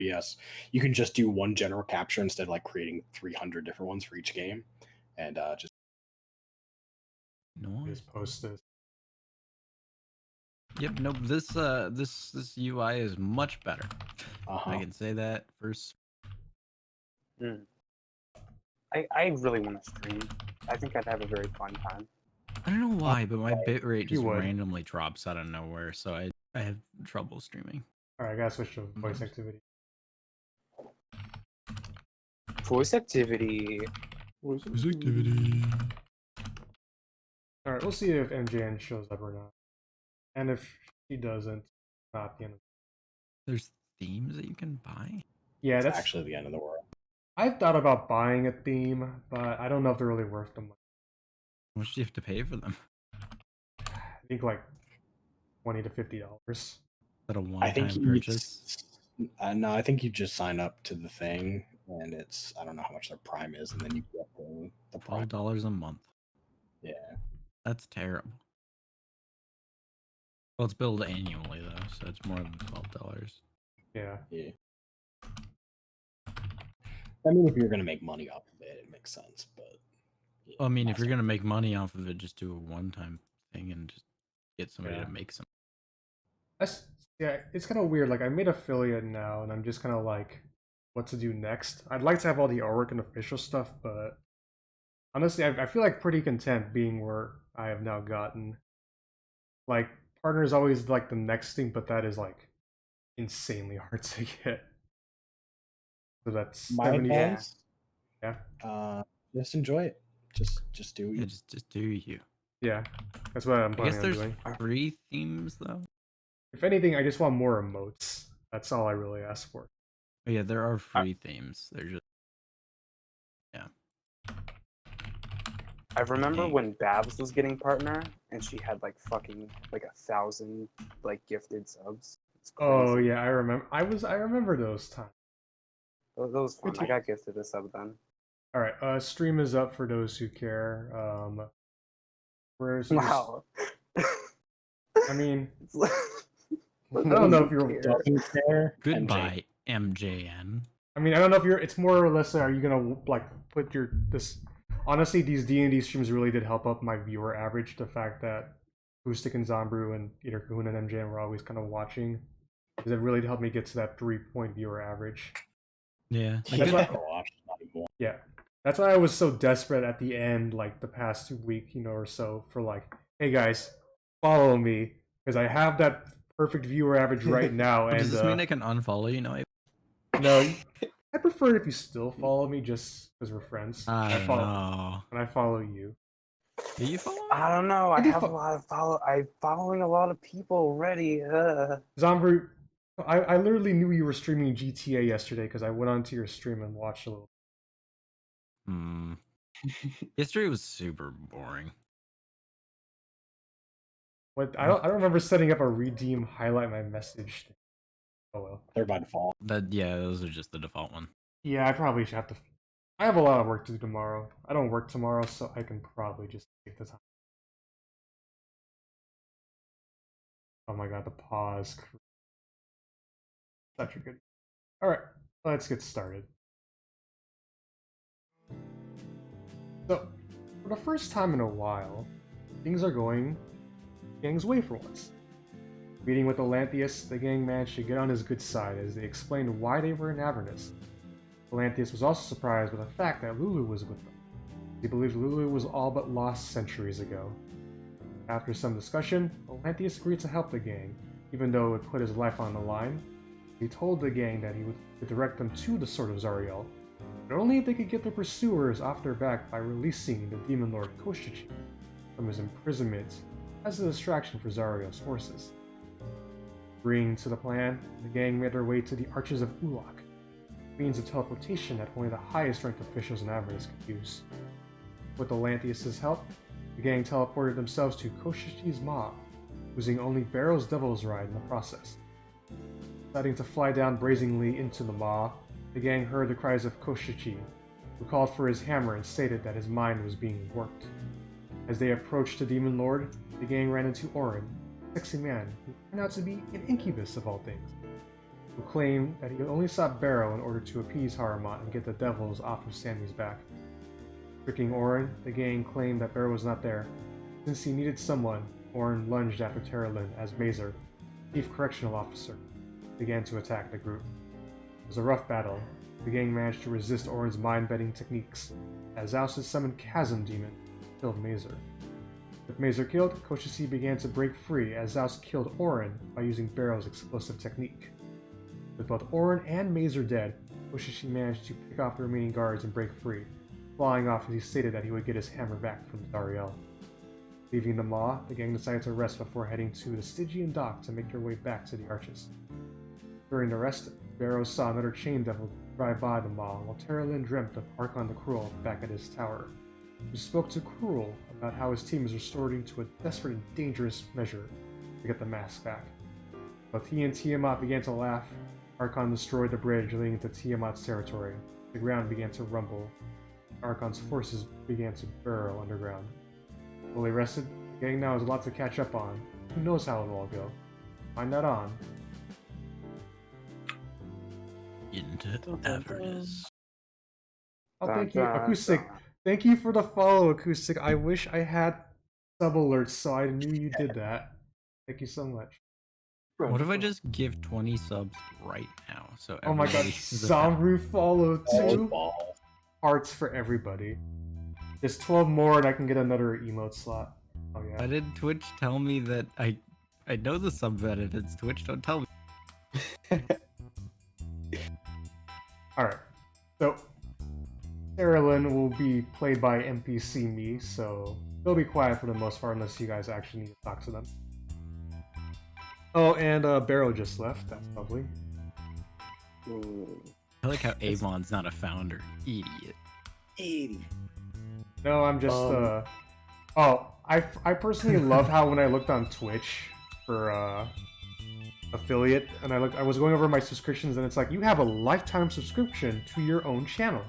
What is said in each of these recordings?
FPS, you can just do one general capture instead of like creating 300 different ones for each game, and just Nice. Just post this. Yep. Nope. This UI is much better. I can say that first. I really want to stream. I think I'd have a very fun time. I don't know why, but my bitrate just would. randomly drops out of nowhere, so I have trouble streaming. Alright, I gotta switch to voice activity. Voice activity. Voice activity. Alright, we'll see if MJN shows up or not. And if she doesn't, not the end of There's themes that you can buy? Yeah, it's that's actually the end of the world. I've thought about buying a theme, but I don't know if they're really worth the money. How much do you have to pay for them? I think like $20 to $50. Is that a I think one-time purchase? No, I think you just sign up to the thing, and it's I don't know how much their Prime is, and then you get the Prime. $12 a month. Yeah, that's terrible. Well, it's billed annually though, so it's more than $12. Yeah. Yeah. I mean, if you're gonna make money off of it, it makes sense. But yeah, well, I mean, if you're gonna make money off of it, just do a one-time thing and just get somebody to make some. Yeah, it's kind of weird. Like, I made affiliate now, and I'm just kind of like, what to do next. I'd like to have all the artwork and official stuff, but honestly, I feel like pretty content being where I have now gotten. Like, partner is always like the next thing, but that is like insanely hard to get. So that's my advice. Yeah. Just enjoy it. Just do you. Just do you. Yeah, that's what I'm planning on doing. I guess there's free themes though. If anything, I just want more emotes. That's all I really ask for. Oh, yeah, there are free themes. They're just I remember when Babs was getting partner, and she had like fucking like 1,000 like gifted subs. Oh yeah, I remember. I remember those times. That was fun. I got gifted a sub then. All right, stream is up for those who care. Where's wow? I mean, I don't know if you're there. Goodbye, MJN. I mean, I don't know if you're. It's more or less. Are you gonna like put your this? Honestly, these D&D streams really did help up my viewer average. The fact that Boostic and Zombrew and either Kahuna and MJN were always kind of watching, because it really helped me get to that 3-point viewer average. Yeah, yeah. That's why I was so desperate at the end, like the past week, or so, for like, hey guys, follow me, because I have that perfect viewer average right now. And does this mean I can unfollow you now? No, I prefer if you still follow me, just because we're friends. I know. And I follow you. Do you follow me? I don't know. I have a lot of I'm following a lot of people already. Zombrew, I literally knew you were streaming GTA yesterday because I went onto your stream and watched a little. Yesterday was super boring. What I don't remember setting up a redeem highlight my message. Oh well. They're by default. Yeah, those are just the default one. Yeah, I probably should have to. I have a lot of work to do tomorrow. I don't work tomorrow, so I can probably just take the time. Oh my god, the pause. Such a good. Alright, let's get started. So, for the first time in a while, things are going the gang's way for once. Meeting with Olanthius, the gang managed to get on his good side as they explained why they were in Avernus. Olanthius was also surprised by the fact that Lulu was with them. He believed Lulu was all but lost centuries ago. After some discussion, Olanthius agreed to help the gang, even though it would put his life on the line. He told the gang that he would direct them to the Sword of Zariel, but only if they could get their pursuers off their back by releasing the demon lord Kostchtchie from his imprisonment as a distraction for Zariel's forces. Agreeing to the plan, the gang made their way to the Arches of Ulloch, means of teleportation that only the highest ranked officials in Avernus could use. With Olanthius' help, the gang teleported themselves to Kostchtchie's maw, using only Barrow's Devil's Ride in the process. Deciding to fly down brazeningly into the maw, the gang heard the cries of Kostchtchie, who called for his hammer and stated that his mind was being worked. As they approached the demon lord, the gang ran into Orin, a sexy man who turned out to be an incubus of all things. who claimed that he only sought Barrow in order to appease Haruman and get the devils off of Sammy's back. Tricking Orin, the gang claimed that Barrow was not there. Since he needed someone, Orin lunged after Teralyn as Mazer, Chief Correctional Officer, began to attack the group. It was a rough battle. The gang managed to resist Orin's mind-bending techniques, as Zaos summoned Chasm Demon killed Mazer. With Mazer killed, Kostchtchie began to break free as Zaos killed Orin by using Barrow's explosive technique. With both Orin and Mazer dead, Kostchtchie managed to pick off the remaining guards and break free, flying off as he stated that he would get his hammer back from Zariel. Leaving the Maw, the gang decided to rest before heading to the Stygian Dock to make their way back to the Arches. During the rest, Barrow saw another chain devil drive by the Maw, while Teralyn dreamt of Arkhan the Cruel back at his tower. He spoke to Krull about how his team is resorting to a desperate and dangerous measure to get the mask back. Both he and Tiamat began to laugh. Arkhan destroyed the bridge leading into Tiamat's territory. The ground began to rumble. Arkhan's forces began to burrow underground. Fully rested, the gang now has a lot to catch up on. Who knows how it'll all go? Find that on Into Avernus. Oh, thank you, Acoustic. Thank you for the follow, Acoustic. I wish I had sub alerts so I knew you did that. Thank you so much. What if I just give 20 subs right now? So Oh my god, everybody is Zamru follow too. Ball. Hearts for everybody. There's 12 more and I can get another emote slot. Oh yeah. Why did Twitch tell me that I know the sub benefits? Twitch don't tell me. Alright. So Teralyn will be played by NPC me, so they'll be quiet for the most part unless you guys actually need to talk to them. Oh, and Barrow just left. That's lovely. I like how Avon's not a founder. Idiot. 80. No, I'm just I personally love how when I looked on Twitch for affiliate and I was going over my subscriptions and it's like you have a lifetime subscription to your own channel.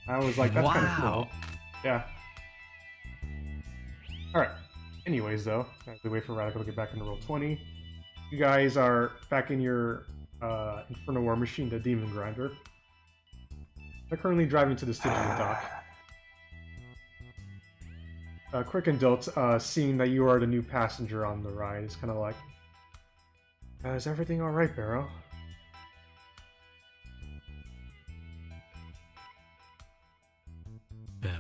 I was like, that's kind of cool. Yeah. Alright. Anyways though, as we wait for Radical to get back into roll 20. You guys are back in your Infernal War Machine, the Demon Grinder. They're currently driving to the Stygian Dock. Crickendelt, seeing that you are the new passenger on the ride, is kind of like, is everything alright, Barrow? Barrow?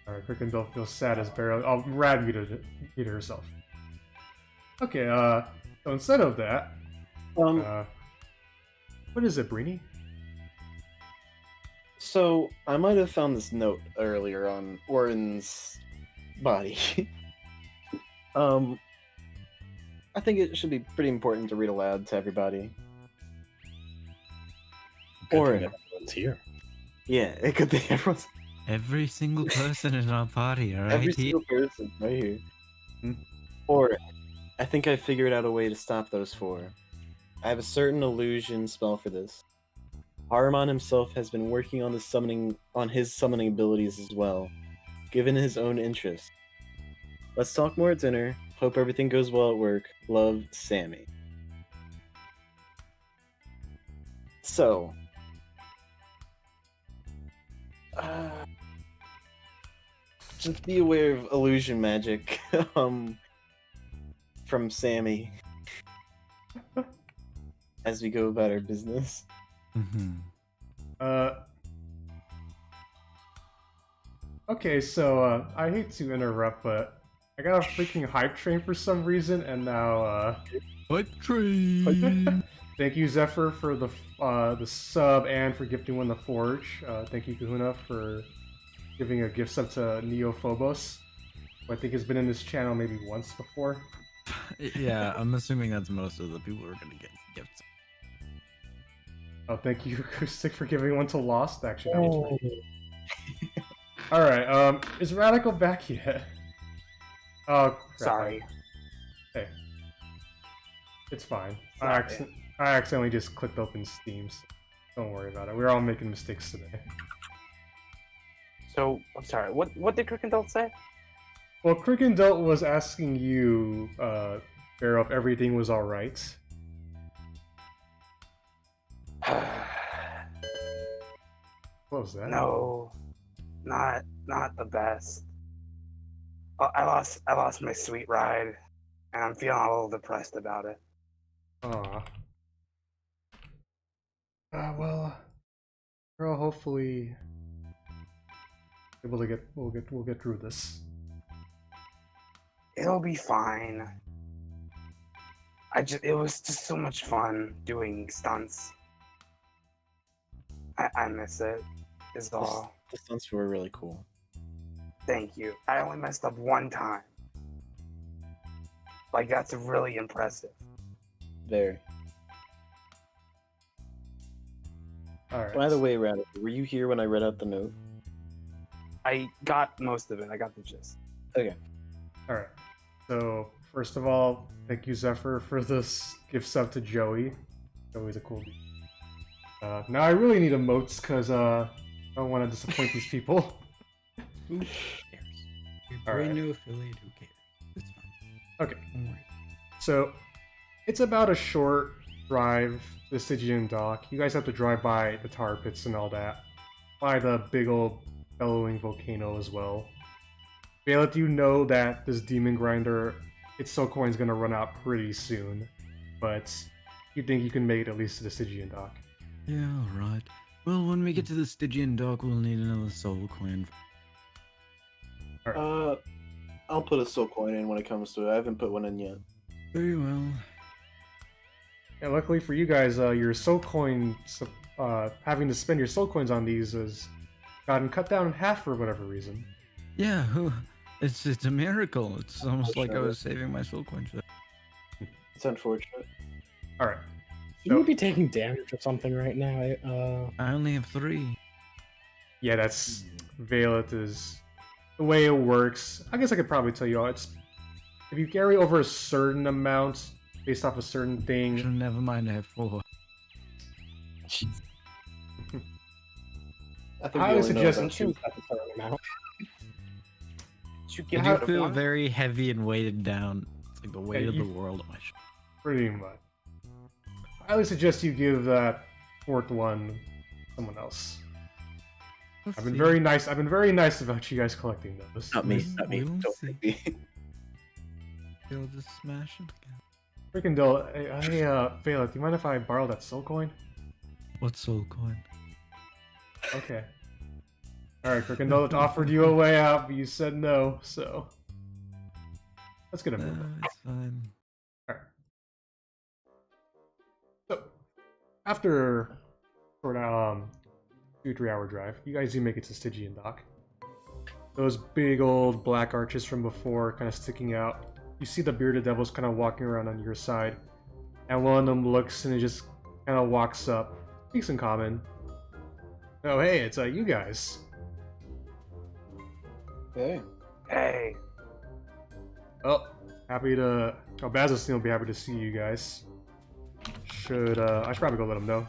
Alright, Crickendelt feels sad as Barrow. Oh, Rad muted herself. Okay, so instead of that, what is it, Brini? So I might have found this note earlier on Orin's body. I think it should be pretty important to read aloud to everybody. Orin, everyone's here. Yeah, it could be everyone's. Every single person in our party, alright? Every single person right here. Orin, I think I figured out a way to stop those four. I have a certain illusion spell for this. Haruman himself has been working on his summoning abilities as well, given his own interest. Let's talk more at dinner. Hope everything goes well at work. Love, Sammy. So, just be aware of illusion magic from Sammy as we go about our business. Okay, so I hate to interrupt, but I got a freaking hype train for some reason, and now Hype train. thank you Zephyr for the sub and for gifting one the Forge. Thank you Kahuna for giving a gift sub to Neophobos, who I think has been in this channel maybe once before. Yeah, I'm assuming that's most of the people who are gonna get gifts. Oh, thank you Acoustic for giving one to Lost. Actually, that was pretty. All right, is Radical back yet? Oh, crap. Sorry. Hey, it's fine. Sorry. I accidentally just clicked open Steam. So don't worry about it. We're all making mistakes today. So I'm sorry. What did Crickendelt say? Well, Crickendelt was asking you Barrow if everything was alright. What was that? No, not the best. I lost my sweet ride, and I'm feeling a little depressed about it. Aw. Well, Barrow, hopefully we'll get through this. It'll be fine. It was just so much fun doing stunts. I miss it, is all. The stunts were really cool. Thank you. I only messed up one time. Like, that's really impressive. Very. Alright. By the way, Rabbit, were you here when I read out the note? I got most of it. I got the gist. Okay. Alright. So, first of all, thank you, Zephyr, for this gift sub to Joey. Joey's a cool dude. Now I really need emotes, because I don't want to disappoint these people. Who cares? You're All brand right. new affiliate. Who cares? It's fine. Okay. Don't worry. So, it's about a short drive to the Stygian Dock. You guys have to drive by the tar pits and all that. By the big old bellowing volcano as well. Violet, you know that this demon grinder, its soul coin's gonna run out pretty soon. But you think you can make it at least to the Stygian Dock. Yeah, alright. Well, when we get to the Stygian Dock, we'll need another soul coin. I'll put a soul coin in when it comes to it. I haven't put one in yet. Very well. And luckily for you guys, your soul coin, having to spend your soul coins on these has gotten cut down in half for whatever reason. Yeah, it's a miracle. It's almost like I Sure. was saving my soul coins. It's unfortunate. Alright. Shouldn't you be taking damage or something right now? I only have 3. Yeah, that's Violet is the way it works. I guess I could probably tell you all. It's if you carry over a certain amount based off a certain thing. Never mind, I have 4. I think I we would only know suggest- about two. At the certain amount. Did you I get do out of feel one? very heavy and weighted down. It's like the weight Yeah, of you- the world on my shoulders. Pretty much. I would suggest you give that fourth one to someone else. I've been very nice. I've been very nice about you guys collecting those. Not me. We- Not me. we will Don't see. make me. You'll just smash it again. Freaking Dill, hey, Violet, do you mind if I borrow that soul coin? What soul coin? Okay. Alright, Freaking Dill offered you a way out, but you said no, so. Let's get a move. It's fine. Alright. So, after sort of 2-3 hour drive, you guys do make it to Stygian Dock. Those big old black arches from before kind of sticking out. You see the bearded devils kind of walking around on your side, and one of them looks and it just kind of walks up, speaks in common. Oh, hey, it's you guys. Hey. Hey, Oh, happy to. Oh, Bazilstein will be happy to see you guys. I should probably go let him know.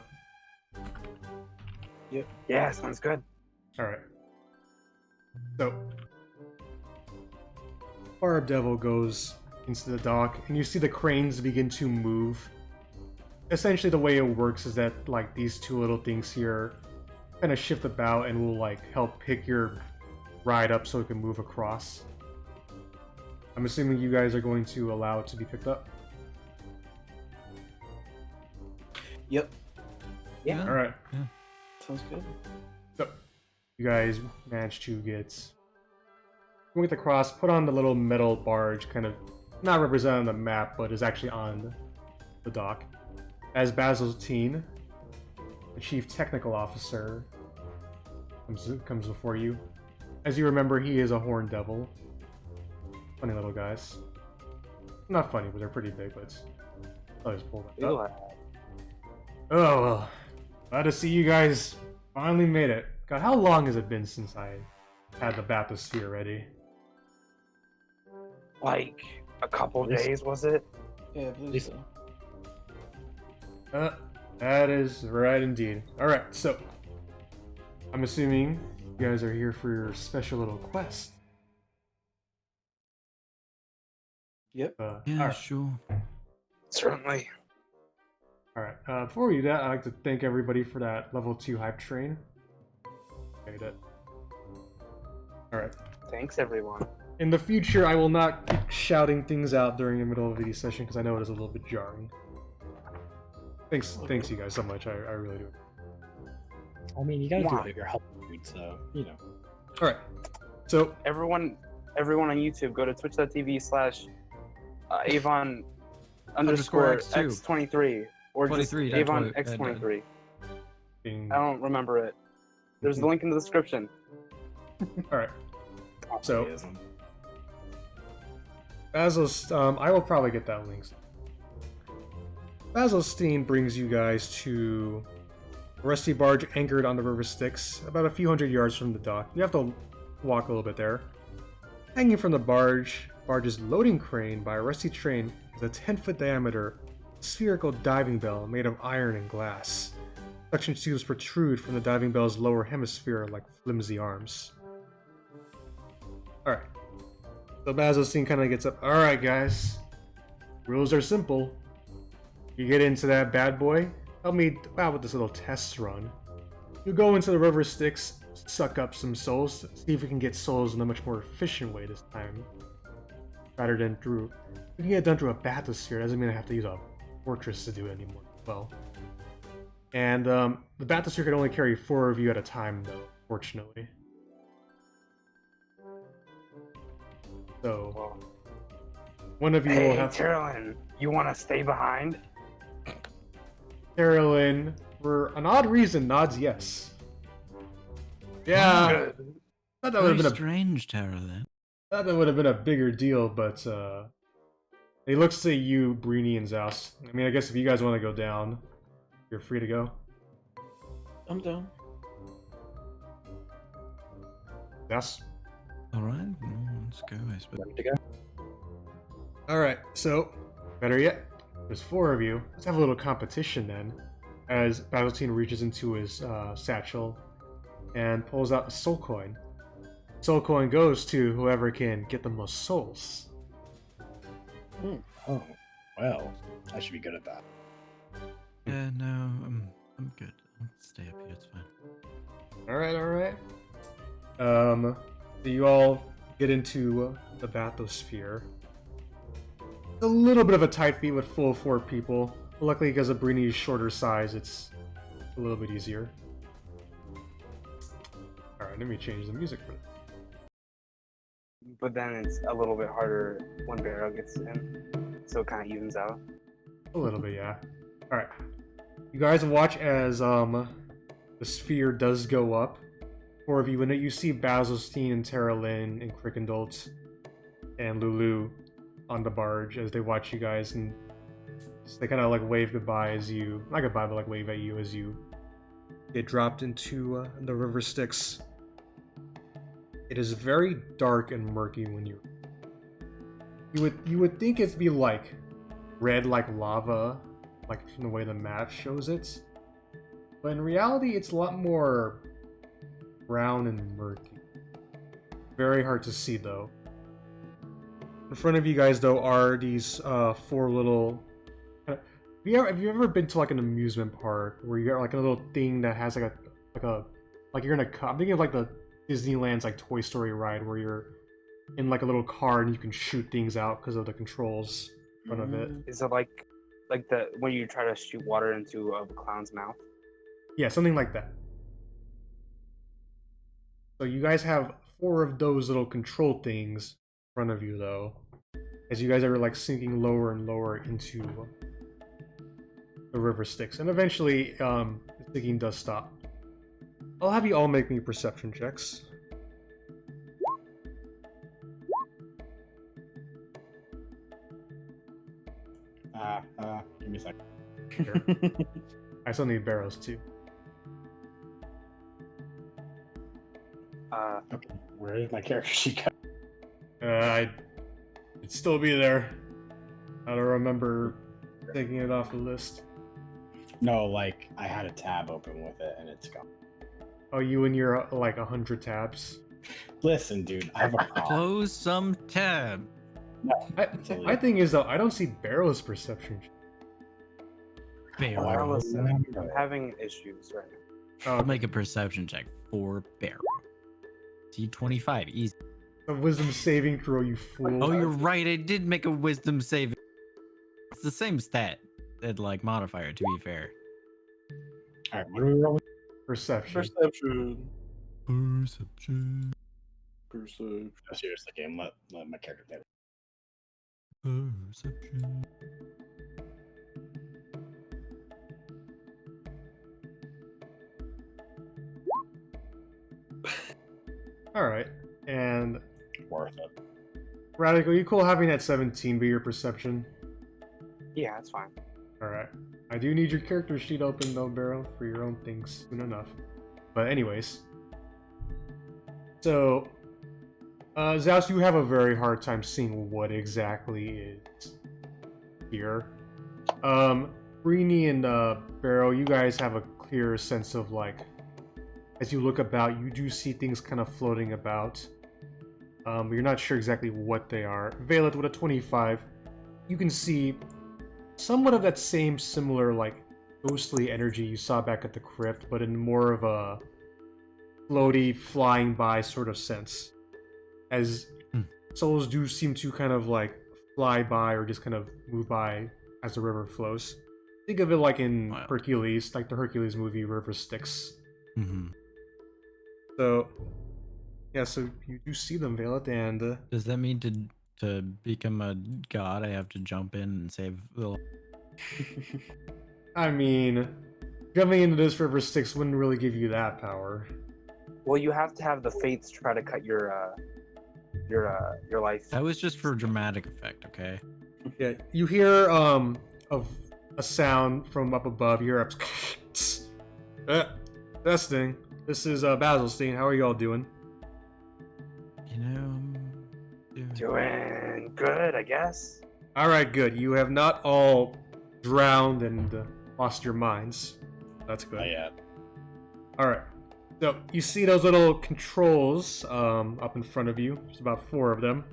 yeah, sounds good. Alright. So, Barb Devil goes into the dock, and you see the cranes begin to move. Essentially, the way it works is that, like, these two little things here kind of shift about and will, like, help pick your ride up so it can move across. I'm assuming you guys are going to allow it to be picked up. Yep. Yeah. Alright. Sounds good. So, you guys managed to get the cross, put on the little metal barge, kind of not represented on the map, but is actually on the dock. As Bazilstein, the Chief Technical Officer, comes before you. As you remember, he is a horned devil. Funny little guys. Not funny, but they're pretty big, but I'll just pull that up. Oh, well. Glad to see you guys finally made it. God, how long has it been since I had the bathysphere ready? Like a couple Yes. days, was it? Yeah, I believe Least- so. That is right indeed. Alright, so I'm assuming you guys are here for your special little quest. Yep. Yeah, Alright. sure. Certainly. Alright. Before we do that, I'd like to thank everybody for that level 2 hype train. Alright. Thanks, everyone. In the future, I will not keep shouting things out during the middle of a video session because I know it is a little bit jarring. Thanks you guys so much. I really do. I mean, you gotta do Wow. it. You're helping, dude. So you know. All right. So Everyone on YouTube, go to twitch.tv/Avon Underscore _ X2. X23 or just 23, Avon that's X23. being- I don't remember it. There's a link in the description. all right. So Copyism. Basil's. I will probably get that link. Basilstein brings you guys to a rusty barge anchored on the river Styx, about a few hundred yards from the dock. You have to walk a little bit there. Hanging from the barge's loading crane by a rusty train is a 10-foot diameter spherical diving bell made of iron and glass. Suction tubes protrude from the diving bell's lower hemisphere like flimsy arms. Alright. So Basilstein kind of gets up. Alright, guys. Rules are simple. You get into that bad boy, help me out with this little test run. You go into the river Styx, suck up some souls, see if we can get souls in a much more efficient way this time. Rather than through... We can get it done through a bathysphere, doesn't mean I have to use a fortress to do it anymore. Well. And the bathysphere can only carry 4 of you at a time, though, fortunately. So, Well, one of you will hey, have to... Teralyn, you want to stay behind? Teralyn, for an odd reason, nods yes. Yeah, Good. thought that would have Very been a strange, Teralyn. thought that would have been a bigger deal, but he looks to you, Breeny and Zaos. I mean, I guess if you guys want to go down, you're free to go. I'm down. Yes. All right, let's go. I suppose. Ready to go? All right. So, better yet, there's 4 of you. Let's have a little competition then. As Battletine reaches into his satchel and pulls out a soul coin. Soul coin goes to whoever can get the most souls. Oh, well, I should be good at that. Yeah, no, I'm good. I'll stay up here. It's fine. All right. So you all get into the bathysphere. It's a little bit of a tight feat with full 4 people. Luckily, because of Brini's shorter size, it's a little bit easier. All right, let me change the music for this. But then it's a little bit harder when Barrow gets in, so it kind of evens out. A little bit, yeah. All right, you guys watch as the sphere does go up. 4 of you in it. You see Basilstein and Teralyn and Crickendolt and Lulu on the barge as they watch you guys, and they kind of like wave goodbye as you, not goodbye, but like wave at you as you get dropped into the river Styx. It is very dark and murky when you would think it'd be like red like lava, like from the way the map shows it, but in reality it's a lot more brown and murky. Very hard to see though. In front of you guys though are these 4 little... Have you ever been to like an amusement park where you got like a little thing that has like you're in a I'm thinking of like the Disneyland's like Toy Story ride where you're in like a little car and you can shoot things out because of the controls in front of it. Is it like the when you try to shoot water into a clown's mouth? Yeah, something like that. So you guys have 4 of those little control things in front of you though, as you guys are like sinking lower and lower into the river Styx, and eventually the sinking does stop. I'll have you all make me perception checks. Give me a second. Sure. I still need barrows too. Okay, where is my character sheet go? I'd still be there. I don't remember taking it off the list. No, like I had a tab open with it and it's gone. Oh, you and your like 100 tabs. Listen, dude, I have a problem. Close some tab. My thing is though, I don't see Barrow's perception. Barrow. Listen, I'm having issues right now. I'll make a perception check for Barrow. T25, easy. A wisdom saving throw, you fool. Oh, you're right. I did make a wisdom save. It's the same stat, that like modifier. To be fair. All right, what are we rolling? Perception. Perception. Perception. Perception. Oh, seriously, game. Let my character play. Perception. Alright. And Worth it. Radical, you cool having that 17 be your perception? Yeah, it's fine. Alright. I do need your character sheet open though, Barrow, for your own things soon enough. But anyways. So Zaos, you have a very hard time seeing what exactly is here. Brini and Barrow, you guys have a clear sense of like, as you look about, you do see things kind of floating about. But you're not sure exactly what they are. Valet with a 25, you can see somewhat of that same similar like ghostly energy you saw back at the crypt, but in more of a floaty, flying by sort of sense. As souls do seem to kind of like fly by or just kind of move by as the river flows. Think of it like in Hercules, like the Hercules movie River Styx. Mm-hmm. So, yeah, so you do see them, Valet, and... Does that mean to become a god, I have to jump in and save the... I mean, jumping into this River Styx wouldn't really give you that power. Well, you have to have the fates try to cut your life. That was just for dramatic effect, okay? Yeah, you hear of a sound from up above. You hear testing. This is Basilstein. How are you all doing? You know, Doing good, I guess. All right, good. You have not all drowned and lost your minds. That's good. Not yet. All right. So you see those little controls up in front of you. There's about 4 of them,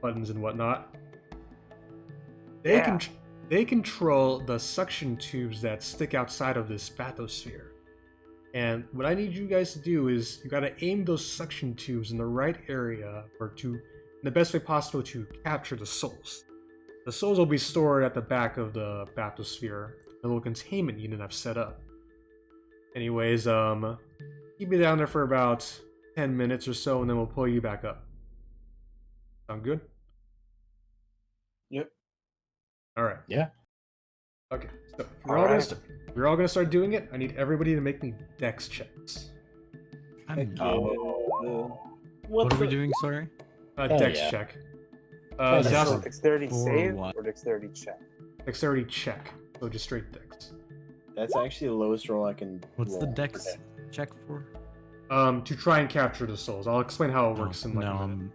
buttons and whatnot. They control the suction tubes that stick outside of this bathysphere. And what I need you guys to do is you got to aim those suction tubes in the right area, or in the best way possible to capture the souls. The souls will be stored at the back of the bathysphere, the little containment unit I've set up. Anyways, keep you down there for about 10 minutes or so, and then we'll pull you back up. Sound good? Yep. All right. Yeah. Okay. So we're all gonna start doing it. I need everybody to make me dex checks. What are we doing, sorry? Dex yeah. check. So Zaos, dexterity For save what? or dexterity check? dexterity check. So just straight dex. That's actually the lowest roll I can. What's the roll. dex check for? To try and capture the souls. I'll explain how it works in like a minute.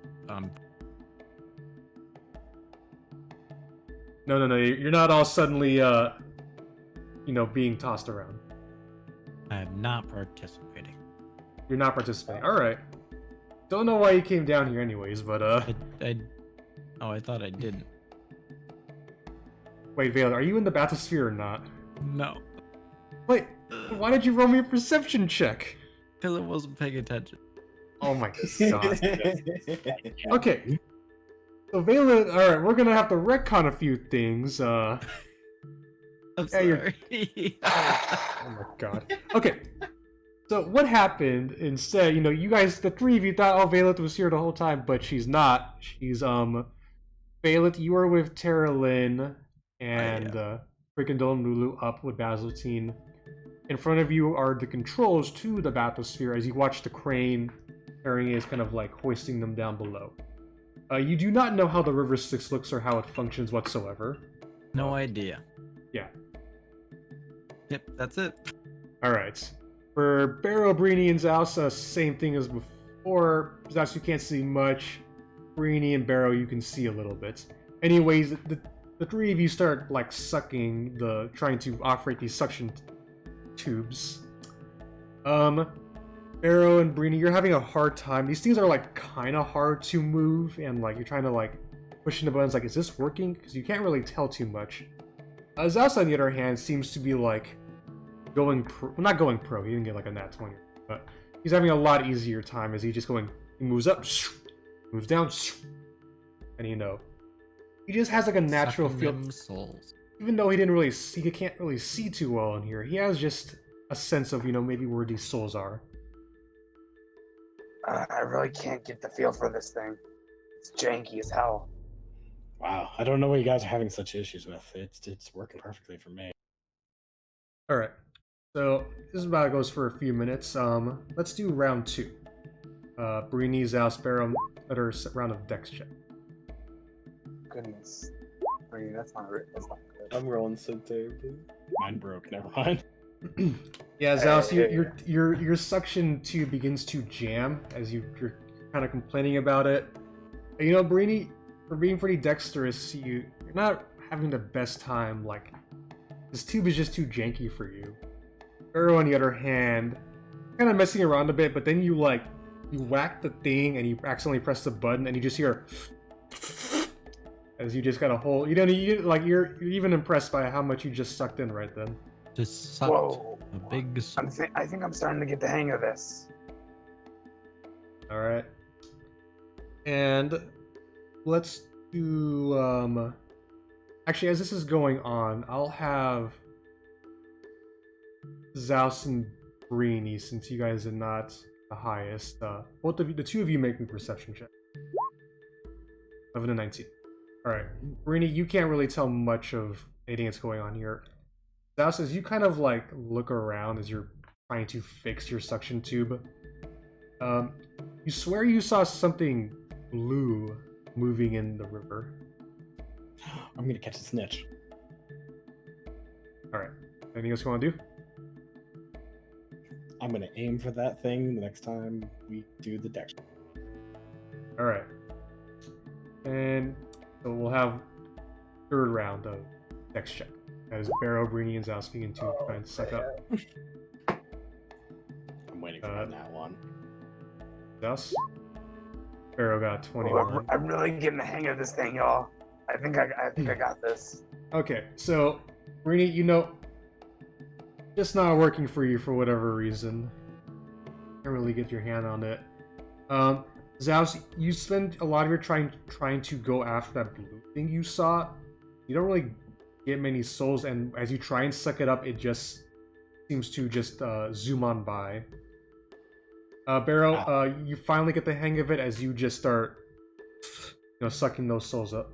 No. You're not all suddenly, being tossed around. I am not participating. You're not participating. All right. Don't know why you came down here, anyways. But I thought I didn't. wait, Vale, are you in the bathysphere or not? No, Wait, why did you roll me a perception check? because I wasn't paying attention. Oh my god. Okay. So Valen, alright, we're gonna have to retcon a few things. I'm Yeah, sorry. Oh my god. Okay. So what happened instead, you guys, the 3 of you thought, oh, Valet was here the whole time, but she's not. She's, Valet, you were with Teralyn and, freaking Dylan Lulu up with Basilstein. In front of you are the controls to the bathysphere as you watch the crane carrying it, kind of like hoisting them down below. You do not know how the River Styx looks or how it functions whatsoever. No idea. Yeah. Yep, that's it. Alright. For Barrow, Brini, and Zaos, same thing as before. Zaos, you can't see much. Brini and Barrow, you can see a little bit. Anyways, the 3 of you start, like, trying to operate these suction tubes. Barrow and Brini, you're having a hard time. These things are, like, kind of hard to move, and, like, you're trying to, like, pushing the buttons like, is this working? Because you can't really tell too much. Zaos, on the other hand, seems to be like going pro. Well, not going pro. He didn't get like a nat 20, but he's having a lot easier time as he moves up, moves down, and he just has like a natural feel. Souls. Even though he can't really see too well in here. He has just a sense of maybe where these souls are. I really can't get the feel for this thing. It's janky as hell. Wow, I don't know what you guys are having such issues with. It's working perfectly for me. All right, so this is about goes for a few minutes. Let's do round 2. Brini, Zaos, Barrow, another round of dex check. Goodness. I mean, that's not good. I'm rolling so terribly. Mine broke. Never mind. Yeah, Zaos, your suction tube begins to jam as you're kind of complaining about it. Brini, for being pretty dexterous, you're not having the best time. Like, this tube is just too janky for you. Barrow, on the other hand, kind of messing around a bit, but then you whack the thing and you accidentally press the button and you just hear as you just got a hole. You're even impressed by how much you just sucked in right then. Just sucked Whoa. a big. I think I'm starting to get the hang of this. All right, and let's do. Actually, as this is going on, I'll have Zaos and Brini, since you guys are not the highest. Both of you, the two of you, make me perception check. 11 and 19. All right, Brini, you can't really tell much of anything that's going on here. Zaos, as you kind of look around as you're trying to fix your suction tube, you swear you saw something blue moving in the river. I'm gonna catch a snitch. All right, anything else you want to do? I'm gonna aim for that thing the next time we do the dex. All right, and so we'll have third round of dex check as Barrow, Brini, and Zaos begin to try and suck up. I'm waiting for that one. Zaos? Barrow got 21. I'm really getting the hang of this thing, y'all. I think I got this. Okay, so Brini, just not working for you for whatever reason. Can't really get your hand on it. Zaos, you spend a lot of your trying to go after that blue thing you saw. You don't really get many souls, and as you try and suck it up, it just seems to just zoom on by. Barrow, you finally get the hang of it as you just start, sucking those souls up.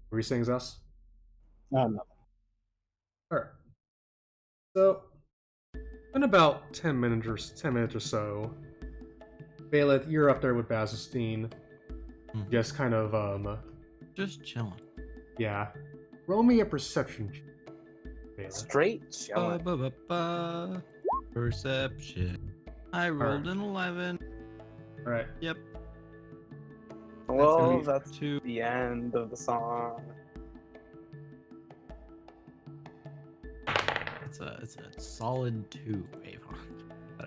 What were you saying, Zaos? No. Alright. So, in about 10 minutes or so, Baelith, you're up there with Basilstein. Just kind of, just chilling. yeah. Roll me a perception check, Baelith. Straight chilling. Perception. I rolled an 11. Alright. Yep. Well, that's two. the end of the song. It's a solid 2, Avon.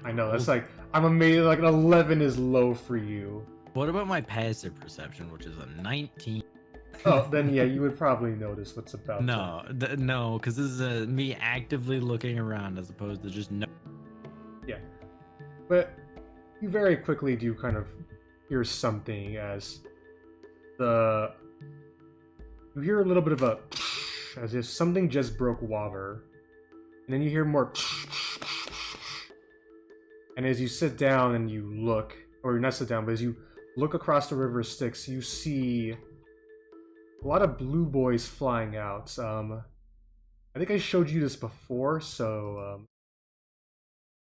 I know, that's I'm amazed, an 11 is low for you. What about my passive perception, which is a 19? Oh, then yeah, you would probably notice what's about. No, no, because this is me actively looking around as opposed to just no. Yeah, but you very quickly do kind of hear something as you hear a little bit of a as if something just broke water, and then you hear more, and as you sit down and you look, or not sit down, but as you look across the river Styx, you see a lot of blue boys flying out. I think I showed you this before, so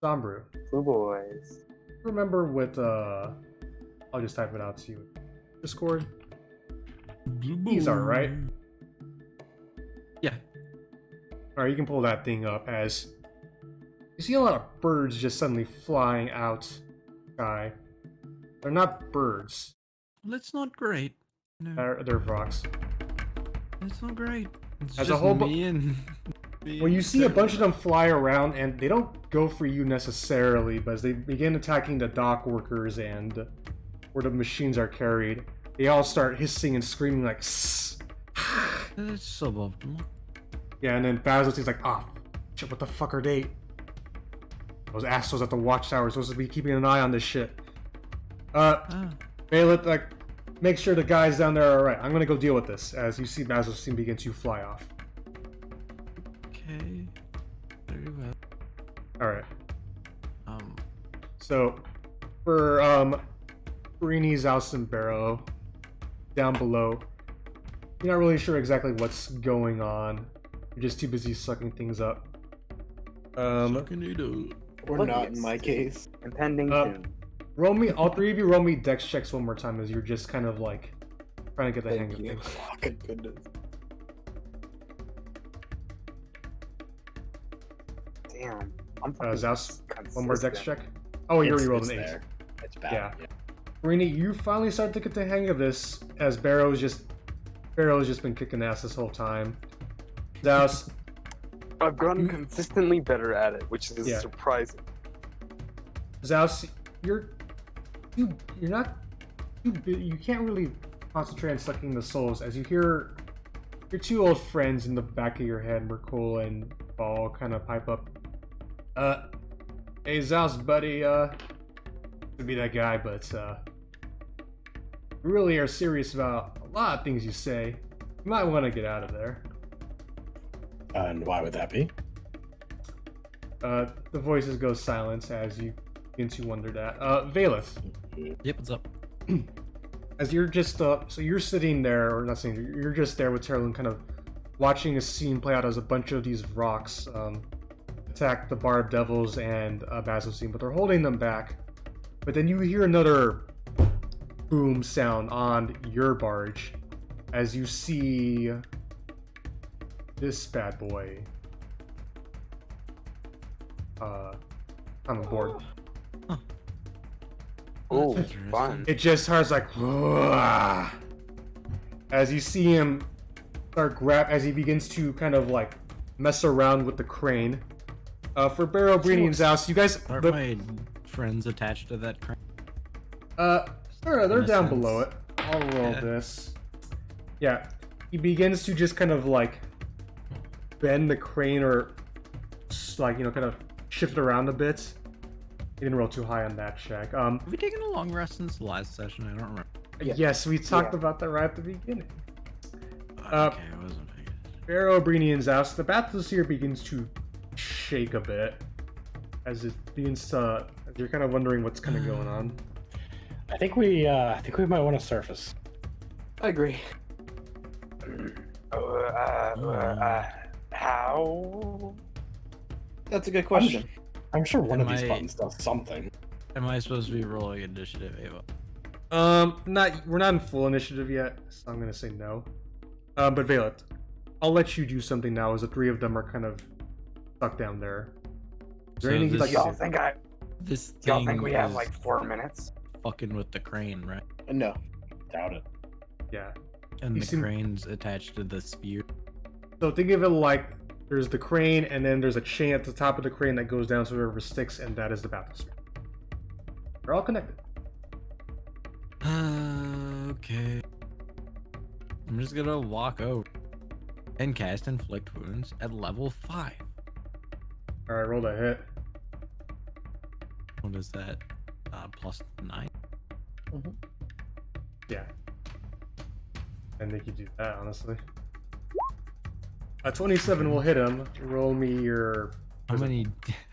Sombrew. Blue boys. Remember what I'll just type it out to you. Discord. These are right. Yeah. Alright, you can pull that thing up as you see a lot of birds just suddenly flying out sky. They're not birds. That's not great. No. They're rocks. It's not great. It's As just a whole me and Well, you see a bunch of them fly around, and they don't go for you necessarily, but as they begin attacking the dock workers and where the machines are carried, they all start hissing and screaming like "Sss." It's suboptimal. Yeah, and then Basil's like, "Ah, shit, what the fuck are they? Those assholes at the watchtower are supposed to be keeping an eye on this shit." Bailiff, like, make sure the guys down there are alright. I'm gonna go deal with this, as you see Basil's team begin to fly off. Okay. Very well. Alright. So, for, Brini, Zaos, and Barrow, down below, you're not really sure exactly what's going on. You're just too busy sucking things up. Sucking it up. Or not in my case. Impending doom. Roll me, all three of you roll me dex checks one more time as you're just kind of like trying to get the hang of Thank you. things. Oh, good goodness. Damn. I'm Zaos, consistent. one more dex check. Oh, you already rolled an 8. There. It's bad. Yeah. Brini, you finally start to get the hang of this as Barrow's just been kicking ass this whole time. Zaos, I've gotten consistently better at it, which is Yeah. surprising. Zaos, you're not you can't really concentrate on sucking the souls as you hear your two old friends in the back of your head, Merkul and Ball, kind of pipe up. Hey Zaos, buddy, to be that guy, but we really are serious about a lot of things you say. You might want to get out of there. And why would that be? The voices go silent as you begin to wonder that. Valeth, Yep, what's up? as you're just so you're sitting there, or not sitting, you're just there with Teralyn, kind of watching a scene play out as a bunch of these rocks attack the Barb Devils and Basil scene, but they're holding them back. But then you hear another boom sound on your barge as you see this bad boy on board. Oh, Interesting. fun. It just starts like "Whoa," as you see him start as he begins to kind of like mess around with the crane. For Barrow, Brini, and Zaos, you guys, Are my friends attached to that crane? sure, they're In a down sense. below it. I'll roll Yeah. this. Yeah, he begins to just kind of like bend the crane, or like, you know, kind of shift it around a bit. He didn't roll too high on that check. Have we taken a long rest since the last session? I don't remember. Yeah. Yes, we talked Yeah. about that right at the beginning. Okay, I wasn't paying. Barrow, Brini, and Zaos, the bathysphere begins to shake a bit as it begins to. As you're kind of wondering what's kind of going on. I think we might want to surface. I agree. How? That's a good question. I'm sure one of these Am I- buttons does something. Am I supposed to be rolling initiative, Ava? We're not in full initiative yet, so I'm gonna say no. But Valet, I'll let you do something now, as the three of them are kind of stuck down there. Is there So anything you'd like this- to Y'all do? think This y'all thing think we have is like 4 minutes? fucking with the crane, right? No. Doubt it. Yeah. And You the seem- crane's attached to the sphere. So think of it like there's the crane, and then there's a chain at the top of the crane that goes down to the river Styx, and that is the bathysphere. They're all connected. Okay. I'm just gonna walk over and cast Inflict Wounds at level 5. All right, roll that hit. What is that? Plus 9? Yeah. I think you do that, honestly. A 27 will hit him. Roll me your. How many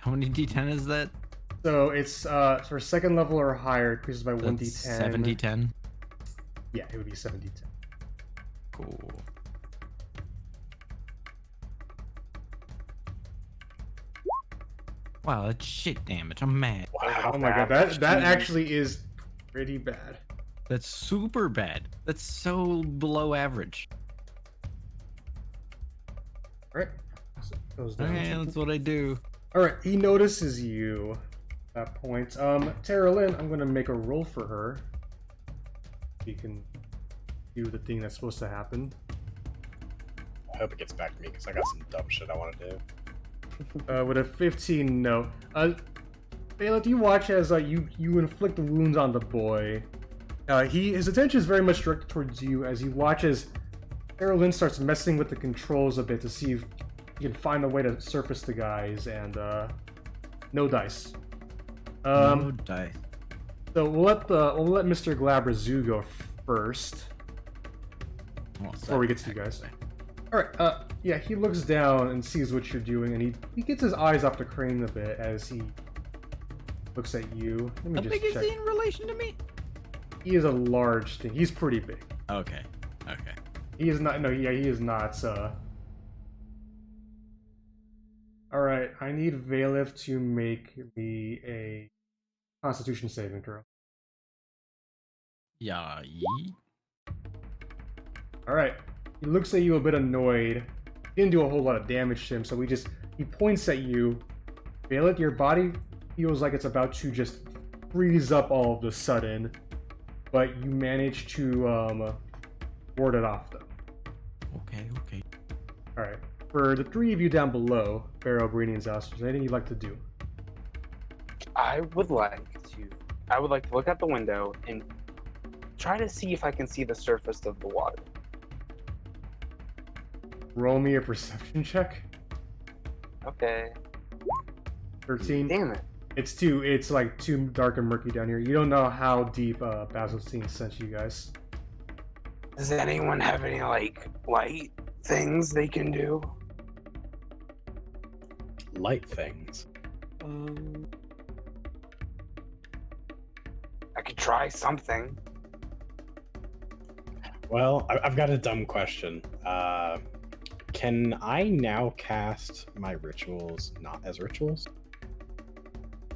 D10 is that? So it's for second level or higher, it increases by 1d10. 7D10. Yeah, it would be 7d10. Cool. Wow, that's shit damage. I'm mad. Wow. Oh my god, that actually is pretty bad. That's super bad. That's so below average. Alright. So it goes down. Okay, that's what I do. Alright, he notices you at that point. Teralyn, I'm gonna make a roll for her. You can do the thing that's supposed to happen. I hope it gets back to me because I got some dumb shit I want to do. With a 15, no. Bayla, do you watch as you inflict wounds on the boy, His attention is very much directed towards you as he watches Teralyn starts messing with the controls a bit to see if he can find a way to surface the guys, and no dice. No dice. So we'll let Mr. Glabrazu go first before we get to you guys. All right. Yeah, he looks down and sees what you're doing, and he gets his eyes off the crane a bit as he looks at you. Let me How just big check. is he in relation to me? He is a large thing. He's pretty big. Okay. Okay. He is not. No, yeah, he is not. All right. I need Valif to make me a Constitution saving throw. Yeah. Yeet. All right. He looks at you a bit annoyed. Didn't do a whole lot of damage to him, so he points at you. Valif, your body feels like it's about to just freeze up all of a sudden, but you manage to ward it off, though. Okay. Okay. All right. For the three of you down below, Barrow, Breeding, and Zaos, is there anything you'd like to do? I would like to look out the window and try to see if I can see the surface of the water. Roll me a perception check. Okay. 13. Damn it. It's like too dark and murky down here. You don't know how deep Basilstein sent you guys. Does anyone have any like light things they can do? Light things. I could try something. Well, I've got a dumb question. Can I now cast my rituals not as rituals?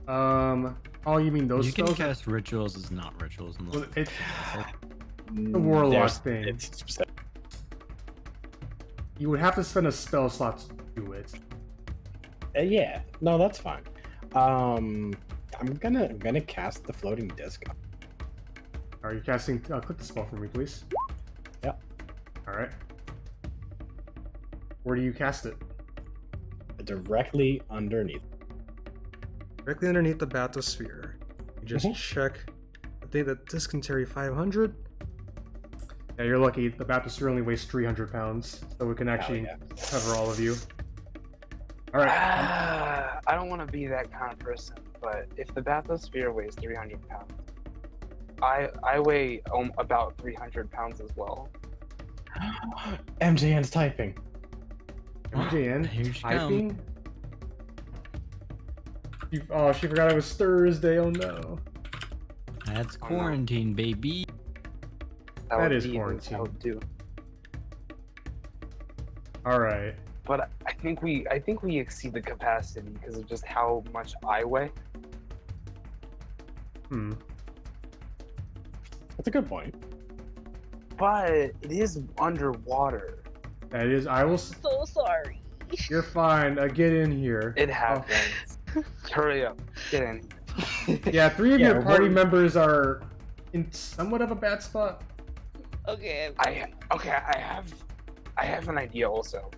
Oh, you mean those You can spells? cast rituals as not rituals. Well, it's The warlock thing. It's specific. You would have to spend a spell slot to do it. Yeah, no, that's fine. I'm gonna cast the floating disc. Are you casting? Click the spell for me, please. Yep. All right. Where do you cast it? Directly underneath. Directly underneath the bathysphere. You just check. I think the disc can carry 500. Yeah, you're lucky. The bathysphere only weighs 300 pounds, so it can actually cover all of you. All right. I don't want to be that kind of person, but if the bathysphere weighs 300 pounds, I weigh about 300 pounds as well. MJN's typing. MJN Here she typing. Oh, she forgot it was Thursday. Oh no. That's quarantine, baby. That is would be what quarantine. I would do. All right. But I think we exceed the capacity because of just how much I weigh. That's a good point. But it is underwater. That is. I will. So sorry. You're fine. Get in here. It happens. Hurry up. Get in. Yeah, three of Yeah, your party we're- members are in somewhat of a bad spot. Okay. I have an idea also.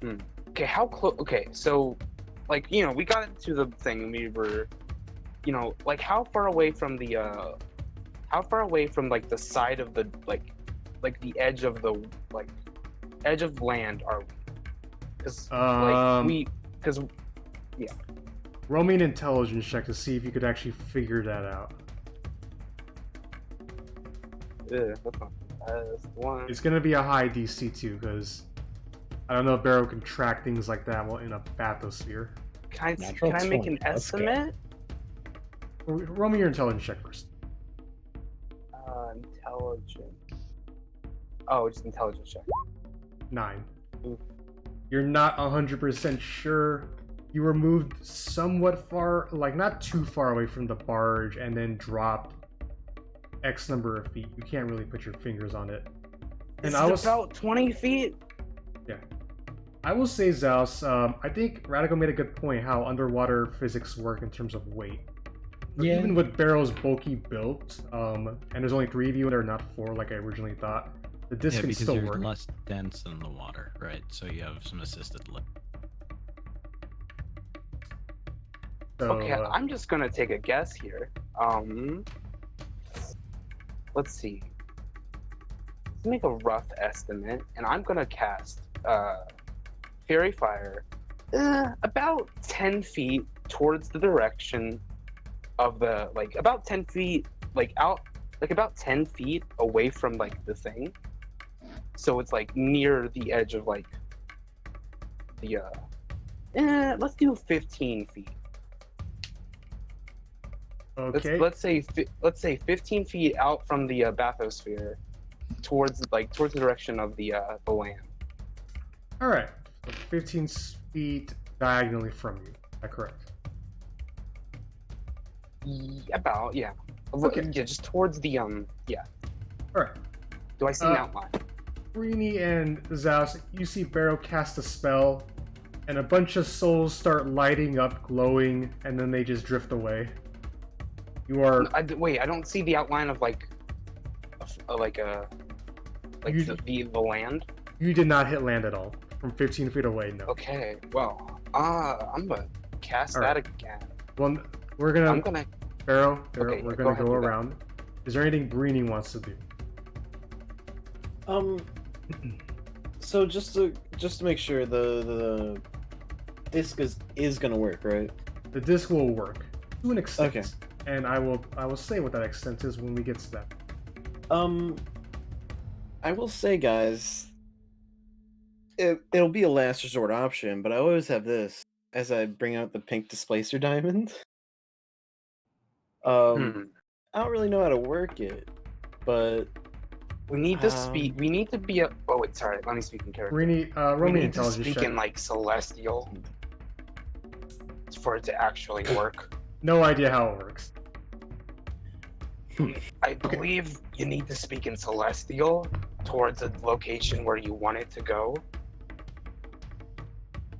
Okay, how close? Okay, so, like, you know, we got into the thing and we were, you know, like, how far away from the like the side of the like the edge of the edge of land are we? Because Roll me an intelligence check to see if you could actually figure that out. that's not that's one. It's gonna be a high DC too, because I don't know if Barrow can track things like that while in a bathysphere. Can Natural I make 20, an let's go. estimate? Roll me your intelligence check first. Intelligence. Oh, just intelligence check. 9. Oof. You're not 100% sure. You were moved somewhat far, like not too far away from the barge, and then dropped X number of feet. You can't really put your fingers on it. And Is it about 20 feet? Yeah. I will say, Zaos, I think Radical made a good point how underwater physics work in terms of weight. But Yeah. even with Barrow's bulky build, and there's only 3 of you and there are not 4 like I originally thought, the disc Yeah, can because still you're work. less dense than the water, right? So you have some assisted lift. So, Okay, I'm just gonna take a guess here. Let's see. Let's make a rough estimate, and I'm gonna cast Fairy Fire about 10 feet towards the direction of the, like, about 10 feet, like, out, like, about 10 feet away from, like, the thing. So it's, like, near the edge of, like, the, let's do 15 feet. Okay. Let's say 15 feet out from the bathysphere, towards the direction of the land. All right. So 15 feet diagonally from you. Is that correct? About, yeah. Okay. Yeah, just towards the yeah. All right. Do I see an outline? Rini and Zaos, you see Barrow cast a spell, and a bunch of souls start lighting up, glowing, and then they just drift away. You are. Wait, I don't see the outline of like You- the land. You did not hit land at all from 15 feet away. No. Okay, well, I'm gonna cast All that right. again. Well, we're gonna. I'm gonna. Barrow, Okay, we're go gonna ahead, go do that. around. Is there anything Brini wants to do? So just to make sure, the disc is gonna work, right? The disc will work to an extent, Okay. and I will say what that extent is when we get to that. I will say, guys, it'll be a last resort option, but I always have this as I bring out the pink displacer diamond. I don't really know how to work it, but We need to speak. We need to be a. Oh wait, sorry. Let me speak in character. Brini, We roll me need to intelligence speak check. in like celestial for it to actually work. No idea how it works. I believe you need to speak in celestial towards a location where you want it to go,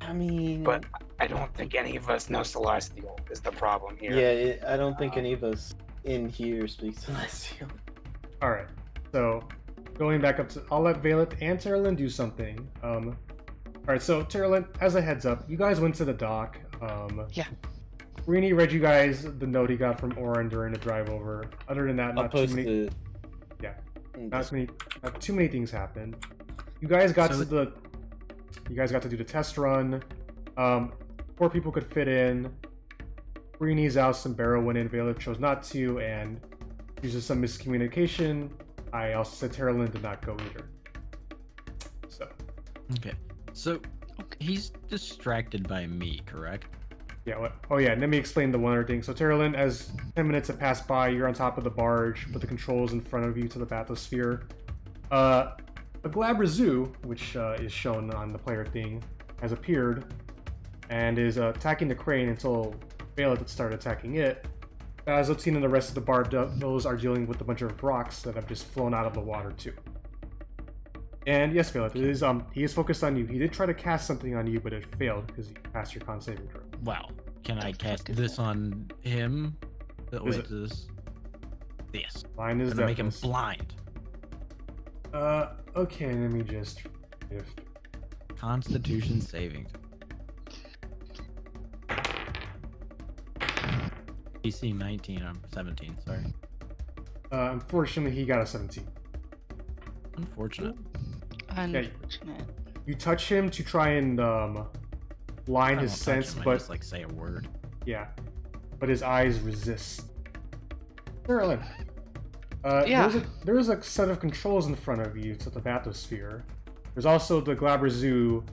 I mean, but I don't think any of us know celestial is the problem here. yeah, I don't think any of us in here speak Celestial. All right. So going back up to, I'll let Valet and Teralyn do something. All right. So Teralyn, as a heads up, you guys went to the dock. Yeah. Rini read you guys the note he got from Orin during the drive over. Other than that, I'll not too post many. it. Yeah. in Not Discord. too many things happened. You guys got So you guys got to do the test run. 4 people could fit in. Rini, Zaos, and Barrow went in. Valet chose not to, and due to some miscommunication, I also said Teralyn did not go either. So, Okay. So he's distracted by me, correct? yeah, what? Oh yeah, let me explain the one other thing. So Teralyn, as 10 minutes have passed by, you're on top of the barge with the controls in front of you to the bathysphere. A Glabra Zoo, which is shown on the player thing, has appeared and is attacking the crane until Valet started attacking it. As Otina and the rest of the bar, those are dealing with a bunch of rocks that have just flown out of the water too. And yes, Valet, it is he is focused on you. He did try to cast something on you, but it failed because you passed your con saving throw. Wow. Can I The cast fuck is this that? on him? Is Wait, it- this. Yes. Mine is Gonna make him deafness. blind. Okay, let me just. Constitution saving. PC 19, I'm 17, sorry. Unfortunately, he got a 17. Unfortunate. Unfortunate. You touch him to try and line I his won't touch sense, him, I but just like say a word. yeah, but his eyes resist. Teralyn, Yeah. there's a set of controls in front of you to the bathysphere. There's also the Glabra Zoo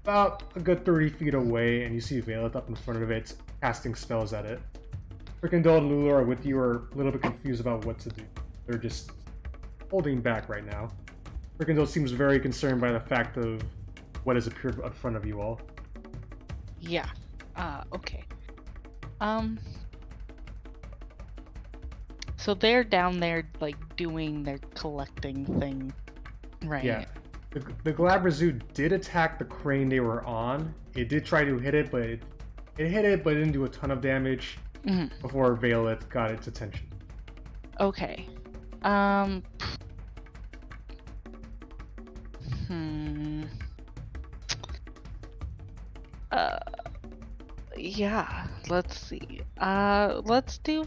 about a good 30 feet away, and you see Valet up in front of it, casting spells at it. Frickendall and Lulu are with you, are a little bit confused about what to do. They're just holding back right now. Frickendall seems very concerned by the fact of what has appeared in front of you all. Yeah. Okay. So they're down there, like, doing their collecting thing, right? Yeah. The Glabra Zoo did attack the crane they were on. It did try to hit it, but it hit it, but it didn't do a ton of damage Mhm. before Valet got its attention. Okay. Yeah, let's see. Let's do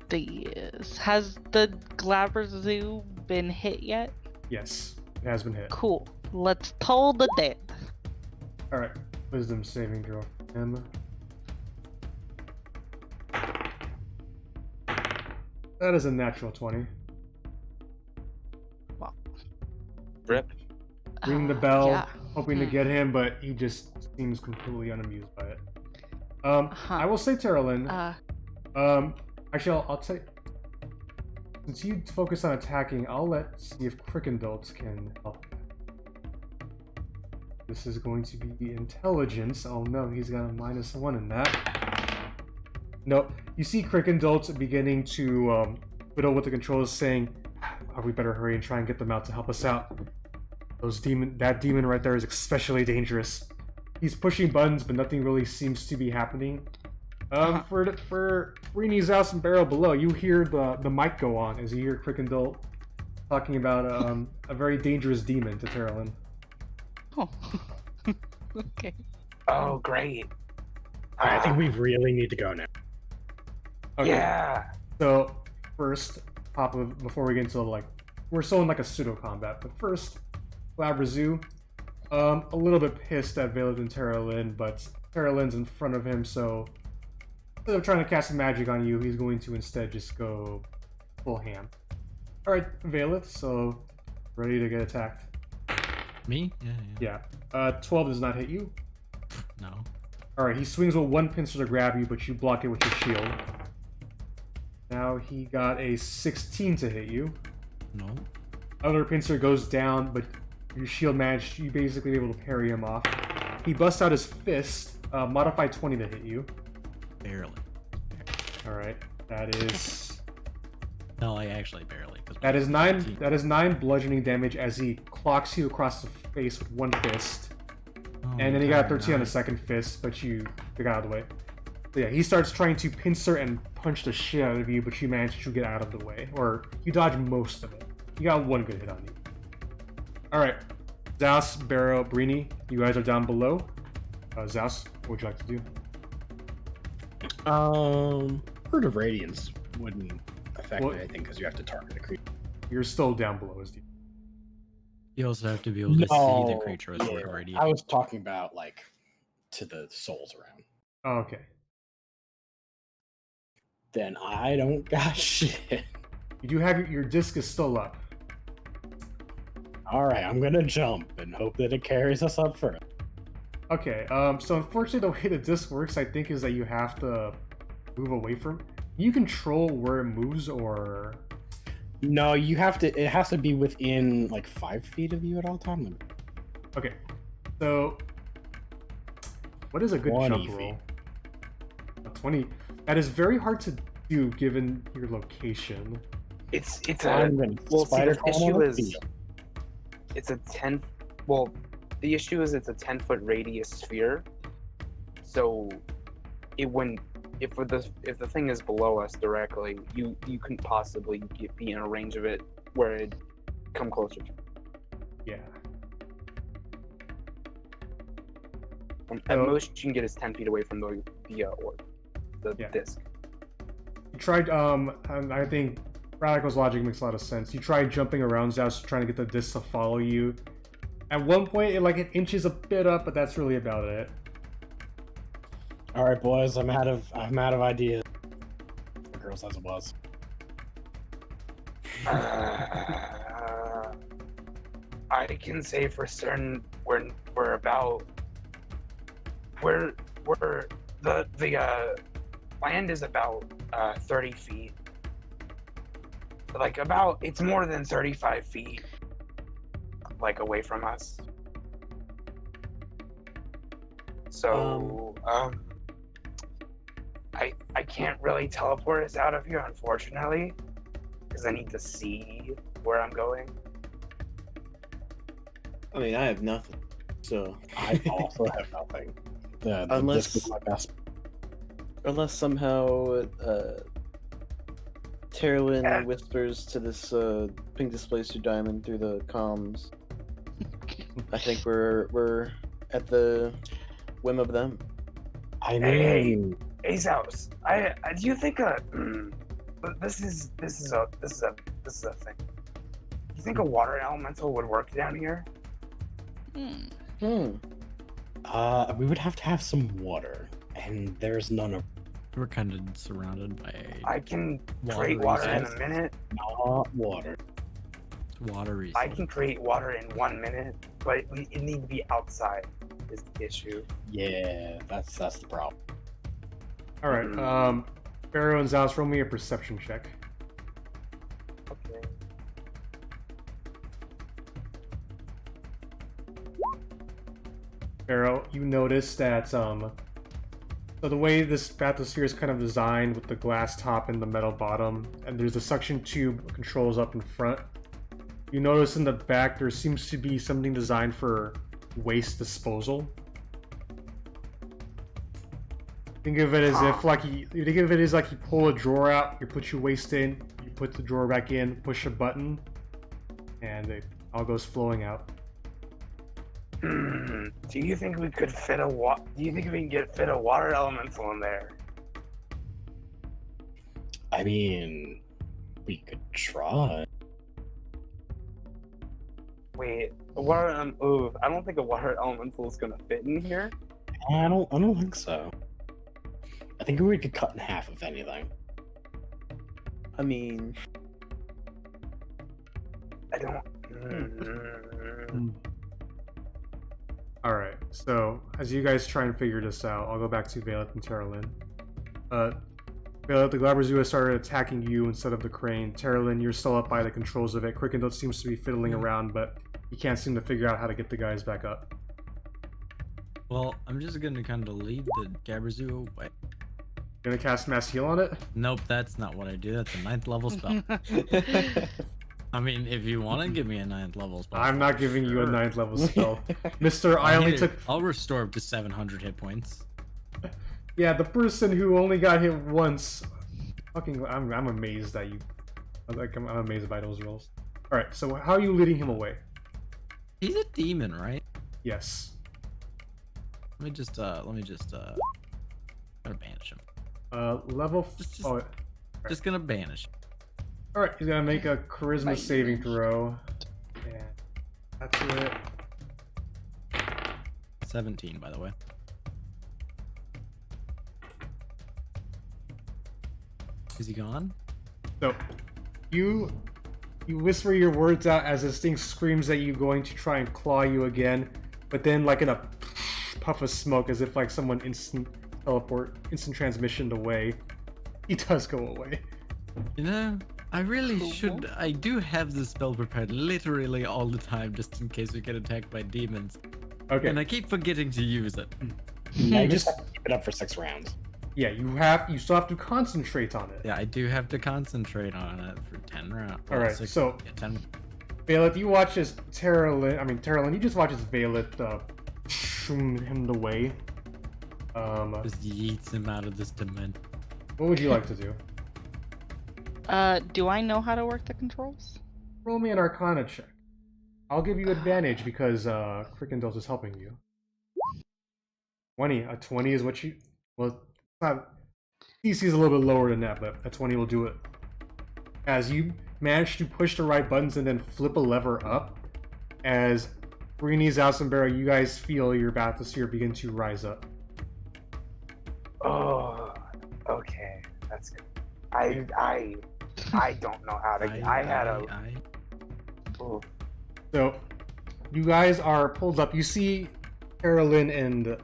Olanthius. Has the Glabber Zoo been hit yet? Yes, it has been hit. Cool. Let's toll the dead. Alright, wisdom saving throw for him. That is a natural 20. Rip. Ring the bell, Yeah. hoping to get him, but he just seems completely unamused by it. Huh. I will say, Teralyn. Uh, Actually, I'll take. Since you focus on attacking, I'll see if Crickendolts can help. This is going to be intelligence. Oh no, he's got a -1 in that. Nope. You see Crickendolts beginning to fiddle with the controls, saying, we better hurry and try and get them out to help us out. That demon right there is especially dangerous. He's pushing buttons, but nothing really seems to be happening. For Reenie's house and Barrow below, you hear the mic go on as you hear Crickendolt talking about a very dangerous demon to Teralyn. Oh. Okay. Oh, great. I think we really need to go now. Okay. Yeah. So first, before we get into we're still in a pseudo combat, but first, Glabber a little bit pissed at Valeth and Teralyn, but Teralyn's in front of him, so instead of trying to cast magic on you, he's going to instead just go full ham. Alright, Valeth, so ready to get attacked. Me? Yeah. Yeah. 12 does not hit you. No. Alright, he swings with one pincer to grab you, but you block it with your shield. Now he got a 16 to hit you. No. Other pincer goes down, but your shield managed, you basically able to parry him off. He busts out his fist, modified 20 to hit you. Barely. Alright, that is... No, actually barely. That is 9. That is 9 bludgeoning damage as he clocks you across the face with one fist. Oh, And then he got a 13 on the nice. second fist, but you got out of the way. So yeah, he starts trying to pincer and punch the shit out of you, but you manage to get out of the way. Or you dodge most of it. You got one good hit on you. Alright. Zaos, Barrow, Breenie, you guys are down below. Zaos, what would you like to do? Herd of Radiance wouldn't affect What? anything because you have to target a creature. You're still down below, is the... You also have to be able to see the creature as Sword of Radiance. I was talking about to the souls around. Oh, okay. Then I don't got shit. You do have your disc is still up. All right, I'm gonna jump and hope that it carries us up first. Okay, so unfortunately the way the disc works, I think, is that you have to move away from... You control where it moves, or... No, you have to. It has to be within 5 feet of you at all times. Okay, so... What is a good 20 jump roll? 20. That is very hard to do given your location. It's I'm gonna well, see, spider the climb issue on the is field. it's a 10. Well, the issue is it's a 10-foot radius sphere. So it wouldn't. If the thing is below us directly, you couldn't possibly be in a range of it where it'd come closer to. Yeah. At most, you can get is 10 feet away from the orb, the Yeah. disc. You tried, I think Radical's logic makes a lot of sense. You tried jumping around Zaos, trying to get the disc to follow you. At one point, it inches a bit up, but that's really about it. All right, boys, I'm out of ideas. The girl says it was. I can say for certain we're about the land is about 30 feet. It's more than 35 feet away from us. So I can't really teleport us out of here, unfortunately, because I need to see where I'm going. I mean, I have nothing, so I also have nothing. The Unless- disc is my best. unless somehow Teralyn whispers to this pink displacer diamond through the comms, I think we're at the whim of them. I Hey, mean, Zaos, do you think But this is a thing. You think a water elemental would work down here? Hmm. We would have to have some water, and there's none of. We're kind of surrounded by I can Water create water in a resources. minute. Not water. water I resources. can create water in 1 minute, but it needs to be outside. Is the issue? Yeah, that's the problem. All right. Barrow and Zaos, roll me a perception check. Okay. Barrow, you notice that so the way this bathysphere is kind of designed with the glass top and the metal bottom, and there's a suction tube controls up in front. You notice in the back there seems to be something designed for waste disposal. Think of it as if you think of it as like you pull a drawer out, you put your waste in, you put the drawer back in, push a button, and it all goes flowing out. Do you think we could fit a Do you think we can fit a water elemental in there? I mean, we could try. Wait, I don't think a water elemental is gonna fit in here. I don't think so. I think we could cut in half, if anything. I mean, I don't. All right. So as you guys try and figure this out, I'll go back to Valeth and Teralyn. Valeth, the Glabrazua started attacking you instead of the crane. Teralyn, you're still up by the controls of it. Crickendale seems to be fiddling around, but he can't seem to figure out how to get the guys back up. Well, I'm just gonna kind of lead the Gabrazoo away. Gonna cast Mass Heal on it? Nope, that's not what I do. That's a 9th level spell. I mean, if you want to give me a 9th level spell, I'm not giving you a sure. 9th level spell. Mister, I only took... I'll restore up to 700 hit points. Yeah, the person who only got hit once... Fucking... I'm amazed that you... I'm amazed by those rolls. Alright, so how are you leading him away? He's a demon, right? Yes. Let me just gotta banish him. Level... Just- Oh, Just gonna banish him. alright, he's gonna make a charisma saving throw. And that's it. 17, by the way. Is he gone? So, you whisper your words out as this thing screams at you, going to try and claw you again, but then like in a puff of smoke, as if like someone instant transmission away, he does go away. You know, I really should. I do have this spell prepared literally all the time, just in case we get attacked by demons. Okay. And I keep forgetting to use it. I just have to keep it up for 6 rounds. Yeah, you still have to concentrate on it. Yeah, I do have to concentrate on it for 10 rounds. All right, so 10. Valeth, you watch as Teralyn, you just watch as Valeth shoom him away. Just yeets him out of this dimension. What would you like to do? Do I know how to work the controls? Roll me an Arcana check. I'll give you advantage because Crickendale is helping you. 20. A 20 is what you... Well, it's not... DC is a little bit lower than that, but a 20 will do it. As you manage to push the right buttons and then flip a lever up, as Greenie, Zaos, and Barrow, you guys feel your bathysphere begin to rise up. Oh, okay, that's good. I don't know how to. Ooh. So, you guys are pulled up. You see Teralyn and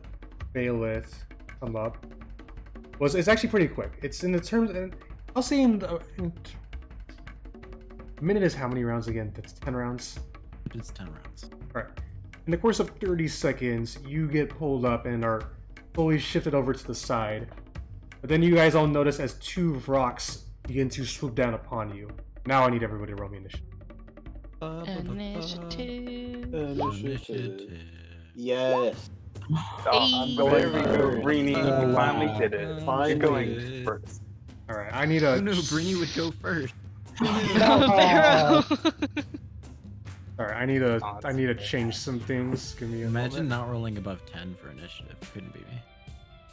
Valeth come up. Well, it's actually pretty quick. It's in the terms, and I'll say in a minute is how many rounds again? That's 10 rounds. It's 10 rounds. All right. In the course of 30 seconds, you get pulled up and are slowly shifted over to the side. But then you guys all notice as 2 rocks begin to swoop down upon you. Now I need everybody to roll me initiative. Initiative. Yes. I'm going. There we go. Greenie finally did it. Finally. You're going first. All right, I need a. Oh no, Brini would go first. Barrow. All right, I need to change some things. Give me a Imagine moment. not rolling above 10 for initiative. Couldn't be me.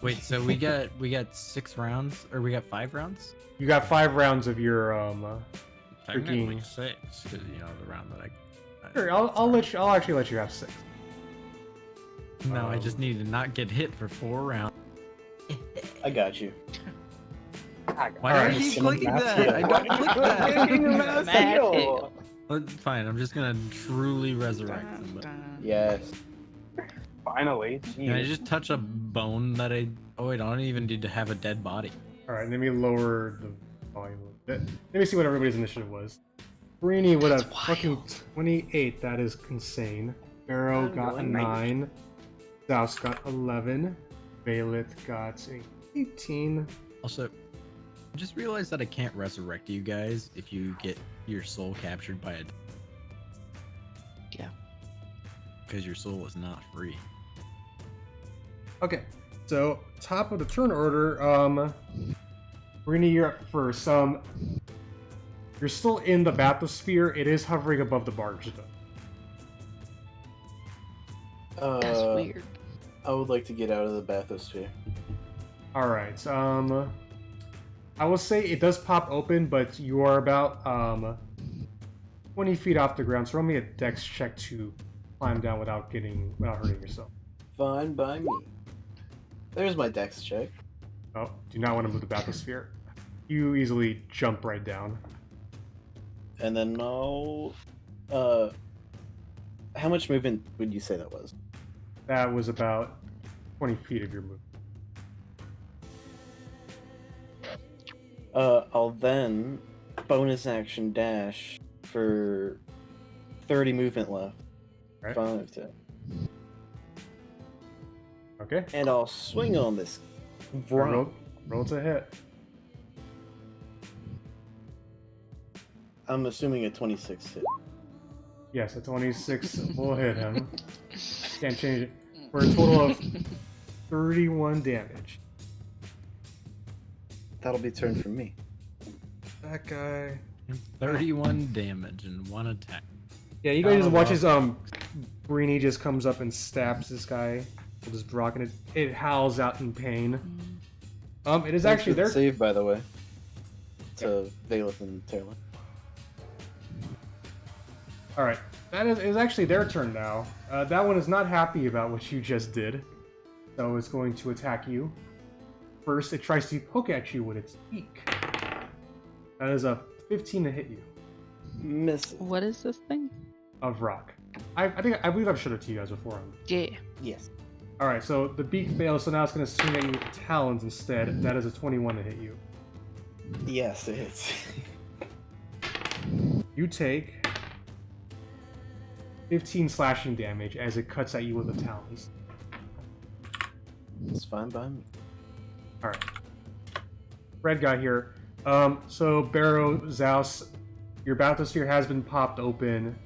Wait, so we got 6 rounds, or we got 5 rounds? You got 5 rounds of your Technically freaking. 6, because the round that I. Sure, I'll actually let you have 6. No, I just need to not get hit for 4 rounds. I got you. Why do Alright. I keep clicking that? I don't click that. Mad tail. Well, fine, I'm just gonna truly resurrect them. But Yes. Finally, can I jeez. just touch a bone that I? Oh wait, I don't even need to have a dead body. Alright, let me lower the volume a bit. Let me see what everybody's initiative was. Brini with a That's fucking wild. 28. That is insane. Barrow I'm got a going 9. Zaos got 11. Valeth got a 18. Also, I just realized that I can't resurrect you guys if you get your soul captured by a. Yeah. Because your soul is not free. Okay, so top of the turn order, Brini, you're up first. You're still in the bathysphere. It is hovering above the barge, though. That's weird. I would like to get out of the bathysphere. All right. I will say it does pop open, but you are about 20 feet off the ground. So roll me a dex check to climb down without hurting yourself. Fine by me. There's my dex check. Oh, do not want to move the bathysphere. You easily jump right down. And then I'll... how much movement would you say that was? That was about 20 feet of your move. I'll then bonus action dash for 30 movement left. Right. 5 to... Okay. And I'll swing on this. Roll to hit. I'm assuming a 26 hit. Yes, a 26 will hit him. Can't change it. For a total of 31 damage. That'll be turn for me. That guy. 31 damage and 1 attack. Yeah, you guys Oh, watch as Brini just comes up and stabs this guy with his Brock, and it howls out in pain. It is actually their save, by the way. To Valeth and Teralyn. Alright, that is actually their turn now. That one is not happy about what you just did, so it's going to attack you. First, it tries to poke at you with its beak. That is a 15 to hit you. Miss. What is this thing? Of rock. I believe I've showed it to you guys before. Yeah. Yes. Alright, so the beak fails, so now it's going to swing at you with the talons instead. That is a 21 to hit you. Yes, it hits. You take 15 slashing damage as it cuts at you with the talons. It's fine by me. Alright. Red guy here. So Barrow, Zaos, your bathysphere has been popped open.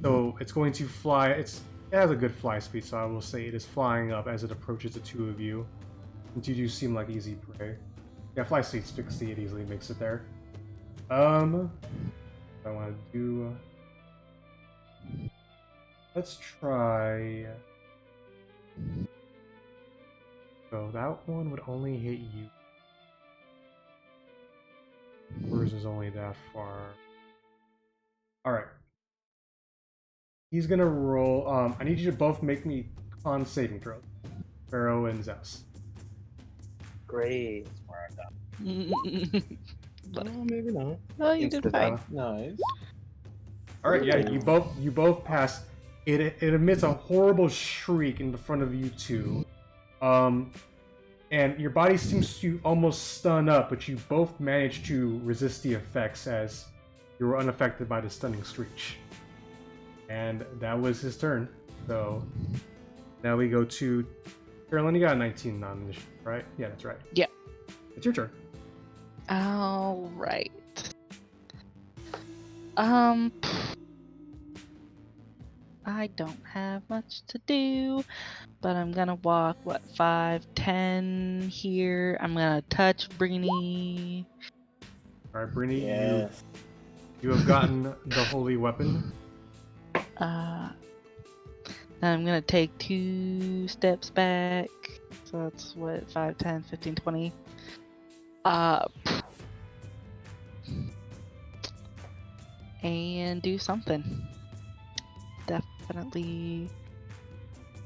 So it's going to fly. It has a good fly speed, so I will say it is flying up as it approaches the two of you. Since you do seem like easy prey. Yeah, fly speed 60, it easily makes it there. I want to do... let's try... So that one would only hit you. Yours is only that far. Alright. He's gonna roll... I need you to both make me con saving throws. Barrow and Zaos. Great. No, maybe not. Oh, you did fine. Nice. Alright, yeah, you both pass. It emits a horrible shriek in the front of you two. And your body seems to almost stun up, but you both manage to resist the effects as you were unaffected by the stunning screech. And that was his turn. So now we go to Teralyn. You got a 19 non-initiative, right? Yeah, that's right. Yeah. It's your turn. All right. I don't have much to do, but I'm gonna walk, 5, 10 here. I'm gonna touch Brini. Alright, Brini, Yes. you have gotten the holy weapon. Then I'm gonna take 2 steps back. So So that's what, 5, 10, 15, 20. And do something. Definitely.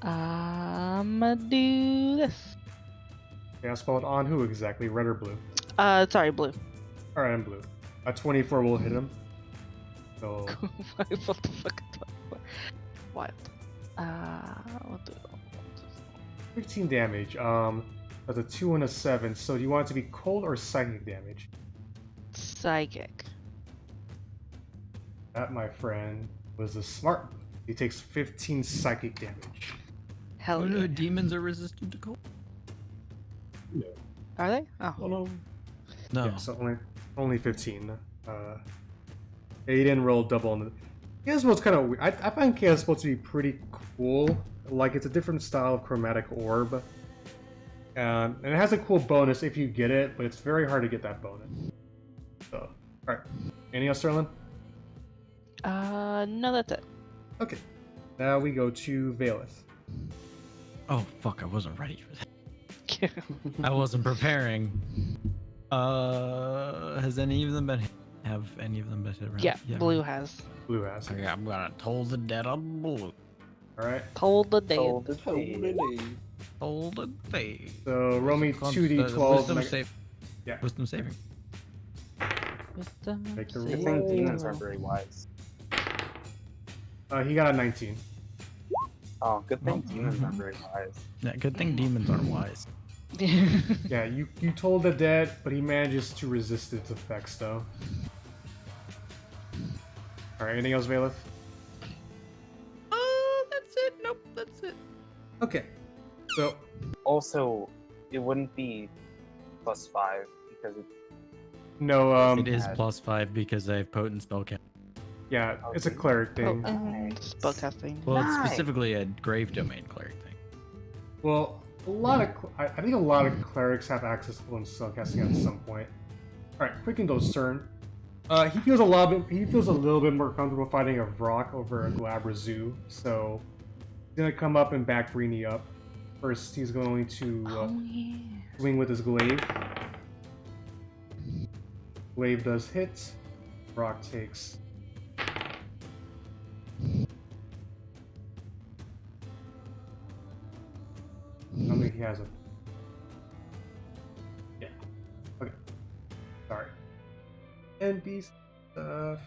I'ma do this. Yeah, spelled on who exactly? Red or blue? Sorry, blue. Alright, I'm blue. A 24 will hit him. So What the fuck? Wild. We'll do 15 damage. That's a 2 and a 7. So do you want it to be cold or psychic damage? psychic. That, my friend, was a smart. He takes 15 psychic damage. Hell Oh no, yeah. demons are resistant to cold. Are they? Oh. Oh no. No. Yeah, so only 15. Yeah, he didn't roll double on the. Chaos Mode's kind of weird. I find Chaos Mode to be pretty cool. Like, it's a different style of chromatic orb. And it has a cool bonus if you get it, but it's very hard to get that bonus. So, alright. Anything else, Teralyn? No, that's it. Okay. Now we go to Valeth. Oh fuck! I wasn't ready for that. I wasn't preparing. Has any of them been? Have any of them been hit around? Yeah, blue has. Blue has. Okay, I'm gonna toll the dead on blue. Alright. Told the dead. Told the dead. Toll the dead. So, roll me 2d12. Wisdom save. Yeah. Wisdom saving. Wisdom Make the Good save. thing demons are very wise. He got a 19. Oh, good thing Oh. demons are very wise. Yeah, good thing demons aren't wise. Yeah, you told the dead, but he manages to resist its effects, though. Alright, anything else, Valeth? That's it. Nope, that's it. Okay. So, Also, it wouldn't be +5 because it, no, It is +5 because I have potent spell count. yeah, it's a cleric thing. Spellcasting. Well, it's Nice. specifically a grave domain cleric thing. Well, a lot of I think a lot of clerics have access to spellcasting at some point. All right, Quickendo's turn. He feels a little bit more comfortable fighting a Vrock over a Glabra Zoo, so he's gonna come up and back Breeny up. First, he's going to Oh yeah. swing with his glaive. Glaive does hit. Vrock takes. I don't think he has a. Yeah. Okay. Sorry. And these stuff.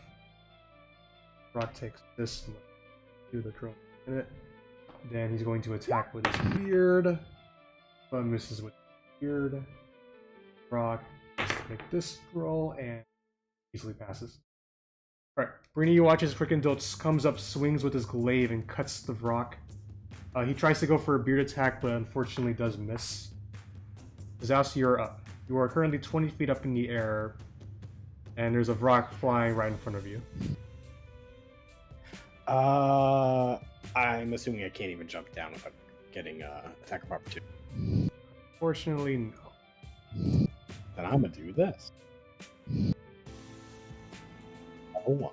Rock takes this one. Do the curl in it. Then he's going to attack with his beard. But misses with his beard. Rock make this roll and easily passes. Alright. Breeny watches Quickendots comes up, swings with his glaive, and cuts the rock. He tries to go for a beard attack, but unfortunately does miss. Zaos, you're up. You are currently 20 feet up in the air, and there's a rock flying right in front of you. I'm assuming I can't even jump down without getting attack of opportunity. Fortunately, no. Then I'm gonna do this. Level 1.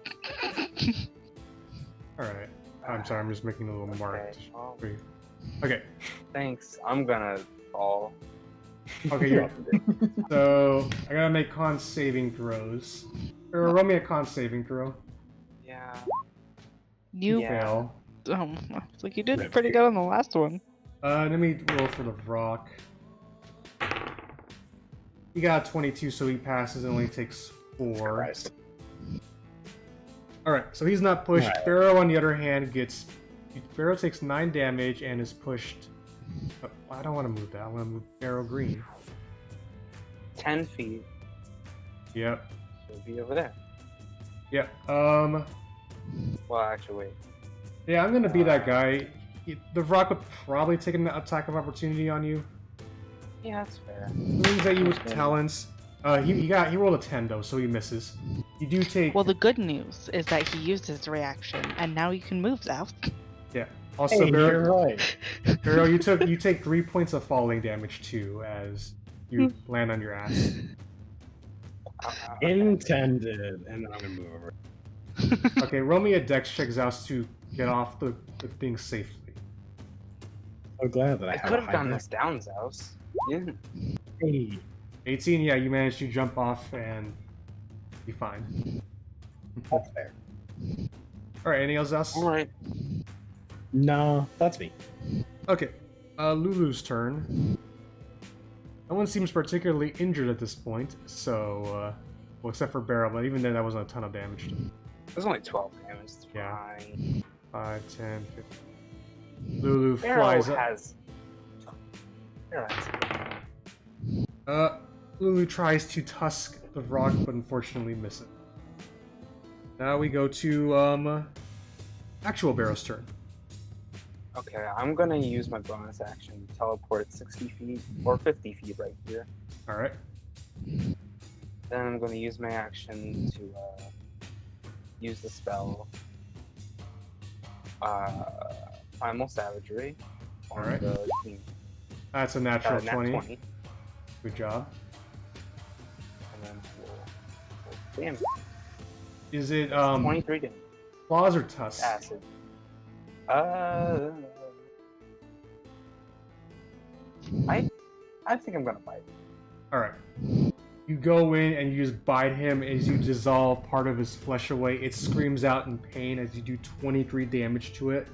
Alright. I'm sorry, I'm just making a little mark. Okay, well, for you. Okay. thanks. I'm gonna fall. Okay, you're so I gotta make con saving throws. Or roll me a con saving throw. Yeah. You Yeah. Fail. it's like you did pretty good on the last one. Let me roll for the rock. He got a 22, so he passes and only takes 4. Christ. Alright, so he's not pushed. Alright. Barrow, on the other hand, Barrow takes 9 damage and is pushed. Oh, I don't want to move that. I want to move Barrow green. 10 feet. Yep. Should be over there. Yep. Well, actually, wait. Yeah, I'm gonna be that guy. The rock would probably take an attack of opportunity on you. Yeah, that's fair. Means that you with talents. He rolled a 10 though, so he misses. You do take. Well, the good news is that he used his reaction, and now you can move, Zaos. Yeah. Also, Hey, Barrow, you're right. Barrow, you take 3 points of falling damage too, as you land on your ass. Intended. And then I'm gonna move over. Okay, roll me a dex check, Zaos, to get off the thing safely. so glad that I I have could a have gotten high this down, Zaos. Yeah. Hey, 18, yeah, you managed to jump off and be fine. that's fair. Alright, anything else, Zaos? All right. No, that's me. Okay, Lulu's turn. No one seems particularly injured at this point, so, well, except for Barrow, but even then that wasn't a ton of damage. There's only 12 damage. It's Yeah. fine. 5, 10, 15. Lulu Barrow flies up. has. Barrow has. Lulu tries to tusk the rock, but unfortunately misses. Now we go to, actual Barrow's turn. Okay, I'm gonna use my bonus action to teleport 60 feet or 50 feet right here. Alright. Then I'm gonna use my action to use the spell Primal Savagery on Alright. the team. That's a natural Nat 20. Good job. And then we'll damage. Is it, 23 damage. claws or tusks? Acid. I think I'm gonna bite. Alright. You go in and you just bite him as you dissolve part of his flesh away. It screams out in pain as you do 23 damage to it.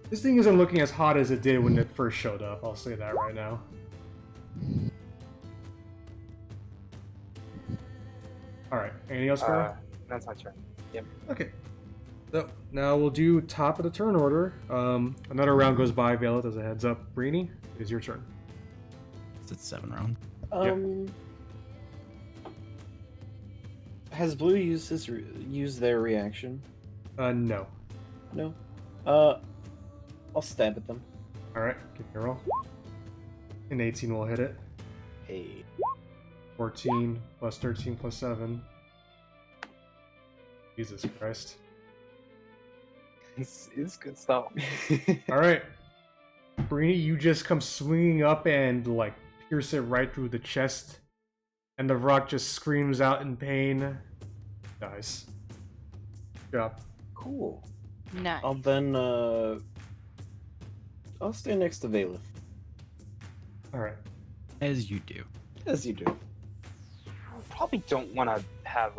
This thing isn't looking as hot as it did when it first showed up, I'll say that right now. Alright, anything else, Barrow? That's my turn. Yep. Okay. So, now we'll do top of the turn order. Another round goes by, Violet, as a heads up. Brainy, it is your turn. It's 7 rounds. Has Blue used used their reaction? No. No. I'll stab at them. Alright, give me a roll. An 18 will hit it. Hey. 14 plus 13 plus 7. Jesus Christ. It's good stuff. Alright. Brainy, you just come swinging up and, like, pierce it right through the chest. And the rock just screams out in pain. Dies. Good job. Cool. Nice. I'll then, I'll stay next to Valeth. Alright. As you do. As you do. Probably don't want to have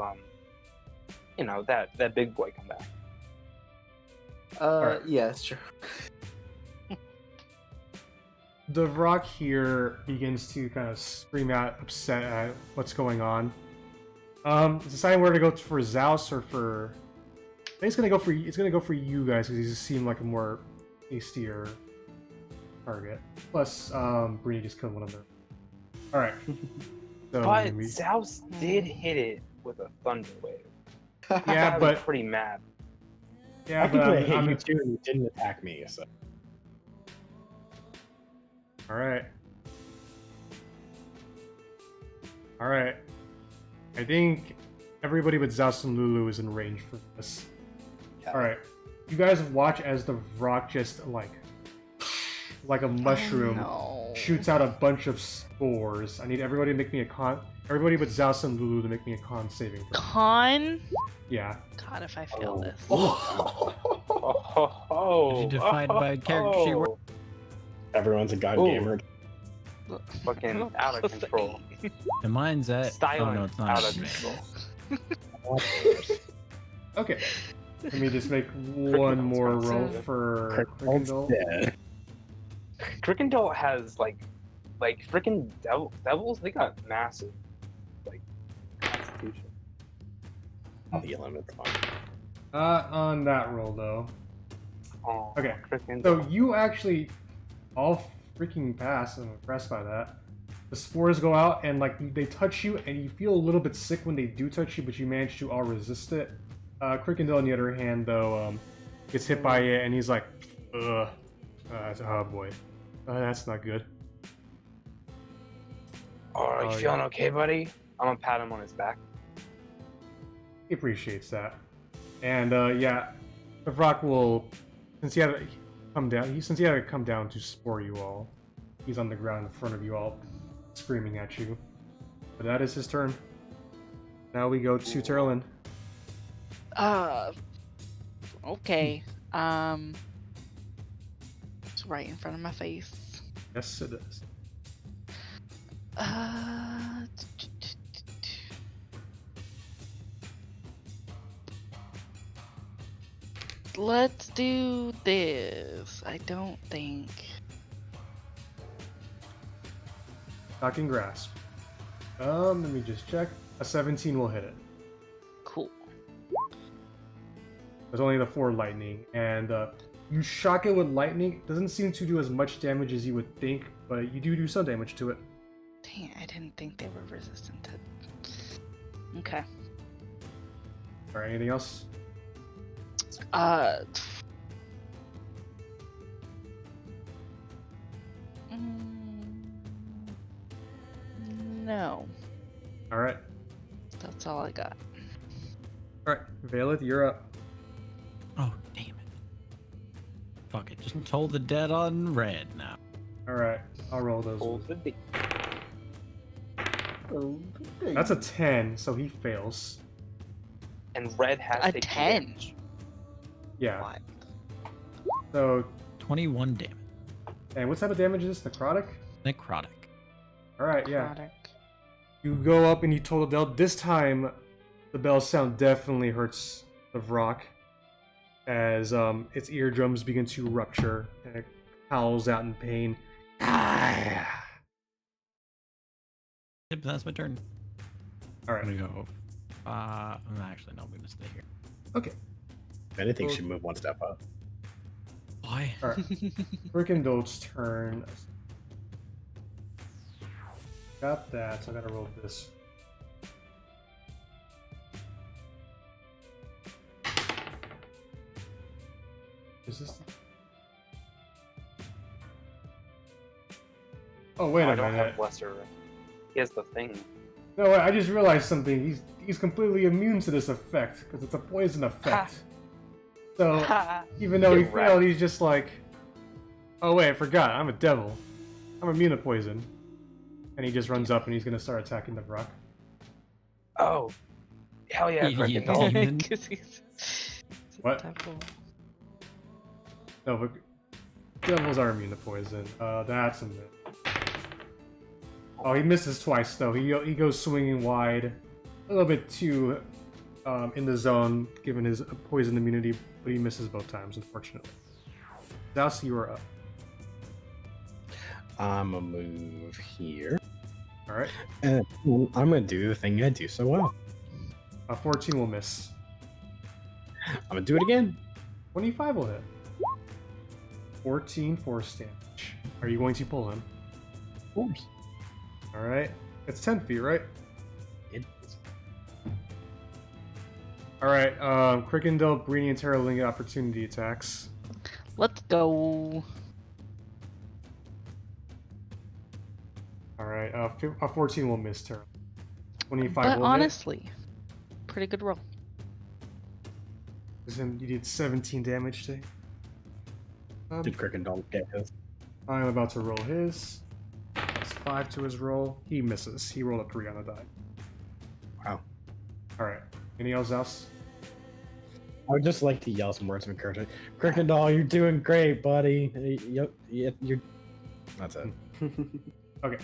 that big boy come back. Alright. Yeah, it's true. The rock here begins to kind of scream out, upset at what's going on. Deciding where to go for Zaos or for. I think it's gonna go for you guys because you seem like a more tastier target. Plus, Bree just killed one of them. All right. So But Zaos did hit it with a thunder wave. yeah, I was but pretty mad. yeah, I think but I hit I'm you too, and you didn't attack me. So all right. All right. I think everybody but Zaos and Lulu is in range for this. All right. You guys watch as the rock just like a mushroom No. shoots out a bunch of spores. I need everybody to make me a con. Everybody but Zaos and Lulu to make me a con saving throw. Con? Yeah. God, if I fail this. If you defined by a character she worked. everyone's a god Ooh. gamer. Fucking out of control. And mine's at. Styling Oh no, it's not. out of at me. control. Okay. Let me just make one more roll Seven. for Crickendall. Dead. Crickendall has like freaking devils. They got massive constitution. I'll heal him. It's fine. On that roll though. Oh, Okay, Crickendall. So you actually all freaking pass. I'm impressed by that. The spores go out and like they touch you, and you feel a little bit sick when they do touch you, but you manage to all resist it. Crickendall, on the other hand, though, gets hit by it, and he's like, "Ugh, oh boy, that's not good." Are you Oh, feeling yeah. okay, buddy? I'm gonna pat him on his back. He appreciates that, and yeah, the rock will, since he had to come down to spore you all. He's on the ground in front of you all, screaming at you. But that is his turn. Now we go to Teralyn. Okay. So It's right in front of my face. Yes, it is. Let's do this. I don't think. Shocking grasp. Let me just check. A 17 will hit it. Cool. There's only the 4 lightning, and you shock it with lightning. Doesn't seem to do as much damage as you would think, but you do some damage to it. Dang, I didn't think they were resistant to. Okay. All right. Anything else? No. All right. That's all I got. All right. Valeth, you're up. Oh, damn it. Fuck it. Just hold the dead on red now. All right. I'll roll those. Hold the D. That's a 10, so he fails. And red has A to 10? damage. Yeah. What? So, 21 damage. and what type of damage is this? Necrotic? Necrotic. All right. Yeah. Necrotic. You go up and you toll the bell. This time, the bell sound definitely hurts the Vrock as its eardrums begin to rupture and it howls out in pain. Yep, that's my turn. All I'm right. gonna go. Actually, no, I'm gonna stay here. Okay. If anything, should move one step up. Why? All right. Rikindol's turn. Got that, so I gotta roll this. Is this? Oh wait I a don't minute! have lesser. He has the thing. No, wait, I just realized something. He's completely immune to this effect because it's a poison effect. So even though he Get wrecked. failed, he's just like, oh wait, I forgot. I'm a devil. I'm immune to poison. And he just runs up and he's gonna start attacking the Vrock. Oh, hell yeah! Idiot. Freaking Demon. 'Cause he's a What? devil. No, but devils are immune to poison. That's a myth. Oh, he misses twice though. He goes swinging wide, a little bit too in the zone given his poison immunity, but he misses both times, unfortunately. Zaos, you are up. I'm gonna move here. All right. And I'm gonna do the thing I do so well. 14 will miss. I'm gonna do it again. 25 will hit. 14 force damage. Are you going to pull him? Of course. All right. It's 10 feet, right? It is. All right. Crickendale, Breeny, and Teralyn get opportunity attacks. Let's go. All right. 14 will miss Teralyn. 25 But will honestly, pretty good roll. hit. You did 17 damage to him. Did Crickendall get his? I'm about to roll his. That's 5 to his roll. He misses. He rolled a 3 on the die. Wow. All right. Anything else? I would just like to yell some words of encouragement. Crickendall, you're doing great, buddy. You're. That's it. Okay.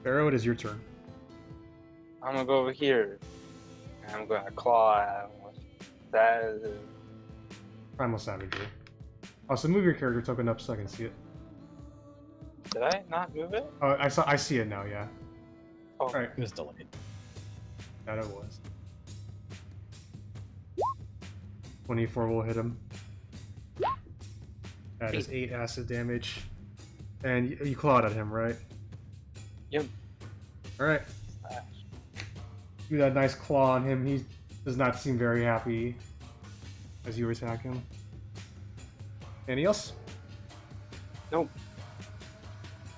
Barrow, it is your turn. I'm gonna go over here. And I'm gonna claw at him. That is. Primal Savagery. Also, move your character token up so I can see it. Did I not move it? Oh, I see it now, yeah. Oh, Alright, It was delayed. that it was. 24 will hit him. That is 8 acid damage. And you clawed at him, right? Yep. Alright. Slash. Do that nice claw on him. He does not seem very happy as you attack him. Anything else? Nope.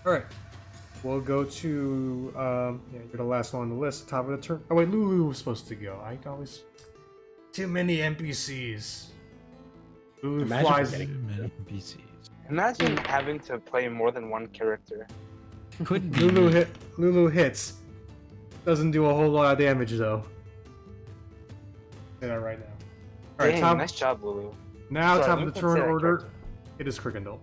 Alright. We'll go to, yeah, you're the last one on the list, top of the turn. Oh wait, Lulu was supposed to go. I always... Too many NPCs. Lulu Imagine flies... forgetting. Too many NPCs. Imagine having to play more than one character. Could be. Lulu hits. Doesn't do a whole lot of damage though. Say that right now. Alright, Dang, top, nice job, Lulu. now Sorry, top let of me the turn consider that order. character. It is Crickendall.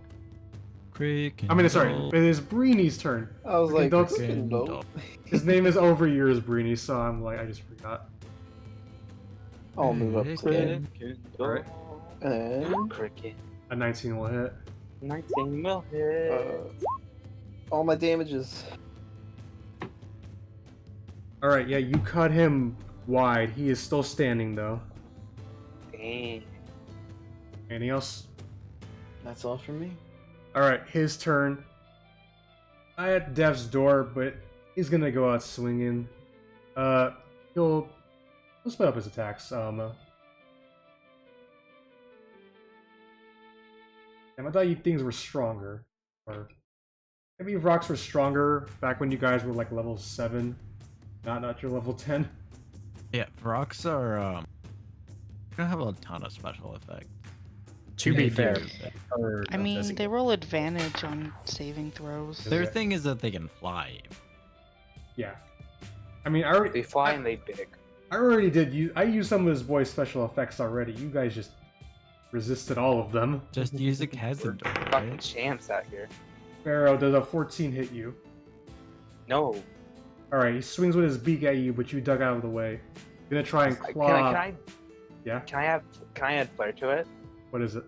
Quick. I mean, sorry, it is Breeny's turn. I was like, Don't- no. His name is over yours, Breeny, so I'm like, I just forgot. I'll move up to there. Alright. And Cricket. A 19 will hit. 19 will hit. all my damages. Alright, yeah, you cut him wide. He is still standing, though. Dang. Anything else? That's all from me. Alright, his turn. I at Dev's door, but he's gonna go out swinging. He'll split up his attacks. Damn, I thought you things were stronger. Or maybe rocks were stronger back when you guys were like level 7. Not your level 10. Yeah, rocks are don't have a ton of special effects. To be fair, I mean, they roll advantage on saving throws. Their thing is that they can fly. Yeah. I mean, I already They fly and they dig. I already did. I used some of his boy's special effects already. You guys just resisted all of them. Just use a chasm door, Fucking right? champs out here. Barrow, does a 14 hit you? No. Alright, he swings with his beak at you, but you dug out of the way. You're gonna try and Can claw. I Yeah? can I add flare to it? What is it?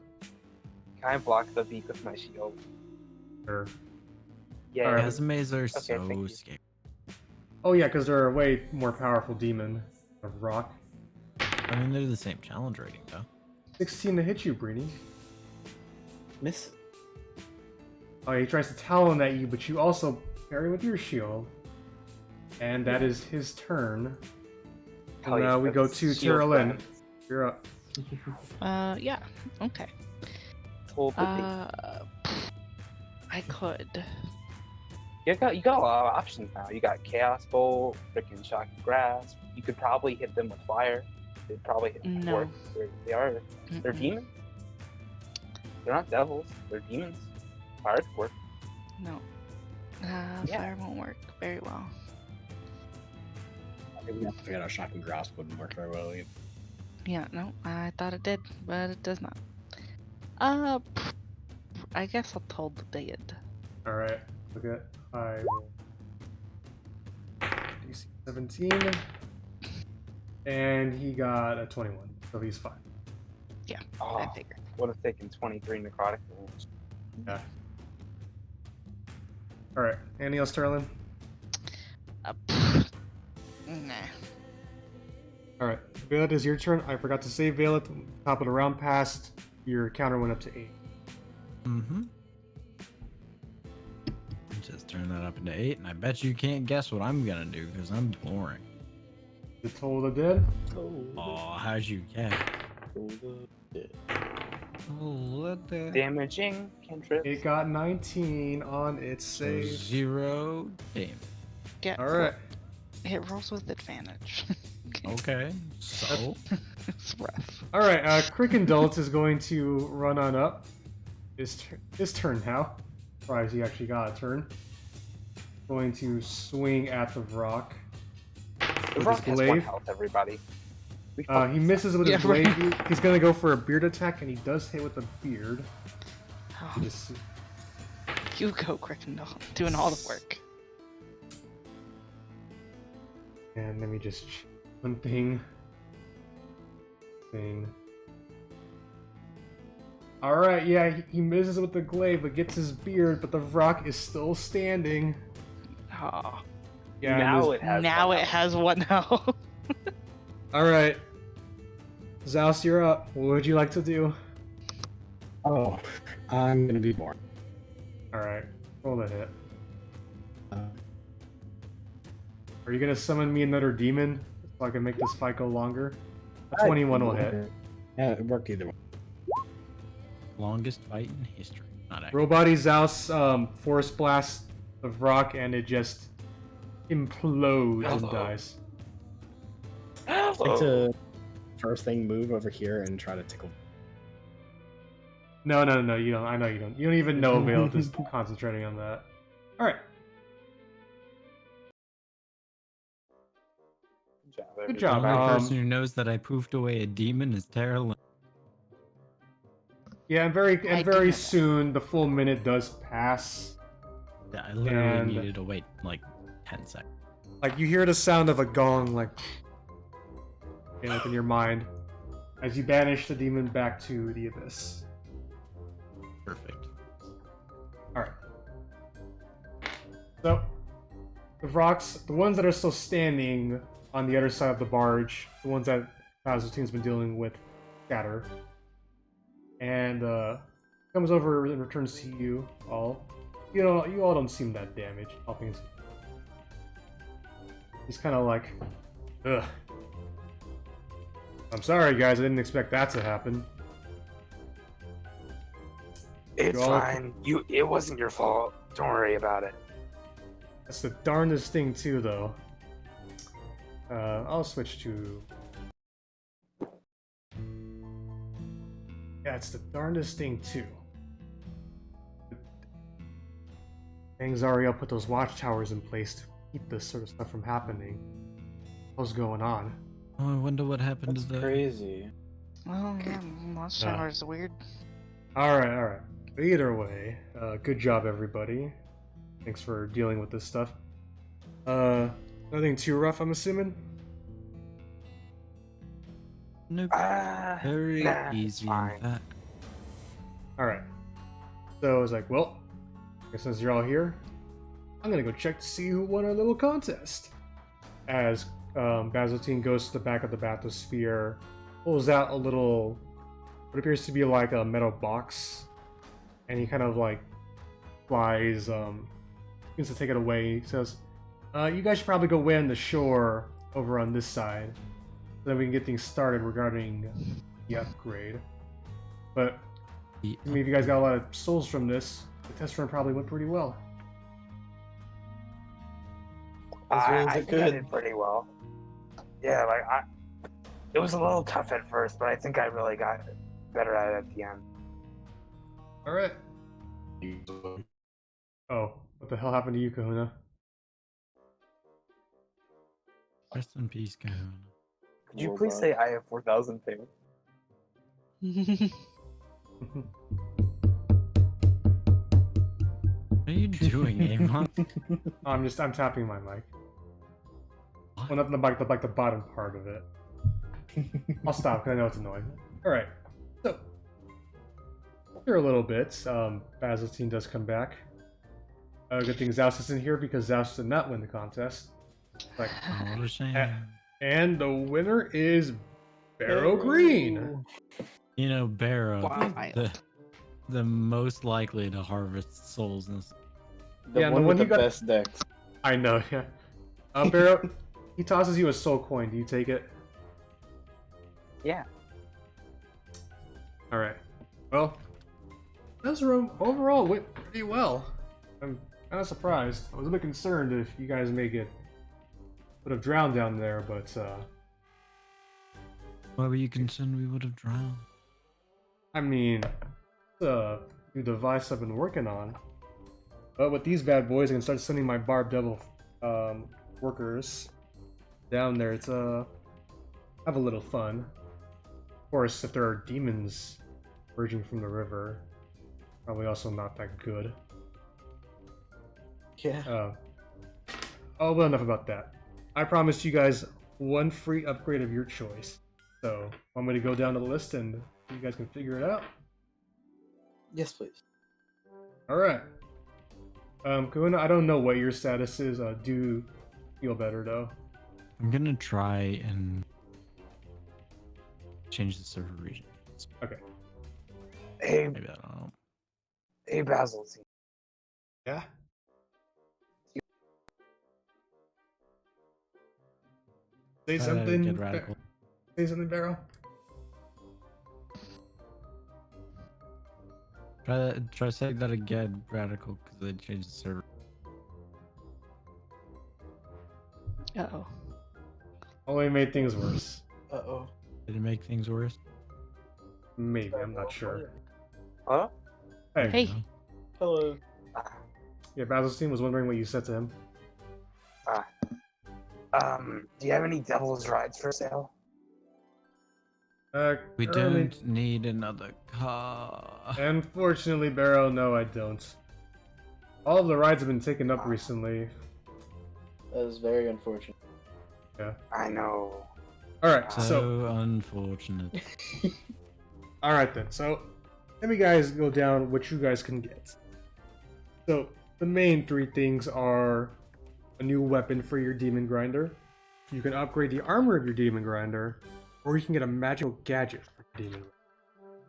Can I block the beak with my shield? Or... Yeah. Alright. Chasmes are Okay, thank so you. scary. Oh yeah, because they're a way more powerful demon of rock. I mean, they're the same challenge rating, though. 16 to hit you, Breeny. Miss. Oh, he tries to talon at you, but you also parry with your shield. And that is his turn. Hell And yeah, now we go that's to shield Teralyn. friends. You're up. Yeah. Okay. Told the beak. I could. You got a lot of options now. You got Chaos Bolt, freaking Shocking Grasp. You could probably hit them with fire. They'd probably hit them No. with they're Mm-mm. demons. They're not devils. They're demons. Fire could work. No. Yeah. Fire won't work very well. We have to figure out shocking grasp wouldn't work very well either. Yeah, no, I thought it did, but it does not. I guess I'll toll the dead. Alright, look at I will DC 17. And he got a 21, so he's fine. Oh, I figured. would have taken 23 necrotic wounds. Yeah. Alright, anything else, Teralyn? Nah. Alright, Vale, it is your turn. I forgot to say Vale at the top of the round passed. Your counter went up to 8. Mm-hmm. Just turn that up into 8, and I bet you can't guess what I'm gonna do, because I'm boring. The Toll of the Dead? Oh, how'd you guess? Damaging cantrip. It got 19 on its So save. 0 damage. Yeah. Alright. It rolls with advantage. Okay, so It's rough. Alright, Crickendults is going to run on up. His turn now. Surprised he actually got a turn. Going to swing at the rock. The with rock his has 1 glaive. health, everybody. We He misses with his Yeah, blade. right. He's gonna go for a beard attack, and he does hit with a beard. Oh, You just- you go, Crickendall. Doing all the work. And let me just one thing. Alright, yeah, he misses with the glaive, but gets his beard, but the rock is still standing. Oh, Yeah, now it has. now 1 it health. has one health. Alright. Zaos, you're up. What would you like to do? Oh, I'm gonna be boring. Alright, roll the hit. Uh, Are you gonna summon me another demon so I can make this fight go longer? A 21 will hit. Yeah, it worked either way. longest fight in history. Not actually. Robody Zaos force blast of rock and it just implodes and dies. I'd like to first thing move over here and try to tickle. No, you don't. I know you don't. You don't even know Vale is concentrating on that. Alright. Good job. The only Um, person who knows that I poofed away a demon is Teralyn. Yeah, and I very do know that. soon the full minute does pass. Yeah, I literally And- needed to wait like 10 seconds. Like you hear the sound of a gong, like in your mind, as you banish the demon back to the abyss. Perfect. All right. So the rocks, the ones that are still standing on the other side of the barge, the ones that Bazzotine's been dealing with, scatter, and comes over and returns to you all. You all don't seem that damaged. All things. He's kind of like, ugh. I'm sorry, guys. I didn't expect that to happen. It's You all- fine. It wasn't your fault. Don't worry about it. That's the darndest thing, too, though. I'll switch to. Yeah, it's the darndest thing, too. Dang, Zariel put those watchtowers in place to keep this sort of stuff from happening. What's going on? Oh, I wonder what happened That's to the. crazy. Oh, yeah, Watchtower's weird. Alright. Either way, good job, everybody. Thanks for dealing with this stuff. Nothing too rough, I'm assuming? Nope. Very Very easy, fine. in fact. Alright. So I was like, well, I guess since you're all here, I'm gonna go check to see who won our little contest. As Bazzotine goes to the back of the bathysphere, pulls out a little, what appears to be like a metal box, and he kind of like flies, begins to take it away. He says, you guys should probably go wait on the shore over on this side, so that we can get things started regarding the upgrade. But I mean, if you guys got a lot of souls from this, the test run probably went pretty well. As well as I it think I could. did pretty well. Yeah, it was a little tough at first, but I think I really got better at it at the end. Alright. Oh, what the hell happened to you, Kahuna? Rest in peace, Kahuna. Could you please say I have 4,000 ping? What are you doing, Avon? I'm tapping my mic. What? Well, not the mic, like the bottom part of it. I'll stop because I know it's annoying. Alright. So, after a little bit, Bazzotine does come back. Good thing Zaos isn't here because Zaos did not win the contest. Like, Oh, what a shame. and the winner is Barrow Green. You know, Barrow, Wild. the most likely to harvest souls in this. The Yeah, and one the with one the you got- best decks. I know, yeah. Barrow, he tosses you a soul coin. Do you take it? Yeah. Alright. Well, this room overall went pretty well. I'm kind of surprised. I was a bit concerned if you guys would have drowned down there, but Why were you concerned we would have drowned? I mean, it's a new device I've been working on. But with these bad boys, I can start sending my Barb Devil workers down there to have a little fun. Of course, if there are demons emerging from the river, probably also not that good. Yeah. Oh, well, enough about that. I promised you guys one free upgrade of your choice. So, want me to go down the list and you guys can figure it out? Yes, please. Alright. Kahuna, I don't know what your status is. Do feel better, though. I'm gonna try and change the server region. Okay. Hey, Maybe I don't know. hey, Basil. Yeah? Say Try to something. get radical. Say something, Barrow. Try saying that again, radical, because they changed the server. Uh-oh. Only made things worse. Uh-oh. Did it make things worse? Maybe, I'm not sure. Huh? Hey. Hey. No. Hello. Yeah, Basilstein was wondering what you said to him. Do you have any Devil's Rides for sale? We Currently- don't need another car. Unfortunately, Barrow, no, I don't. All of the rides have been taken up recently. That is very unfortunate. I know. Alright, So so unfortunate. alright then. So let me guys go down what you guys can get. So the main three things are a new weapon for your demon grinder. You can upgrade the armor of your demon grinder, or you can get a magical gadget for your demon grinder.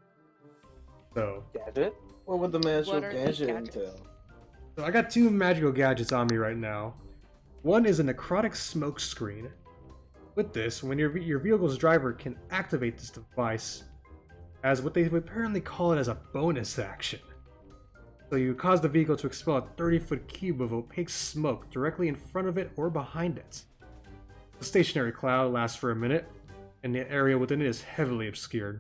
So Gadget? What would the magical What are these gadget gadgets? entail? So I got two magical gadgets on me right now. One is a necrotic smoke screen. With this, when your vehicle's driver can activate this device as what they would apparently call it as a bonus action. So you cause the vehicle to expel a 30-foot cube of opaque smoke directly in front of it or behind it. The stationary cloud lasts for a minute, and the area within it is heavily obscured.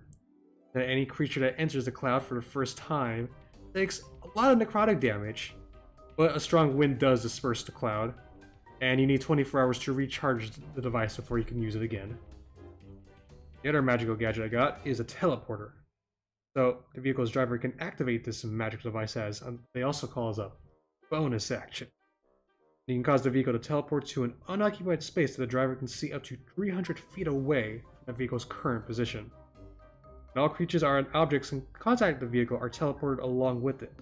Now, any creature that enters the cloud for the first time takes a lot of necrotic damage, but a strong wind does disperse the cloud, and you need 24 hours to recharge the device before you can use it again. The other magical gadget I got is a teleporter. So the vehicle's driver can activate this magical device as they also call as a bonus action. You can cause the vehicle to teleport to an unoccupied space that the driver can see up to 300 feet away from the vehicle's current position. And all creatures and objects in contact with the vehicle are teleported along with it.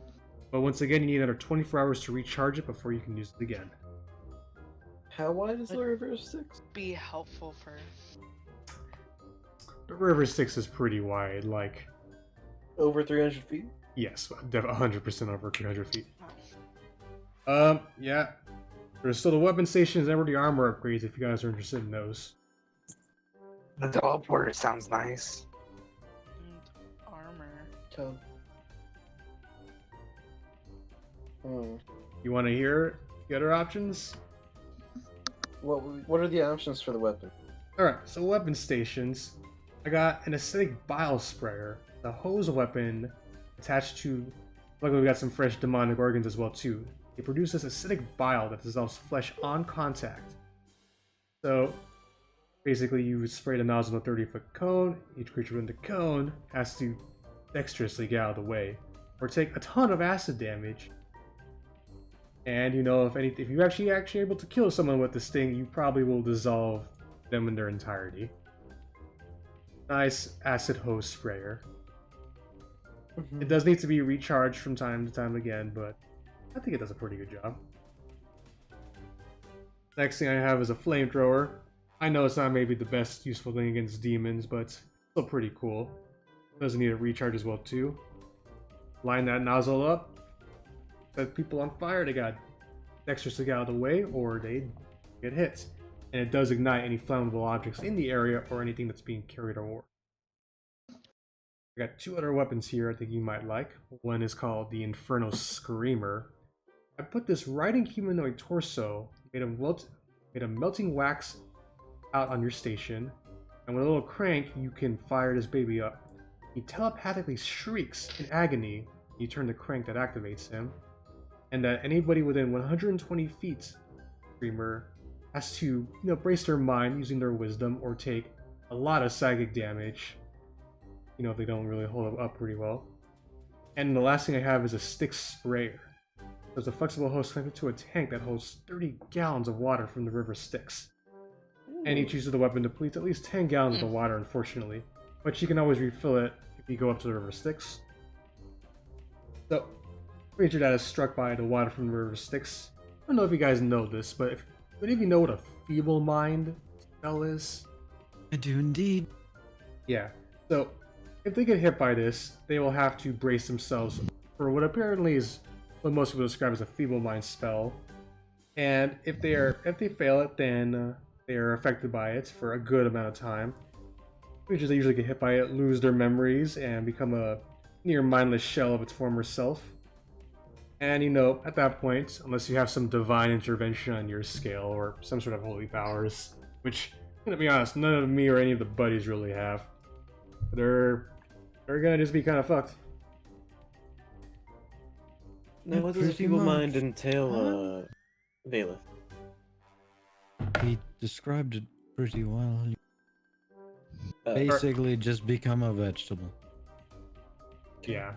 But once again, you need another 24 hours to recharge it before you can use it again. How wide is the river Styx? Be helpful for. The River Styx is pretty wide, like, Over 300 feet? yes, 100% over 300 feet. Yeah. There's still the weapon stations and the armor upgrades if you guys are interested in those. The teleporter sounds nice. And armor. Tell. Hmm. You want to hear the other options? What are the options for the weapon? Alright, so weapon stations. I got an acidic bile sprayer, a hose weapon attached to. Luckily, we got some fresh demonic organs as well too. It produces acidic bile that dissolves flesh on contact. So, basically, you would spray the nozzle in a 30-foot cone. Each creature within the cone has to dexterously get out of the way, or take a ton of acid damage. And you know, if you actually able to kill someone with this thing, you probably will dissolve them in their entirety. Nice acid hose sprayer. It does need to be recharged from time to time again, but I think it does a pretty good job. Next thing I have is a flamethrower. I know it's not maybe the best useful thing against demons, but it's still pretty cool. Doesn't need a recharge as well too. Line that nozzle up. Set people on fire, they got extras to get out of the way, or they get hit. And it does ignite any flammable objects in the area or anything that's being carried or worn. I got two other weapons here I think you might like. One is called the Inferno Screamer. I put this riding humanoid torso made of melting wax out on your station, and with a little crank you can fire this baby up. He telepathically shrieks in agony. You turn the crank that activates him, and that anybody within 120 feet, Screamer, has to, brace their mind using their wisdom or take a lot of psychic damage. If they don't really hold up pretty well. And the last thing I have is a stick sprayer. So it's a flexible hose connected to a tank that holds 30 gallons of water from the river Styx. And each use of the weapon depletes at least 10 gallons of the water, unfortunately. But you can always refill it if you go up to the river Styx. So, creature that is struck by the water from the river Styx. I don't know if you guys know this, but if any of you know what a feeble mind spell is? I do indeed. Yeah. So, if they get hit by this, they will have to brace themselves for what apparently is what most people describe as a feeble mind spell. And if they fail it, then they are affected by it for a good amount of time. Creatures that usually get hit by it lose their memories and become a near mindless shell of its former self. And at that point, unless you have some divine intervention on your scale or some sort of holy powers, which, to be honest, none of me or any of the buddies really have, they're gonna just be kind of fucked. Now, what does a Pretty feeble much. mind entail, Valeth? He described it pretty well. Basically, just become a vegetable. Yeah.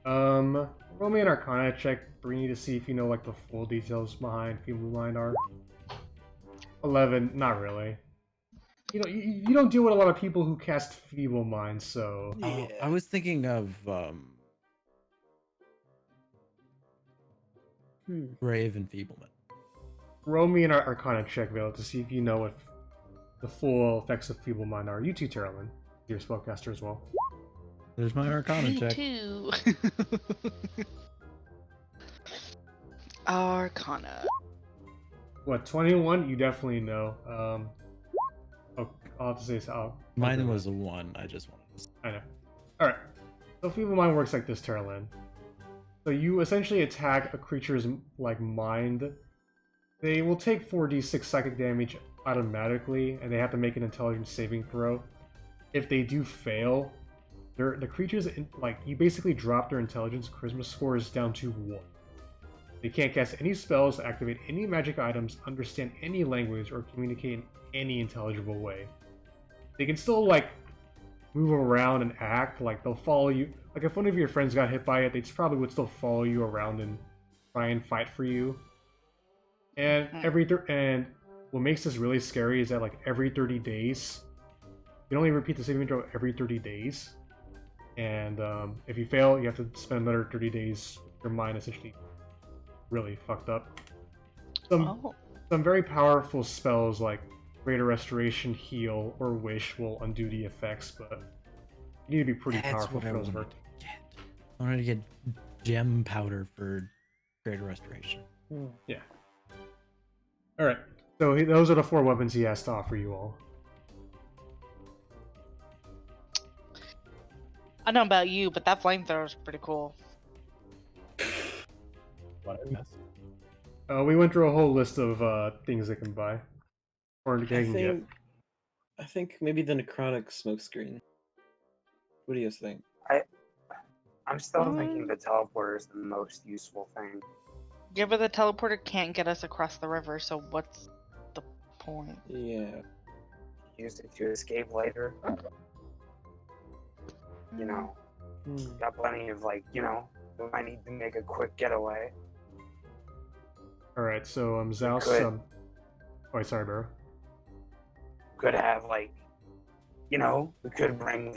Roll me an Arcana check, Brini, to see if you know like the full details behind Feeble Mind are. 11, not really. You don't deal with a lot of people who cast Feeble Mind, so. I was thinking of Brave Enfeeblement. Roll me an Arcana check, Vale, to see if you know what the full effects of Feeble Mind are. You too, Teralyn. You're a spellcaster as well. There's my Arcana Me check. too. Arcana. What, 21? You definitely know. I'll have to say so. Mine was a 1. I just wanted to say. I know. Alright. So Feeble Mind works like this, Teralyn. So you essentially attack a creature's like mind. They will take 4d6 psychic damage automatically, and they have to make an intelligence saving throw. If they do fail, the creatures you basically drop their intelligence charisma scores down to 1. They can't cast any spells, activate any magic items, understand any language, or communicate in any intelligible way. They can still move around and act, they'll follow you. Like if one of your friends got hit by it, they probably would still follow you around and try and fight for you. And and what makes this really scary is that every 30 days, you can only repeat the saving throw every 30 days. And if you fail, you have to spend another 30 days. Your mind essentially really fucked up. Some very powerful spells like Greater Restoration, Heal, or Wish will undo the effects, but you need to be pretty powerful for those work. I wanted to get gem powder for Greater Restoration. Yeah. Alright, so those are the 4 weapons he has to offer you all. I don't know about you, but that flamethrower is pretty cool. What I missed. We went through a whole list of things they can buy. Or they can get. I think maybe the necrotic smokescreen. What do you guys think? I'm still thinking the teleporter is the most useful thing. Yeah, but the teleporter can't get us across the river, so what's the point? Yeah. Use it to escape later. You know, got plenty of we might need to make a quick getaway. Alright, so Zaos. Oh, sorry, Barrow. Could have we could bring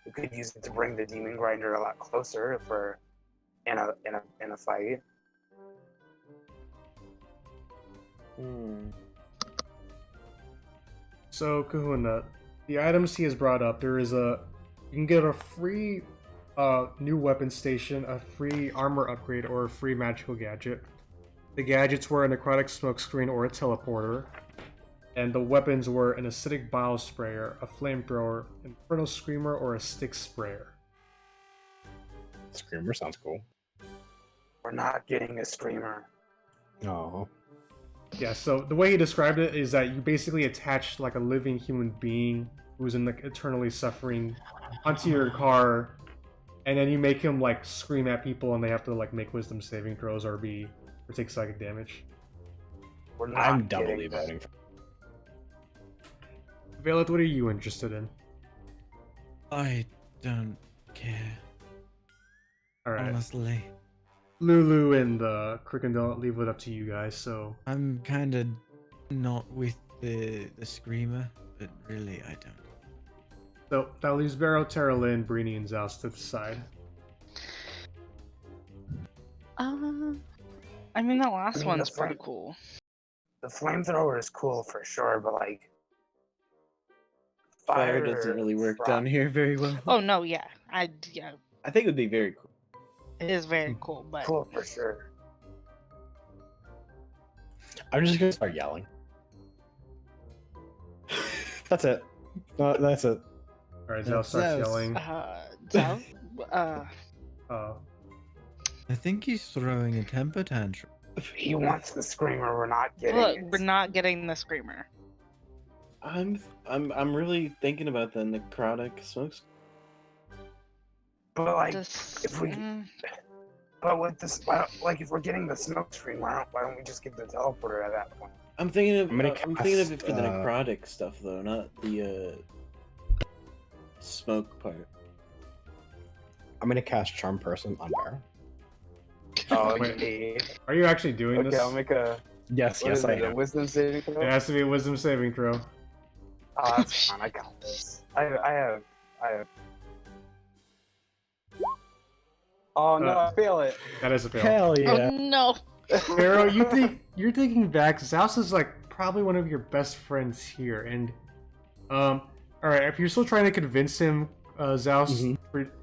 we could use it to bring the demon grinder a lot closer if we're in a fight. So Kahuna, the items he has brought up, you can get a free new weapon station, a free armor upgrade, or a free magical gadget. The gadgets were a necrotic smokescreen or a teleporter, and the weapons were an acidic bile sprayer, a flamethrower, an infernal screamer, or a stick sprayer. Screamer sounds cool. We're not getting a screamer. Oh. Yeah, so the way he described it is that you basically attach a living human being who's eternally suffering onto your car, and then you make him scream at people, and they have to make wisdom saving throws or take psychic damage. I'm doubly voting for. Violet, what are you interested in? I don't care. Alright. Honestly. Lulu and Cricken don't leave it up to you guys, so. I'm kind of not with the screamer, but really I don't. So that leaves Barrow, Teralyn, Brini, and Zaos to the side. I mean, the last one's that's pretty fine. cool. The flamethrower is cool for sure, but Fire doesn't really work down here very well. Oh no, yeah, I think it would be very cool. it is very cool, but cool for sure. I'm just gonna start yelling. That's it. That's it. Alright, Zaos starts yelling. Zaos, I think he's throwing a temper tantrum. He wants the screamer. We're not getting look, it. we're not getting the screamer. I'm really thinking about the necrotic smokes. But Just, if we, but with this, if we're getting the smoke screen, why don't we just get the teleporter at that point? I'm thinking of I'm gonna it for the cast, necrotic stuff though, not the smoke part. I'm gonna cast Charm Person on Barrow. Oh, Wait. yeah. Are you actually doing Okay, this? I'll make a. Yes, What yes, is I it? A am. wisdom saving throw? It has to be a wisdom saving throw. Oh, that's fine. I got this. I have. Oh no, I fail it. That is a fail. Hell Oh yeah. no. Barrow, you're thinking back. Zaos is like probably one of your best friends here, and all right. If you're still trying to convince him, Zaos,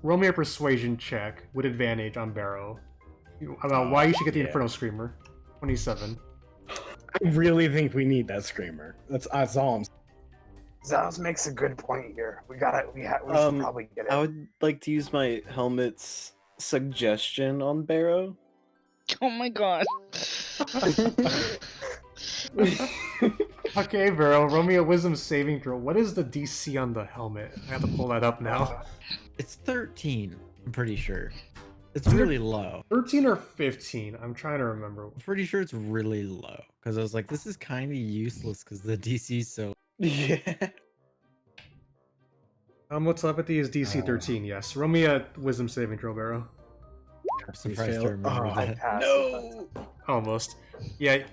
roll me a persuasion check with advantage on Barrow about why you should get the yeah. Inferno Screamer. 27. I really think we need that screamer. That's all I'm saying. Zaos makes a good point here. We should probably get it. I would like to use my helmet's suggestion on Barrow. Oh my god. Okay, Barrow, roll me a Wisdom saving throw. What is the DC on the helmet? I have to pull that up now. It's 13. I'm pretty sure. It's really low. 13 or 15? I'm trying to remember. I'm pretty sure it's really low because I was like, this is kind of useless because the DC's so. Yeah. What telepathy is DC 13? Yes. Roll me a Wisdom saving throw, Barrow. I'm surprised to remember I that. passed. No. Almost. Yeah.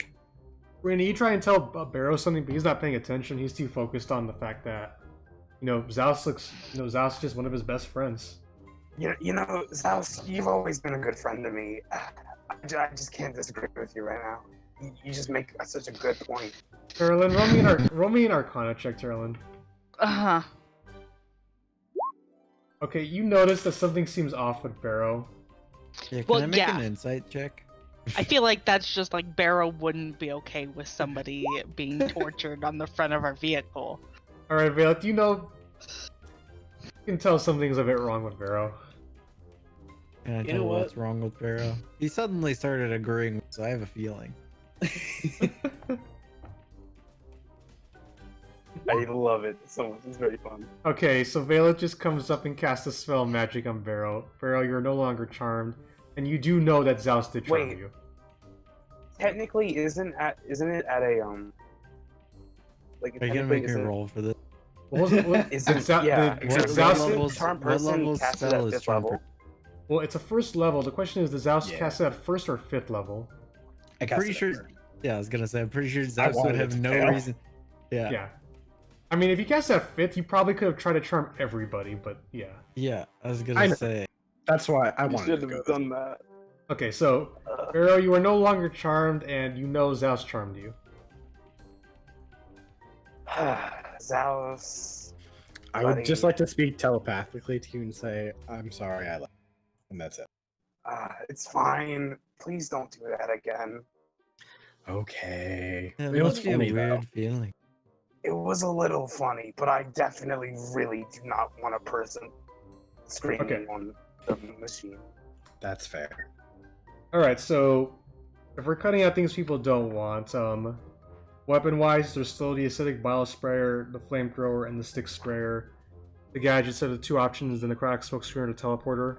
Randy, you try and tell Barrow something, but he's not paying attention. He's too focused on the fact that, Zaos is just one of his best friends. You know, Zaos, you've always been a good friend to me. I just can't disagree with you right now. You just make such a good point. Teralyn, roll me an Arcana check, Teralyn. Uh-huh. Okay, you notice that something seems off with Barrow. Yeah, can Well, I make yeah. an insight check? I feel like that's just like Barrow wouldn't be okay with somebody being tortured on the front of our vehicle. Alright, Vale, you can tell something's a bit wrong with Barrow. Can I You tell know what? what's wrong with Barrow? He suddenly started agreeing, so I have a feeling. I love it so much. It's very fun. Okay, so Vela just comes up and casts a spell of magic on Barrow. Barrow, you're no longer charmed, and you do know that Zaos did charm Wait. you. Technically, isn't it at a like? Are you gonna make me roll for this? What was it? Is did it, Za- yeah, did- exactly. did Zaos- Isn't level's- Charm what Person level's casted spell at is 5th Charm level? Well, it's a first level. The question is, does Zaos Yeah. cast it at first or fifth level? I Pretty cast sure. it. Yeah, I was gonna say. I'm pretty sure Zaos would wanted it have to no fail. reason. Yeah. Yeah. I mean, if you cast it at fifth, you probably could have tried to charm everybody, but yeah. Yeah, I was I gonna know. say. That's why I You wanted should to go. have done that. Okay, so Barrow, you are no longer charmed, and you know Zaos charmed you. Zaos. I would buddy. just like to speak telepathically to you and say, I'm sorry, I left. And that's it. It's fine. Please don't do that again. Okay. Yeah, It was must be a funny, though. weird feeling. It was a little funny, but I definitely really do not want a person screaming Okay. on the machine. That's fair. Alright, so if we're cutting out things people don't want, weapon-wise, there's still the acidic bile sprayer, the flamethrower, and the stick sprayer. The gadgets are the two options, and the crack smoke screen or the teleporter.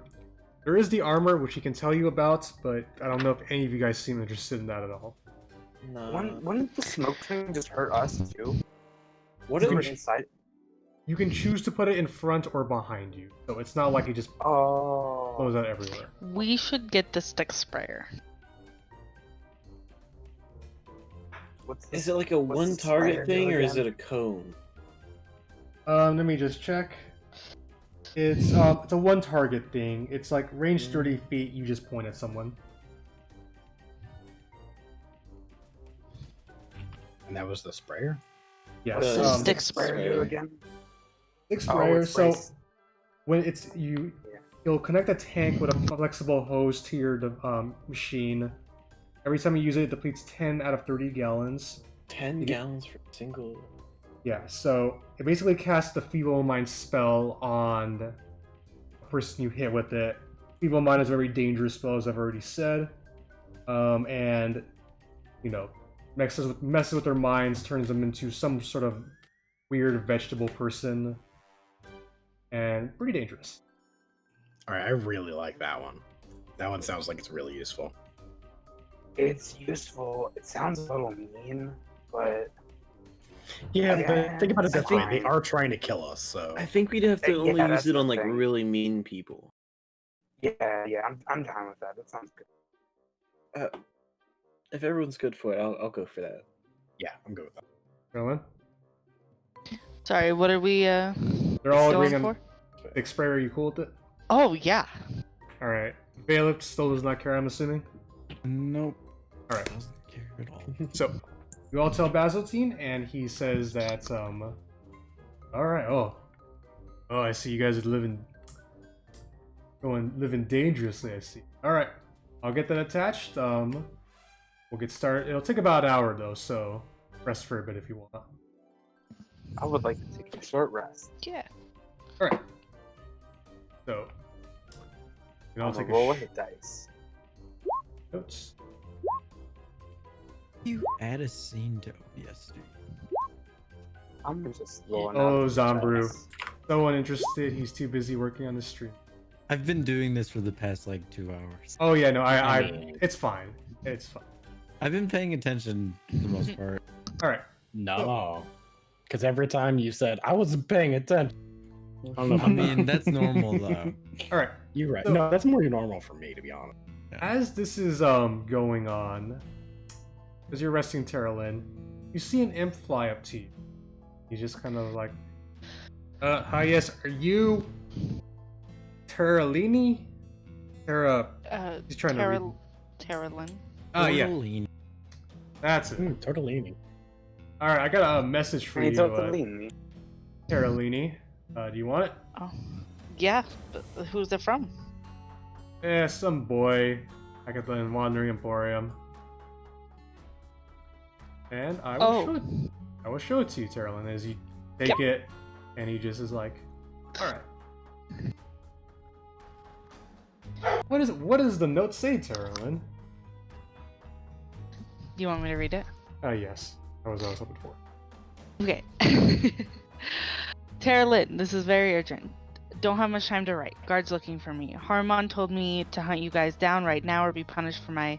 There is the armor, which he can tell you about, but I don't know if any of you guys seem interested in that at all. No. Wouldn't the smoke train just hurt us too? What We were is inside. You can choose to put it in front or behind you, so it's not like it just Oh. blows out everywhere. We should get the stick sprayer. What's Is it like a What's one the target spider thing, do or is it again? a cone? Let me just check. It's a one target thing. It's like range 30 feet, you just point at someone. And that was the sprayer? Yes. The the stick stick sprayer do sprayer. again? Stick Oh, sprayer, it's so nice. when you'll connect a tank with a flexible hose to your machine. Every time you use it, it depletes 10 out of 30 gallons. 10 gallons for a single. Yeah, so it basically casts the Feeble Mind spell on the person you hit with it. Feeble Mind is a very dangerous spell, as I've already said. And, messes with their minds, turns them into some sort of weird vegetable person. And pretty dangerous. Alright, I really like that one. That one sounds like it's really useful. It's useful. It sounds a little mean, but Yeah, Yeah, but think about it that's this way: they fine. are trying to kill us. So I think we'd have to Yeah, only use that's it the on like thing. really mean people. Yeah, I'm down with that. That sounds good. If everyone's good for it, I'll go for that. yeah, I'm good with that. Teralyn? Sorry, what are we They're all going agreeing on for? Big Spray. Are you cool with it? Oh yeah. All right. Bailiff still does not care, I'm assuming. Nope. All right. Doesn't care at all. So, you all tell Bazotine, and he says that, alright, oh, I see you guys are living dangerously, I see. Alright, I'll get that attached, we'll get started. It'll take about an hour, though, so rest for a bit if you want. I would like to take a short rest. Yeah. Alright. So, and I'll I'm take gonna roll a a hit dice. notes. You add a scene to OBS, dude. I'm just rolling Oh, out. Zombrew. Someone interested, he's too busy working on the stream. I've been doing this for the past like 2 hours. Oh yeah, no, I I mean- it's fine. It's fine. I've been paying attention for the most part. Alright. No, because every time you said I wasn't paying attention. I don't know. I mean, that's normal though. Alright. You're right. So- No, that's more normal for me, to be honest. As this is going on, as you're resting Teralyn, you see an imp fly up to you. He's just kind of like, hi, yes, are you Teralini? He's trying to read. Teralyn. Oh yeah, Teralyn. that's it. Tortellini. All right, I got a message for Hey, you, don't lean me. Teralini. Do you want it? Oh. Yeah, but who's it from? Some boy. I got the Wandering Emporium, and I will show it to you, Teralyn, as you take it, and he just is like, all right. What does the note say, Teralyn? Do you want me to read it? Yes. That was what I was hoping for. Okay. Teralyn, this is very urgent. Don't have much time to write. Guard's looking for me. Haruman told me to hunt you guys down right now or be punished for my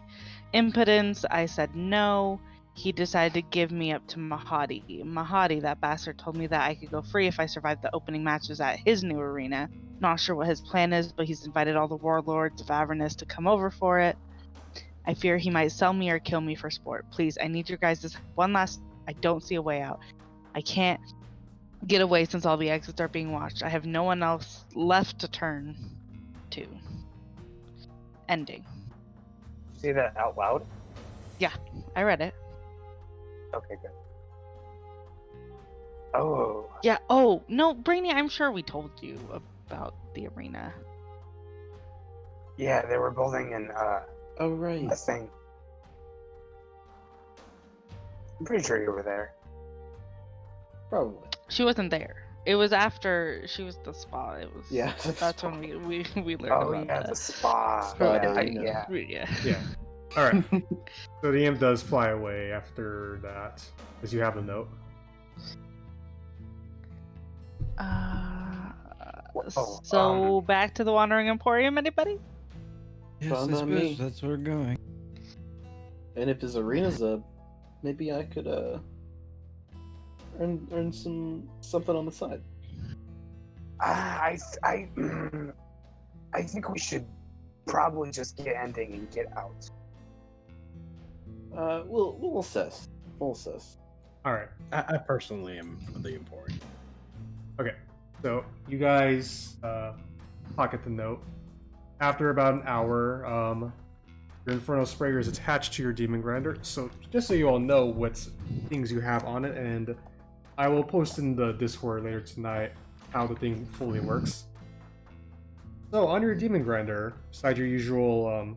impotence. I said no. He decided to give me up to Mahadi. Mahadi, that bastard, told me that I could go free if I survived the opening matches at his new arena. Not sure what his plan is, but he's invited all the warlords of Avernus to come over for it. I fear he might sell me or kill me for sport. Please, I need your guys' one last... I don't see a way out. I can't get away since all the exits are being watched. I have no one else left to turn to. Ending. Say that out loud. I read it. Okay, good. Oh, Yeah. Oh, no, Brainy, I'm sure we told you about the arena. yeah, they were building Oh right. a thing. I'm pretty sure you were there. Probably. She wasn't there. It was after she was the spa. It was. Yeah. That's when we learned Oh about yeah, that. the spa. Spa yeah, day, you know. yeah. Yeah. Yeah. All right. So the imp does fly away after that, as you have the note. So back to the Wandering Emporium, anybody? Yes, Found I on me. suppose that's where we're going. And if his arena's up, maybe I could earn something on the side. I think we should probably just get ending and get out. We'll assess. We'll assess. All right. I personally am for the Emporium. Okay. So you guys pocket the note. After about an hour, your Inferno Sprayer is attached to your Demon Grinder. So just so you all know what things you have on it, and I will post in the Discord later tonight how the thing fully works. So on your Demon Grinder, besides your usual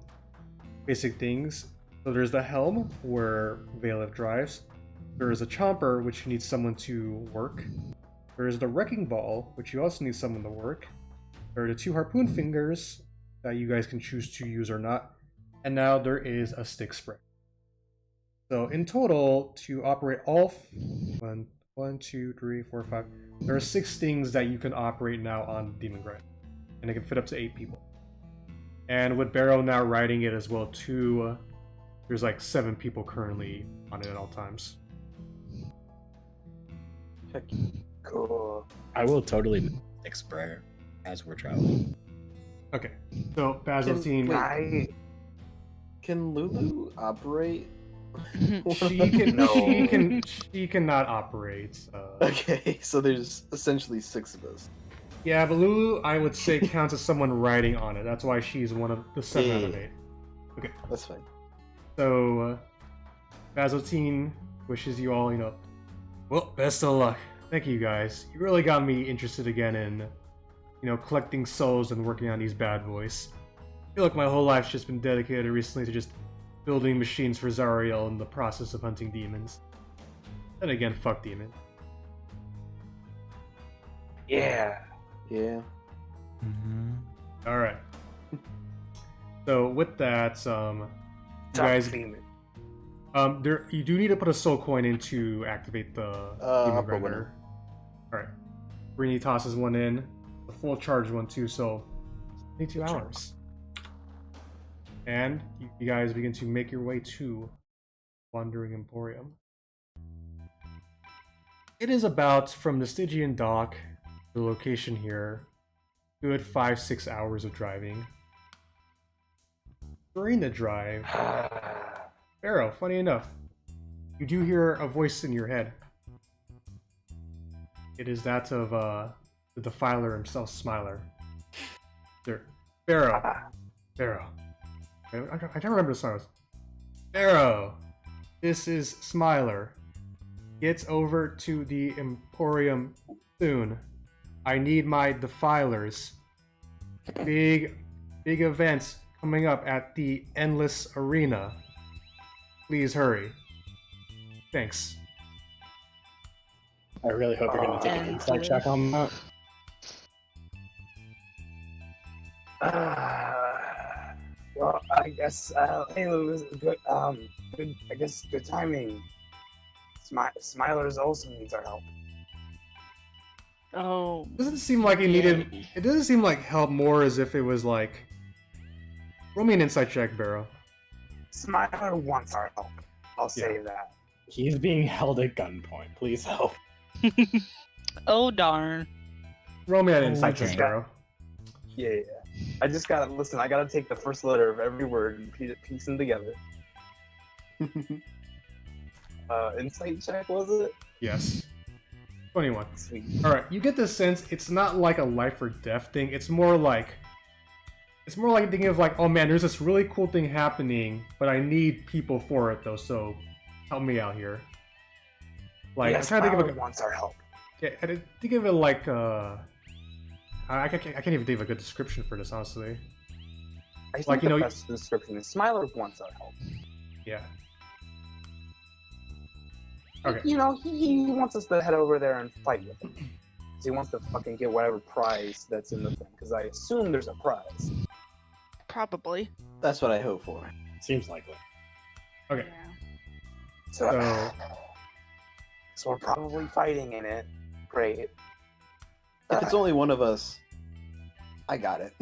basic things, so there's the helm where Bailiff drives. There is a chomper, which you need someone to work. There is the wrecking ball, which you also need someone to work. There are the 2 harpoon fingers that you guys can choose to use or not. And now there is a stick spray. So in total, to operate all 1, 2, 3, 4, 5. There are 6 things that you can operate now on Demon Grind, and it can fit up to 8 people. And with Barrow now riding it as well too, there's like 7 people currently on it at all times. Heck, Cool. I will totally make sprayer as we're traveling. Okay, so Basil's team. wait. Can Lulu operate? She cannot operate. Okay, so there's essentially 6 of us. Yeah, but Lulu, I would say, counts as someone riding on it. That's why she's one of the 7 out of 8. Okay, That's fine. so Basil's team wishes you all, well, best of luck. Thank you guys. You really got me interested again in, collecting souls and working on these bad boys. I feel like my whole life's just been dedicated recently to just building machines for Zariel in the process of hunting demons. Then again, fuck demon. Yeah. Yeah. Mm-hmm. All right. So with that, you Top guys, demon. you do need to put a soul coin in to activate the demon I'll put one grinder. All right. Brini tosses one in, a full charge one too. So 22 hours. And you guys begin to make your way to Wandering Emporium. It is about from the Stygian Dock, the location here, good 5-6 hours of driving. During the drive, Barrow, funny enough, you do hear a voice in your head. It is that of the Defiler himself, Smiler. Sir, Barrow. I can't remember the song. Barrow, this is Smiler. Get over to the Emporium soon. I need my Defilers. Big events coming up at the Endless Arena. Please hurry. Thanks. I really hope you're going to take an insight check on that. Well, I guess hey, Lulu, good. Good. I guess good timing. Smiler's also needs our help. Oh, It doesn't seem like it doesn't seem like help more as if it was like. Roll me an insight check, Barrow. Smiler wants our help. I'll say that. He's being held at gunpoint. Please help. oh darn. Roll me an Oh, insight check, okay. Barrow. Yeah. I just gotta listen. I gotta take the first letter of every word and piece them together. Insight check, was it? Yes. 21. Sweet. Alright, you get the sense it's not like a life or death thing, it's more like thinking of like, oh man, there's this really cool thing happening, but I need people for it though, so help me out here. Like, Yes, I'm trying to think of wants our help. I think of it like I can't even think of a good description for this, honestly. I think Like, the best description is Smiler wants our help. Yeah. Okay. He wants us to head over there and fight with him. 'Cause he wants to fucking get whatever prize that's in the thing. Because I assume there's a prize. Probably. That's what I hope for. Seems likely. Okay. Yeah. So we're probably fighting in it. Great. If it's only one of us, I got it.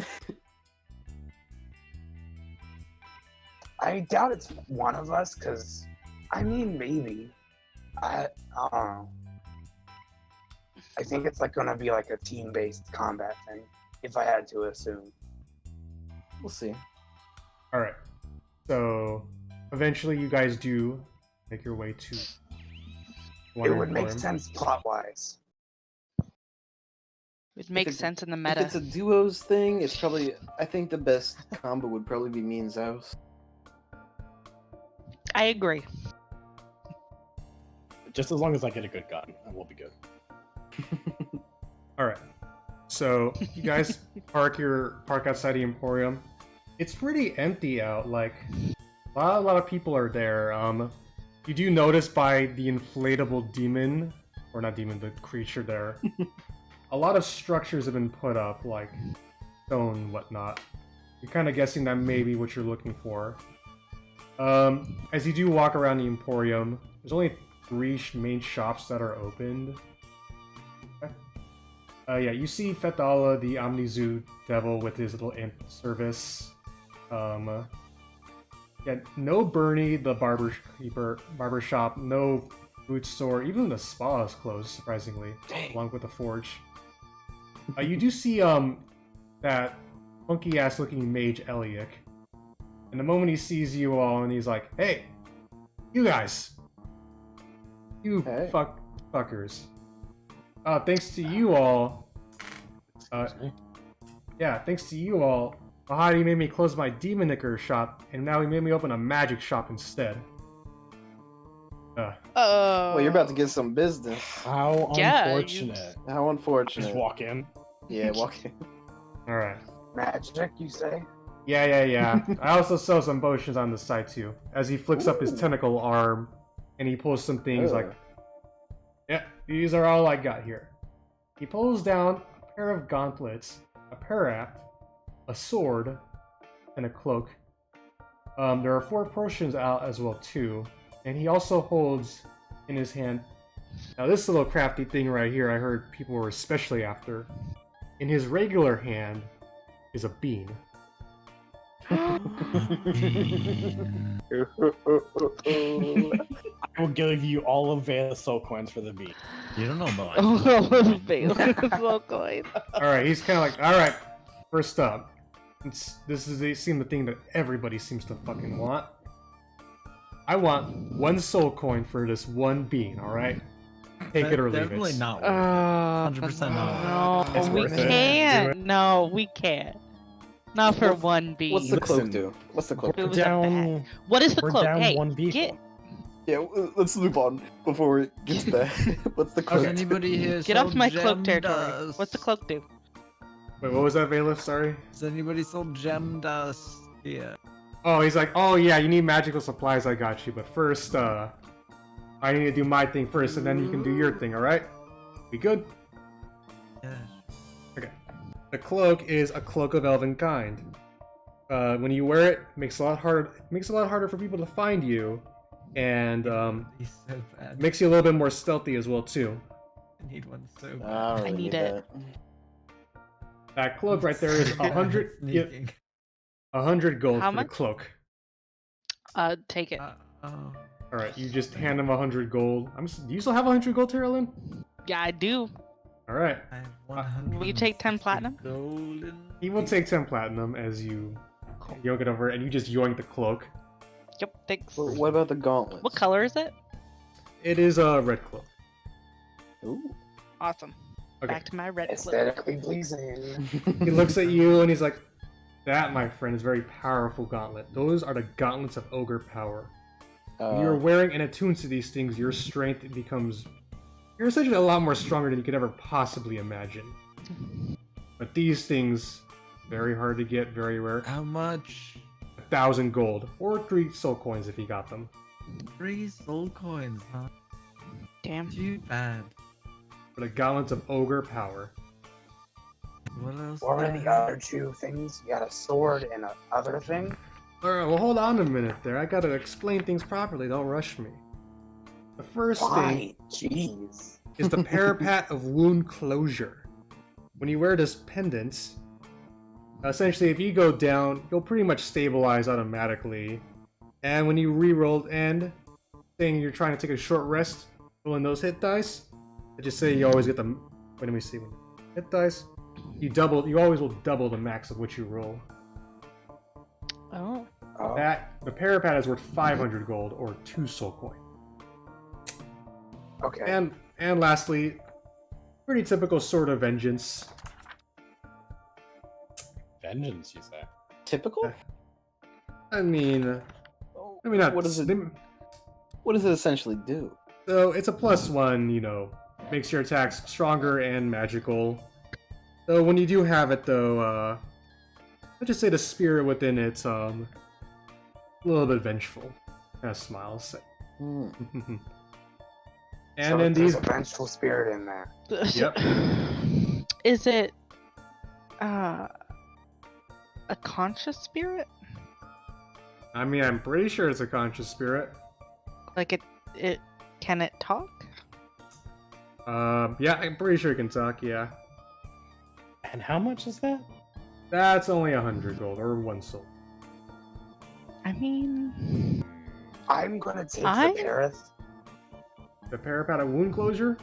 I doubt it's one of us, because, maybe. I don't know. I think it's gonna be like a team-based combat thing, if I had to assume. We'll see. Alright. So eventually you guys do make your way to It Wandering would make Emporium. sense plot-wise. It makes it's- sense in the If meta. it's a duos thing, it's probably. I think the best combo would probably be me and Zaos. I agree. Just as long as I get a good gun, I will be good. Alright. So you guys park outside the Emporium. It's pretty empty out, like a lot of people are there. You do notice by the inflatable demon, or not demon, the creature there, a lot of structures have been put up, like stone and whatnot. You're kind of guessing that may be what you're looking for. As you do walk around the Emporium, there's only 3 main shops that are opened. Yeah, you see Fethala, the Omnizu devil, with his little imp service. Yeah, no Bernie, the barber shop. No food store, even the spa is closed, surprisingly, Dang. along with the forge. You do see that funky ass looking mage Eliak. And the moment he sees you all, and he's like, "Hey, you guys, you Hey. fuckers. Thanks to you all, thanks to you all, Mahadi made me close my demon knicker shop, and now he made me open a magic shop instead." Oh. Well, you're about to get some business. How Yeah, unfortunate. How unfortunate. Just walk in. Yeah, walk in. Alright. Magic, you say? Yeah. I also sell some potions on the side too. As he flicks up his Ooh. tentacle arm, and he pulls some things Ugh. like, "Yeah, these are all I got here." He pulls down a pair of gauntlets, a parrot, a sword, and a cloak. There are 4 potions out as well too, and he also holds in his hand. Now this little crafty thing right here, I heard people were especially after. In his regular hand is a bean. I will give you all of Vale's soul coins for the beat. You don't know about Oh, so good. Alright, he's kind of like, alright, first up. This is the thing that everybody seems to fucking want. I want 1 soul coin for this 1 bean, alright? Take it or leave it. Definitely not. 100% not. No, It's we worth it. can't. No, we can't. Not for What's- 1 bean. What's the cloak Listen. do? What's the cloak It do? was a bag. What is the We're cloak? down Hey, 1 beat. get Yeah, let's move on before it gets bad. What's the Does cloak? anybody here get sell off my cloak gem territory. dust? What's the cloak do? Wait, what was that, Valeth? Sorry? Does anybody sell gem dust? Yeah. Oh, he's like, oh yeah, you need magical supplies, I got you, but first, I need to do my thing first, and then you can do your thing, alright? We good? Yeah. Okay. The cloak is a cloak of elven kind. When you wear it, it makes it a lot harder for people to find you, and He's so bad. makes you a little bit more stealthy as well too. I need one so bad. I don't I really need need it. that. That cloak right there is 100. Yeah, Sneaking. 100 gold How for much? the cloak. Take it. Oh. All right, you just hand him 100 gold. Do you still have 100 gold, Teralyn? Yeah, I do. All right. I have 100. Will you take 10 platinum? Golden. He will take 10 platinum as you yoink it over, and you just yoink the cloak. Yep, thanks. Well, what about the gauntlets? What color is it? It is a red cloak. Ooh. Awesome. Okay. Back to my red cloak. Aesthetically pleasing. He looks at you and he's like, "That, my friend, is a very powerful gauntlet. Those are the gauntlets of ogre power. When you're wearing and attuned to these things, your strength becomes... You're essentially a lot more stronger than you could ever possibly imagine. But these things, very hard to get, very rare. How much? 1,000 gold, or 3 soul coins if you got them. 3 soul coins, huh? Damn. Too bad. For the gauntlets of ogre power. What else? What were do I the other 2 things? You got a sword and a other thing? Alright, well hold on a minute there. I gotta explain things properly, don't rush me. The first thing Fine, jeez. is the parapet of wound closure. When you wear this pendant, essentially if you go down, you'll pretty much stabilize automatically. And when you re-roll and saying you're trying to take a short rest, rolling those hit dice, I just say you always get the... Wait, let me see. Hit dice, you always will double the max of what you roll. Oh. Oh, The parapet is worth 500 gold or 2 soul coin. okay. And lastly, pretty typical Sword of Vengeance. Vengeance, you say? Typical? I mean not. What does it? What does it essentially do? So it's a +1, you know, makes your attacks stronger and magical. So when you do have it though, let's just say the spirit within it's a little bit vengeful. Kind of smiles. Hmm. And so then there's these, a vengeful spirit in there. Yep. Is it a conscious spirit? I mean, I'm pretty sure it's a conscious spirit. Like it can it talk? Yeah, I'm pretty sure it can talk. Yeah, And how much is that? that's only 100 gold or 1 soul. I mean, I'm gonna take I- the parrot The parapet of wound closure?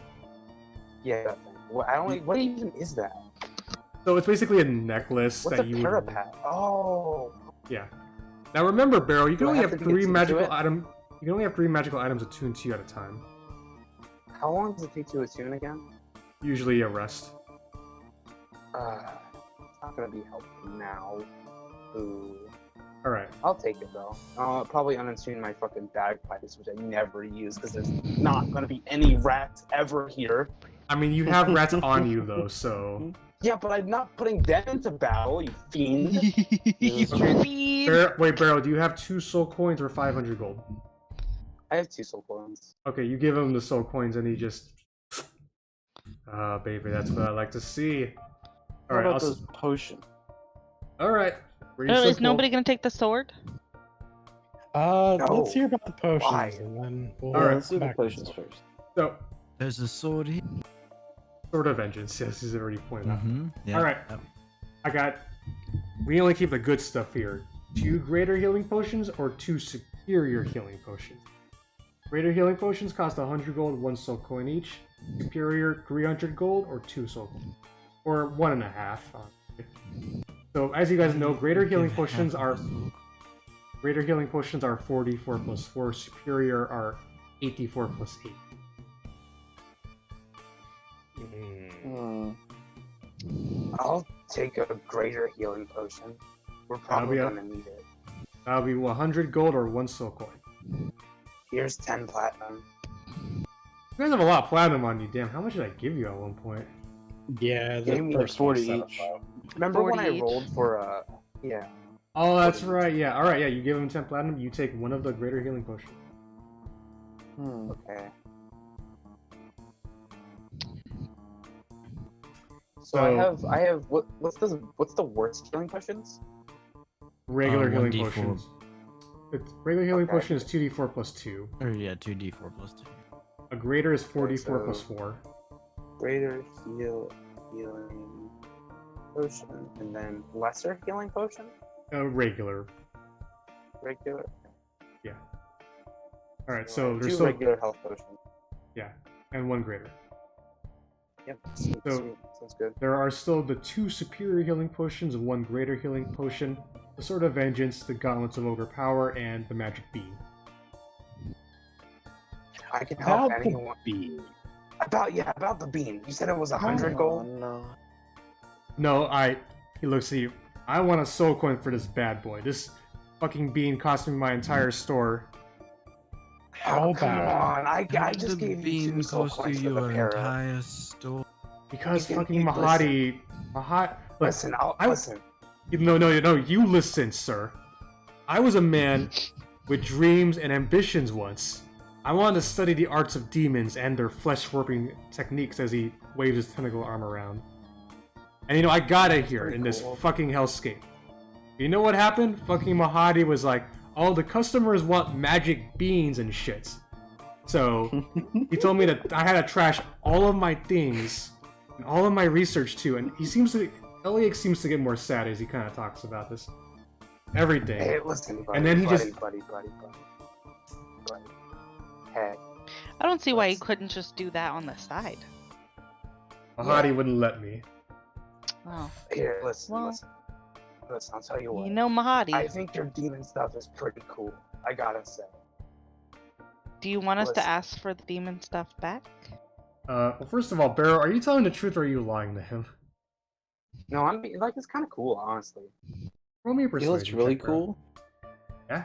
Yeah, that thing. What even is that? So it's basically a necklace What's that a you would... parapet? Oh. Yeah. Now remember, Barrow, you can Do I only have have to be 3 attuned to magical it? items. You can only have 3 magical items attuned to you at a time. How long does it take to attune again? Usually a rest. It's not gonna be helpful now. Ooh. Alright. I'll take it though. I'll probably unattune my fucking bagpipes, which I never use because there's not gonna be any rats ever here. I mean, you have rats on you, though, so... Yeah, but I'm not putting them into battle, you fiend. Wait, Barrow, do you have 2 soul coins or 500 gold? I have 2 soul coins. Okay, you give him the soul coins and he just... Ah, baby, that's what I like to see. How Alright, about those potions? Alright. Oh, is nobody gonna take the sword? Let's hear about the potions, Why? and then we'll All right, Let's do the back potions first. So, There's a sword here. Sword of Vengeance, yes, he's already pointed out. Yeah. Alright. I got... We only keep the good stuff here. 2 greater healing potions or 2 superior healing potions. Greater healing potions cost 100 gold, 1 soul coin each. Superior, 300 gold or 2 soul coins. Or 1.5. So, as you guys know, greater healing potions are 44 plus 4. Superior are 84 plus 8. I'll take a greater healing potion. We're probably gonna need it. That'll be 100 gold or 1 soul coin. Here's 10 platinum. You guys have a lot of platinum on you, damn. How much did I give you at one point? Yeah, Give me the first 40 one each. Remember when 40 I each. rolled for yeah. Oh, that's right, yeah. Alright, yeah, you give him 10 platinum, you take one of the greater healing potions. Okay. So- So I have what's the worst healing potions? Regular healing 1d4. potions. Regular healing Okay. potion is 2d4 plus 2. Or yeah, 2d4 plus 2. A greater is 4d4 so- plus 4. Greater healing potion, and then lesser healing potion. Regular. Regular. Alright, so there's 2 still... regular health potions. Yeah, and 1 greater. Yep. Sweet, So- sweet. Sounds good. There are still the 2 superior healing potions and 1 greater healing potion. The Sword of Vengeance, the Gauntlets of Overpower, and the Magic Beam. I can help About anyone. the beam. About the beam. You said it was 100 gold. No. No, he looks at you. I want a soul coin for this bad boy. This fucking bean cost me my entire store. How Come about on, I just gave you 2 soul coins for the para. entire store. Because You can- fucking you- Mahadi... Listen, listen. No, you listen, sir. I was a man with dreams and ambitions once. I wanted to study the arts of demons and their flesh-warping techniques as he waves his tentacle arm around. And I got it here Pretty in this cool. fucking hellscape. You know what happened? Fucking Mahadi was like, oh, the customers want magic beans and shit. So, he told me that I had to trash all of my things and all of my research too, and Eliak seems to get more sad as he kind of talks about this. Everything. Hey, listen, buddy. And then he buddy, just- buddy. Hey, I don't see why you couldn't just do that on the side. Mahadi wouldn't let me. Oh, here, listen, Well- listen. I'll tell you what. you know Mahadi. I think your demon stuff is pretty cool. I gotta say. Do you want us to Listen. ask for the demon stuff back? Well, first of all, Barrow, are you telling the truth or are you lying to him? No, I'm it's kind of cool, honestly. Roll me a You persuasion. know what's really check, Barrow. cool? Yeah?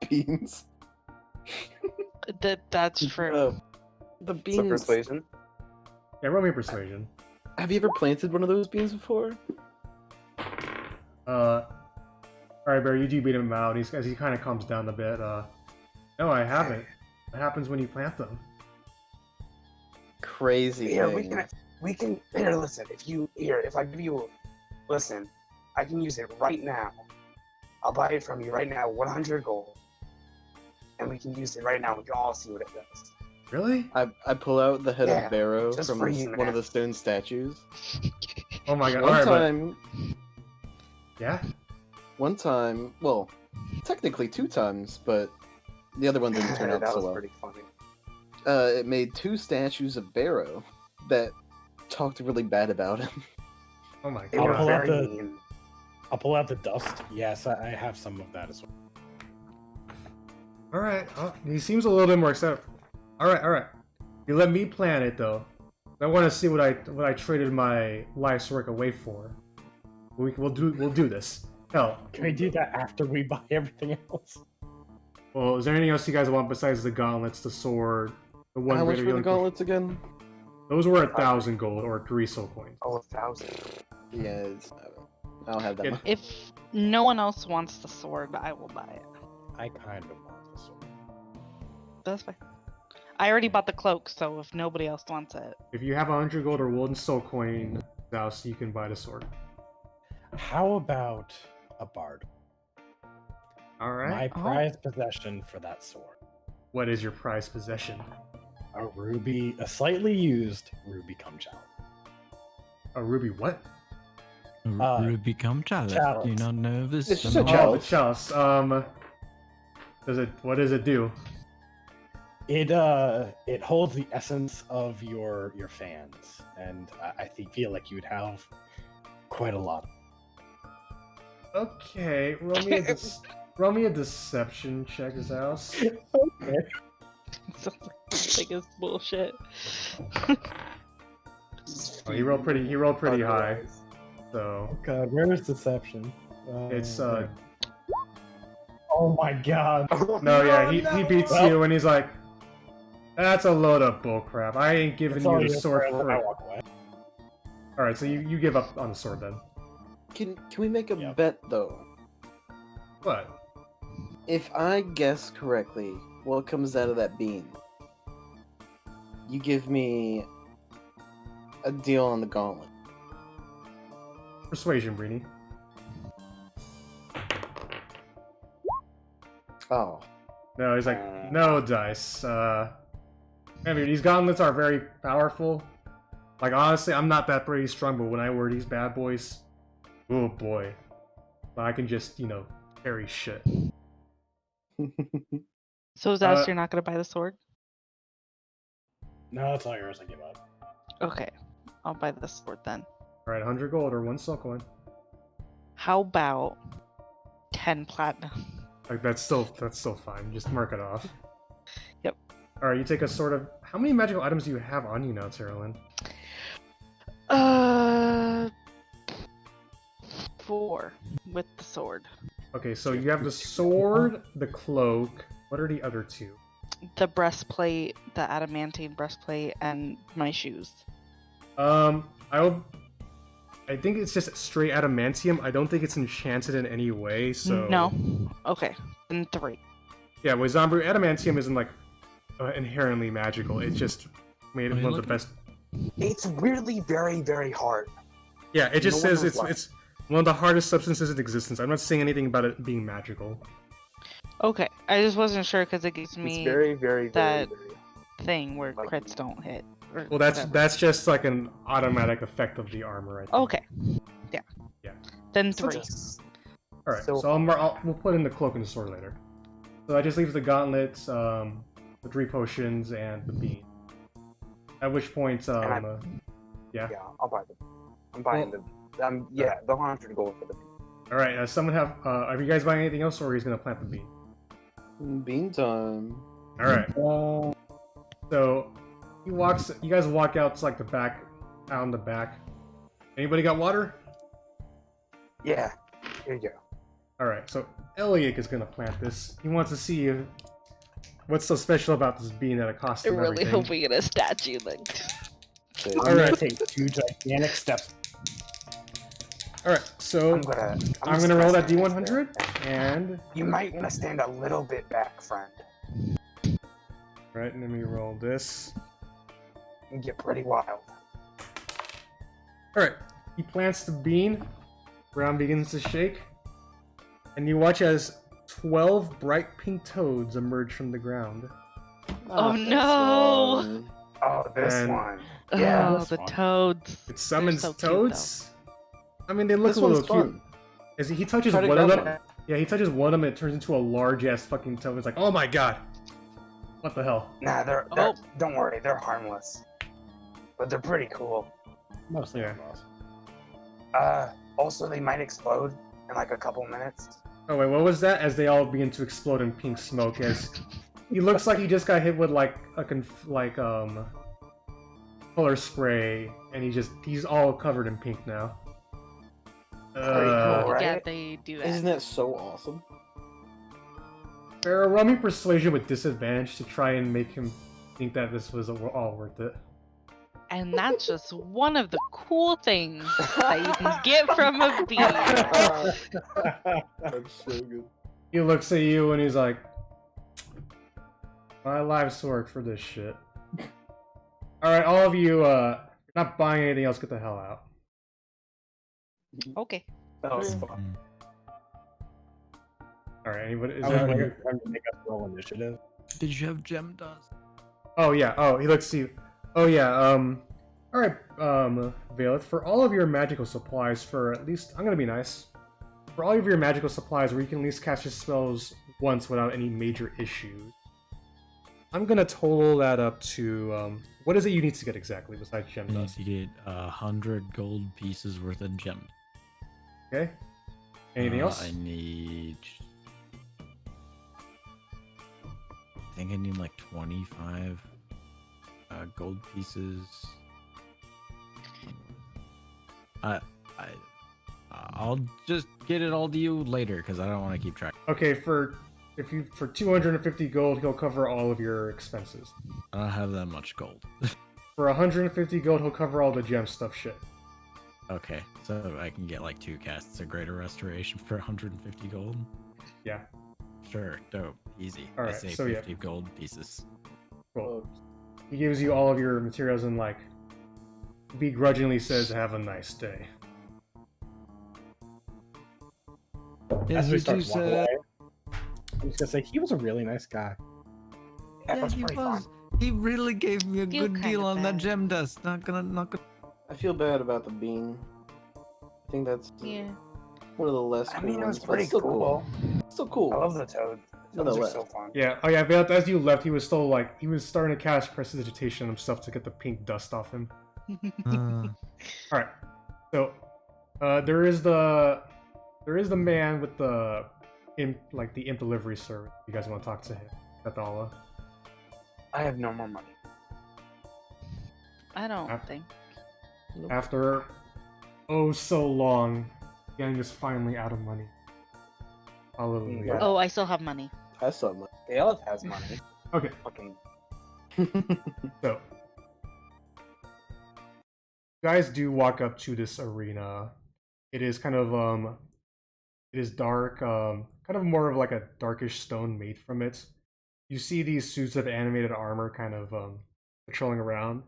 Beans. That's true. The It's a beans. persuasion. Yeah, roll me a persuasion. Have you ever planted one of those beans before? Alright, Barrow, you do beat him out as he kind of calms down a bit. No, I haven't. What happens when you plant them? Crazy Here, things. we can. Here, listen. If I give you, listen, I can use it right now. I'll buy it from you right now, 100 gold, and we can use it right now. We can all see what it does. Really? I pull out the head Yeah, of Barrow just from for you, one man. of the stone statues. Oh my god, One alright, time, yeah? well, technically 2 times, but the other one didn't turn out that so was well. pretty funny. It made 2 statues of Barrow that talked really bad about him. Oh my They were pull out god. very the- mean. I'll pull out the dust. Yes, I have some of that as well. Alright, he seems a little bit more excited. Alright. You let me plan it though. I want to see what I traded my life's work away for. We'll do this. Hell. Can we do that after we buy everything else? Well, is there anything else you guys want besides the gauntlets, the sword, the one? How much greater were the healing- gauntlets again? Those were 1,000 gold or 3 soul coins. Oh, 1,000. Yeah, I don't have that Yeah. much. If no one else wants the sword, I will buy it. I kind of want this one. That's fine. I already bought the cloak, so if nobody else wants it, If you have 100 gold or 1 soul coin, Zaos, you can buy the sword. How about a bard? All right. My prized possession for that sword. What is your prized possession? A slightly used ruby chalice. A ruby what? Ruby come chalice. chalice. Do you not know this? It's just a Somehow- chalice. Oh, the chalice. What does it do? It holds the essence of your fans, and I feel like you'd have quite a lot. Okay, roll me a deception check, Zaos. Okay. sounds like the biggest bullshit. Oh, he rolled pretty high. So God, where is deception? it's there. Oh my God! no, yeah, he beats Well- you, and he's like, "That's a load of bullcrap. I ain't giving It's you all the your sword fault. for." I walk away. All right, so you give up on the sword then. Can we make a Yep. bet though? What? If I guess correctly, what comes out of that bean? You give me a deal on the gauntlet. Persuasion, Breeny. Oh, No, he's like, no dice. I mean, these gauntlets are very powerful. Like, honestly, I'm not that pretty strong, but when I wear these bad boys, oh boy. I can just, carry shit. So Zaos, Uh, you're not gonna buy the sword? No, it's all yours. I give up. Okay, I'll buy the sword then. Alright, 100 gold or 1 soul coin. How about 10 platinum? Like, that's still fine. Just mark it off. Yep. Alright, you take a sort of... How many magical items do you have on you now, Teralyn? 4 with the sword. Okay, so you have the sword, the cloak. What are the other 2? The breastplate, the adamantine breastplate, and my shoes. I think it's just straight adamantium. I don't think it's enchanted in any way, so... No. Okay, then 3. Yeah, with Zombie, adamantium isn't, like, inherently magical. It's just made Are you one of the looking? best... It's weirdly very, very hard. Yeah, it just No one says knows why. it's one of the hardest substances in existence. I'm not saying anything about it being magical. Okay, I just wasn't sure because it gives It's me very, very, very, that- very. thing where like- crits don't hit. Or Well, that's whatever. just like an automatic effect of the armor, I think. Okay. Yeah. Yeah. Then So 3. just- Alright, So- so we'll put in the cloak and the sword later. So that just leaves the gauntlets, the 3 potions, and the bean. At which point, Yeah, I'll buy them. I'm buying them. Yeah, the 100 gold for the. Alright, someone are you guys buying anything else, or are you gonna plant the bean? bean time. Alright. So you guys walk out to like the back, out in the back. Anybody got water? Yeah, here you go. Alright, so Eliak is gonna plant this. He wants to see what's so special about this bean that it costs I him really everything. hope we get a statue then. I'm All gonna right. take 2 gigantic steps. Alright, so I'm gonna roll that stand D100, there. and... You might want to stand a little bit back, friend. Right, and then we roll this. You get pretty wild. Alright, he plants the bean, ground begins to shake, and you watch as 12 bright pink toads emerge from the ground. Oh, Not this no. one. Oh, this And- one. Yeah, Oh, that's the fun. toads. It summons so cute, toads. I mean, they look This a little one's cute. fun. As he touches Try to one of grab them, yeah, he touches one of them, and it turns into a large ass fucking toad. It's like, oh my god! What the hell? Nah, they're Oh. don't worry, they're harmless. But they're pretty cool. Mostly Yeah. boss. Also they might explode in like a couple minutes. Oh wait, what was that? As they all begin to explode in pink smoke, as he looks like he just got hit with like a color spray, and he's all covered in pink now. Pretty cool, right? Yeah, they do that. Isn't that so awesome? Barrow, roll me persuasion with disadvantage to try and make him think that this was all worth it. And that's just one of the cool things that you can get from a bee. That's so good. He looks at you and he's like, "My life's work for this shit." All right, all of you, you're not buying anything else. Get the hell out. Okay. That was fun. All right, anybody? Is I was there wondering if I'm to make us roll initiative. Did you have gem dust? Oh yeah. Oh, he looks at you. Oh yeah. All right. Valeth, for all of your magical supplies, for at least I'm gonna be nice. For all of your magical supplies, where you can at least cast your spells once without any major issues, I'm gonna total that up to what is it you need to get exactly besides gem You need dust? to get 100 gold pieces worth of gem. Okay. Anything else? I need. I think I need like 25 gold pieces. I'll just get it all to you later because I don't want to keep track. Okay, for 250 gold, he'll cover all of your expenses. I don't have that much gold. For 150 gold, he'll cover all the gem stuff shit. Okay, so I can get like 2 casts of Greater Restoration for 150 gold. Yeah. Sure, dope, easy. All I right, say so yeah. 50 gold pieces. Cool. He gives you all of your materials and like begrudgingly says, "Have a nice day." Yes, As we you start two walking said. away, I'm just gonna say he was a really nice guy. Yeah, Yeah, that's he pretty was. fun. He really gave me a Feel good kinda deal on that bad. gem dust. Not gonna. I feel bad about the bean. I think that's Yeah. one of the less I cool mean, it was ones, but pretty it's still cool. Still cool. I love the toad. No, Toads no, are what? so fun. Yeah. Oh yeah. Valeth, as you left, he was still like he was starting to cast prestidigitation and stuff to get the pink dust off him. All right. So, there is the man with the imp delivery service. You guys want to talk to him? Kathala. I have no more money. I don't Yep. think. After oh so long, the gang is finally out of money. Hallelujah. Yeah. Oh, I still have money. I saw my. Dale has money. Okay. Fucking So, you guys do walk up to this arena. It is kind of it is dark, kind of more of like a darkish stone made from it. You see these suits of animated armor kind of patrolling around,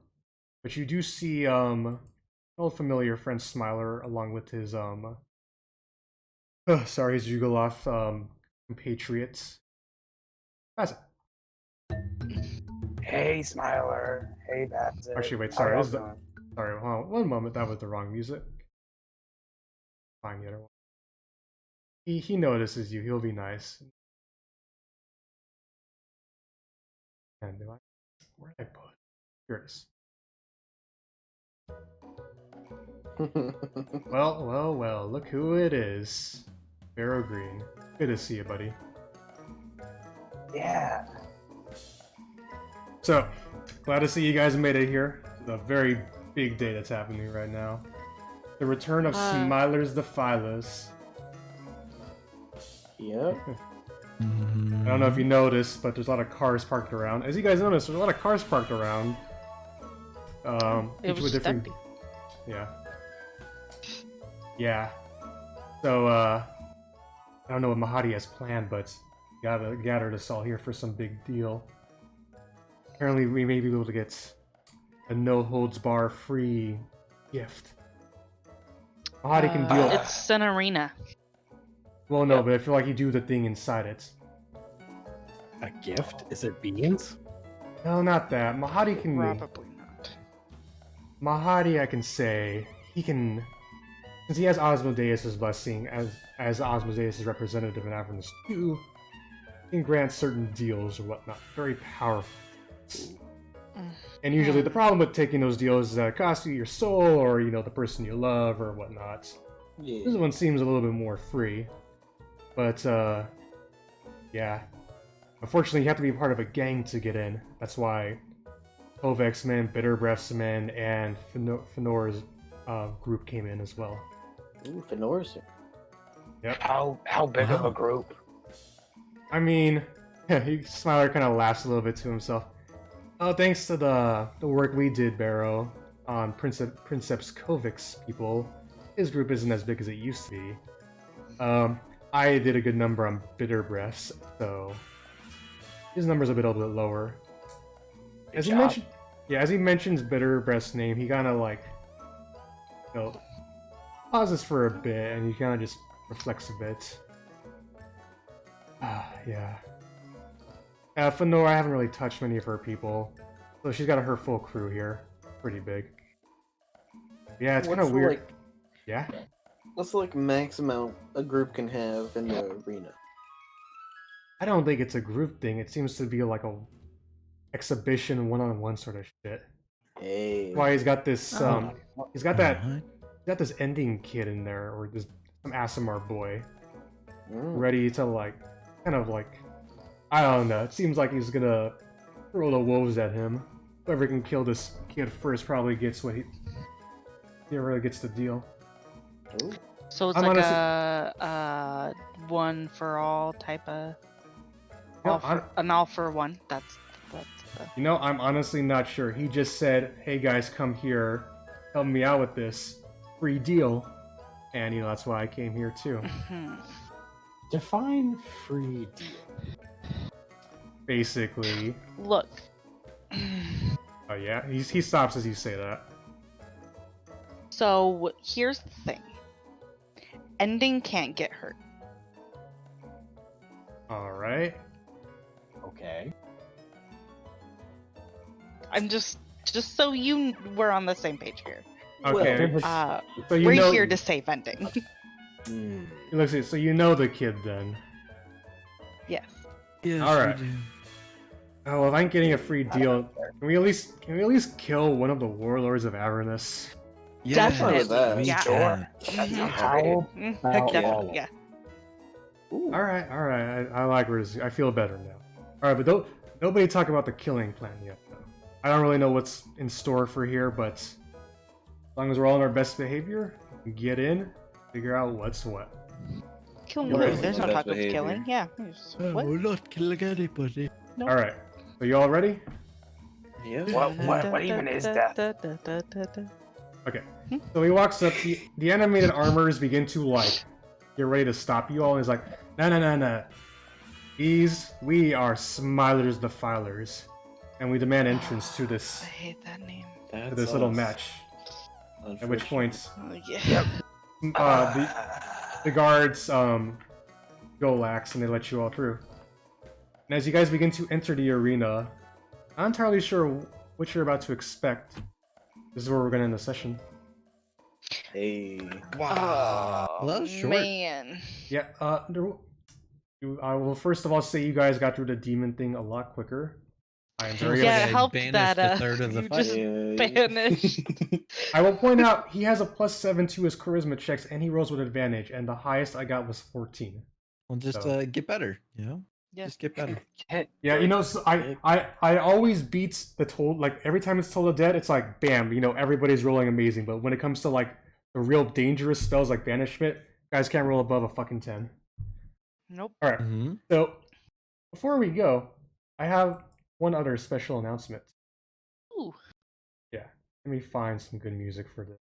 but you do see old familiar friend Smiler along with his his Yugoloth compatriots. That's it. hey, Smiler. Hey, that's it. Actually, wait, How sorry, y'all this is the- doing? Sorry, hold on, one moment. That was the wrong music. Find the other one. He notices you. He'll be nice. And be like, where did I put? Here it is. Well. Look who it is. Barrow Green. Good to see you, buddy. Yeah. So, glad to see you guys made it here. It's a very big day that's happening right now. The return of Smiler's Defilers. Yep. I don't know if you noticed, but there's a lot of cars parked around. As you guys noticed, there's a lot of cars parked around. It Each was with just different. empty. Yeah. So, I don't know what Mahadi has planned, but gotta gathered us all here for some big deal. Apparently, we may be able to get a no-holds-bar free gift. Mahadi can deal. It's an arena. Well, no, but I feel like you do the thing inside it. A gift? Is it beans? No, not that. Mahadi can. Probably not. Mahadi, I can say, he can, since he has Osmodeus' blessing as Osmodeus' representative in Avernus 2, can grant certain deals or whatnot. Very powerful. Mm. And usually the problem with taking those deals is that it costs you your soul or, the person you love or whatnot. This Yeah. one seems a little bit more free. But, yeah. Unfortunately, you have to be part of a gang to get in. That's why Kovek's men, Bitter Breath's men, and Fenor's group came in as well. Ooh, Fenor's. Yep. How big of a group? I mean, Smiler kind of laughs a little bit to himself. Oh, thanks to the work we did, Barrow, on Princeps Kovek's people, his group isn't as big as it used to be. I did a good number on Bitter Breaths, so his number's a little bit lower. As he mentions Bitter Breath's name, he kind of like, pauses for a bit, and he kind of just reflects a bit. Yeah. Fenor, I haven't really touched many of her people, so she's got her full crew here. Pretty big. Yeah, it's kind of weird. Yeah? What's the max amount a group can have in the arena? I don't think it's a group thing. It seems to be like a exhibition one-on-one sort of shit. Hey. Why he's got this he's got this ending kid in there, or this some Asimar boy, ready to I don't know. It seems like he's gonna throw the wolves at him. Whoever can kill this kid first probably gets what he really gets the deal. Ooh. So it's a one for all type of an all for one. That's I'm honestly not sure. He just said, "Hey guys, come here, help me out with this free deal," and that's why I came here too. Define free deal. Basically. Look. Oh yeah, he stops as you say that. So here's the thing. Ending can't get hurt. All right. Okay. I'm just so we're on the same page here. Okay. So we're here to save Ending. Let's see. So the kid then. Yes. Yes, All right. we do. Oh, if I'm getting a free deal, can we at least kill one of the warlords of Avernus? Yeah, Definitely. we Yeah. can. Heck yeah. Yeah. Ooh. All right. I like where I feel better now. All right, but nobody talk about the killing plan yet. Though. I don't really know what's in store for here, but as long as we're all on our best behavior, we can get in, figure out what's what. Killing Right. who? There's no Best talk of behavior. killing. Yeah. What? We're not killing anybody. Nope. All right. So you all ready? Yeah. What even is death? Okay. So he walks up. The animated armors begin to get ready to stop you all, and he's like, No. We are Smilers the Filers, and we demand entrance to this I hate that name. to this little match. At which point, Yeah. the guards go lax and they let you all through. And as you guys begin to enter the arena, I'm not entirely sure what you're about to expect. This is where we're going to end the session. Hey. Wow. Oh, Well, that was short. Man. Yeah, I will first of all say you guys got through the demon thing a lot quicker. I am very Yeah, it I helped banished that a third of the you fight. just banished. I will point out he has a +7 to his charisma checks and he rolls with advantage, and the highest I got was 14. Well, just So- get better, Yeah. Just get better. Yeah, so I always beat the total, every time it's total dead, it's bam, everybody's rolling amazing, but when it comes to the real dangerous spells like banishment, guys can't roll above a fucking 10. Nope. All right. Mm-hmm. So before we go, I have one other special announcement. Ooh. Yeah, let me find some good music for this.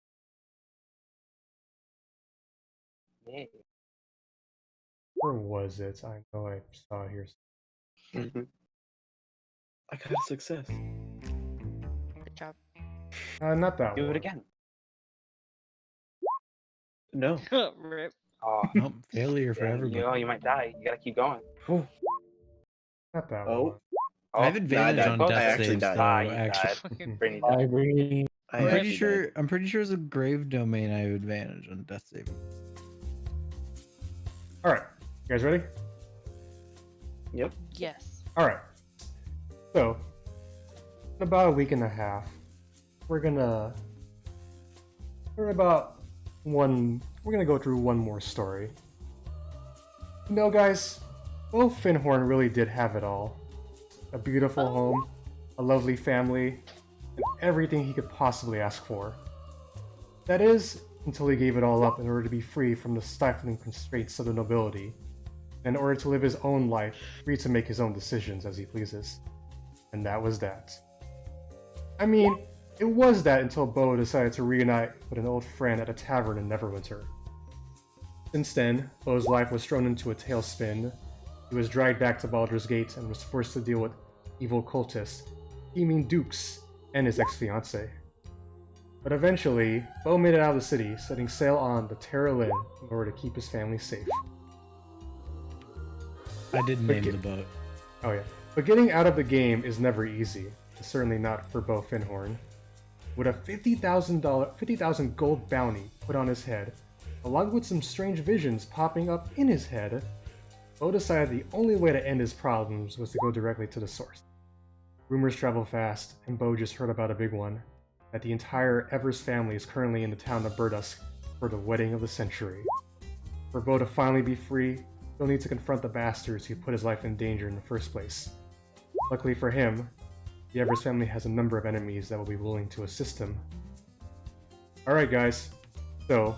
Where was it? I know I saw it here. I got a success. Good job. Not that Do one. it again. No. Rip. Oh, Nope, failure for yeah, everybody. you might die. You gotta keep going. Not that Oh. one. I have advantage died. on I death actually saves, died. though. You Actually, died. Fucking Brainy I died. agree. I I'm pretty actually sure. died. I'm pretty sure it's a grave domain. I have advantage on death saving. All right, you guys ready? Yep. Yes. Alright. So, in about a week and a half, we're gonna go through one more story. You know, guys, Bo Finhorn really did have it all. A beautiful home, a lovely family, and everything he could possibly ask for. That is, until he gave it all up in order to be free from the stifling constraints of the nobility, and in order to live his own life, free to make his own decisions as he pleases. And that was that. I mean, it was that until Bo decided to reunite with an old friend at a tavern in Neverwinter. Since then, Bo's life was thrown into a tailspin. He was dragged back to Baldur's Gate and was forced to deal with evil cultists, scheming dukes, and his ex-fiancée. But eventually, Bo made it out of the city, setting sail on the Teralyn in order to keep his family safe. I did name the boat. Oh yeah. But getting out of the game is never easy, and certainly not for Bo Finhorn. With a $50,000 gold bounty put on his head, along with some strange visions popping up in his head, Bo decided the only way to end his problems was to go directly to the source. Rumors travel fast, and Bo just heard about a big one, that the entire Evers family is currently in the town of Burdusk for the wedding of the century. For Bo to finally be free, he'll need to confront the bastards who put his life in danger in the first place. Luckily for him, the Evers family has a number of enemies that will be willing to assist him. Alright guys, so,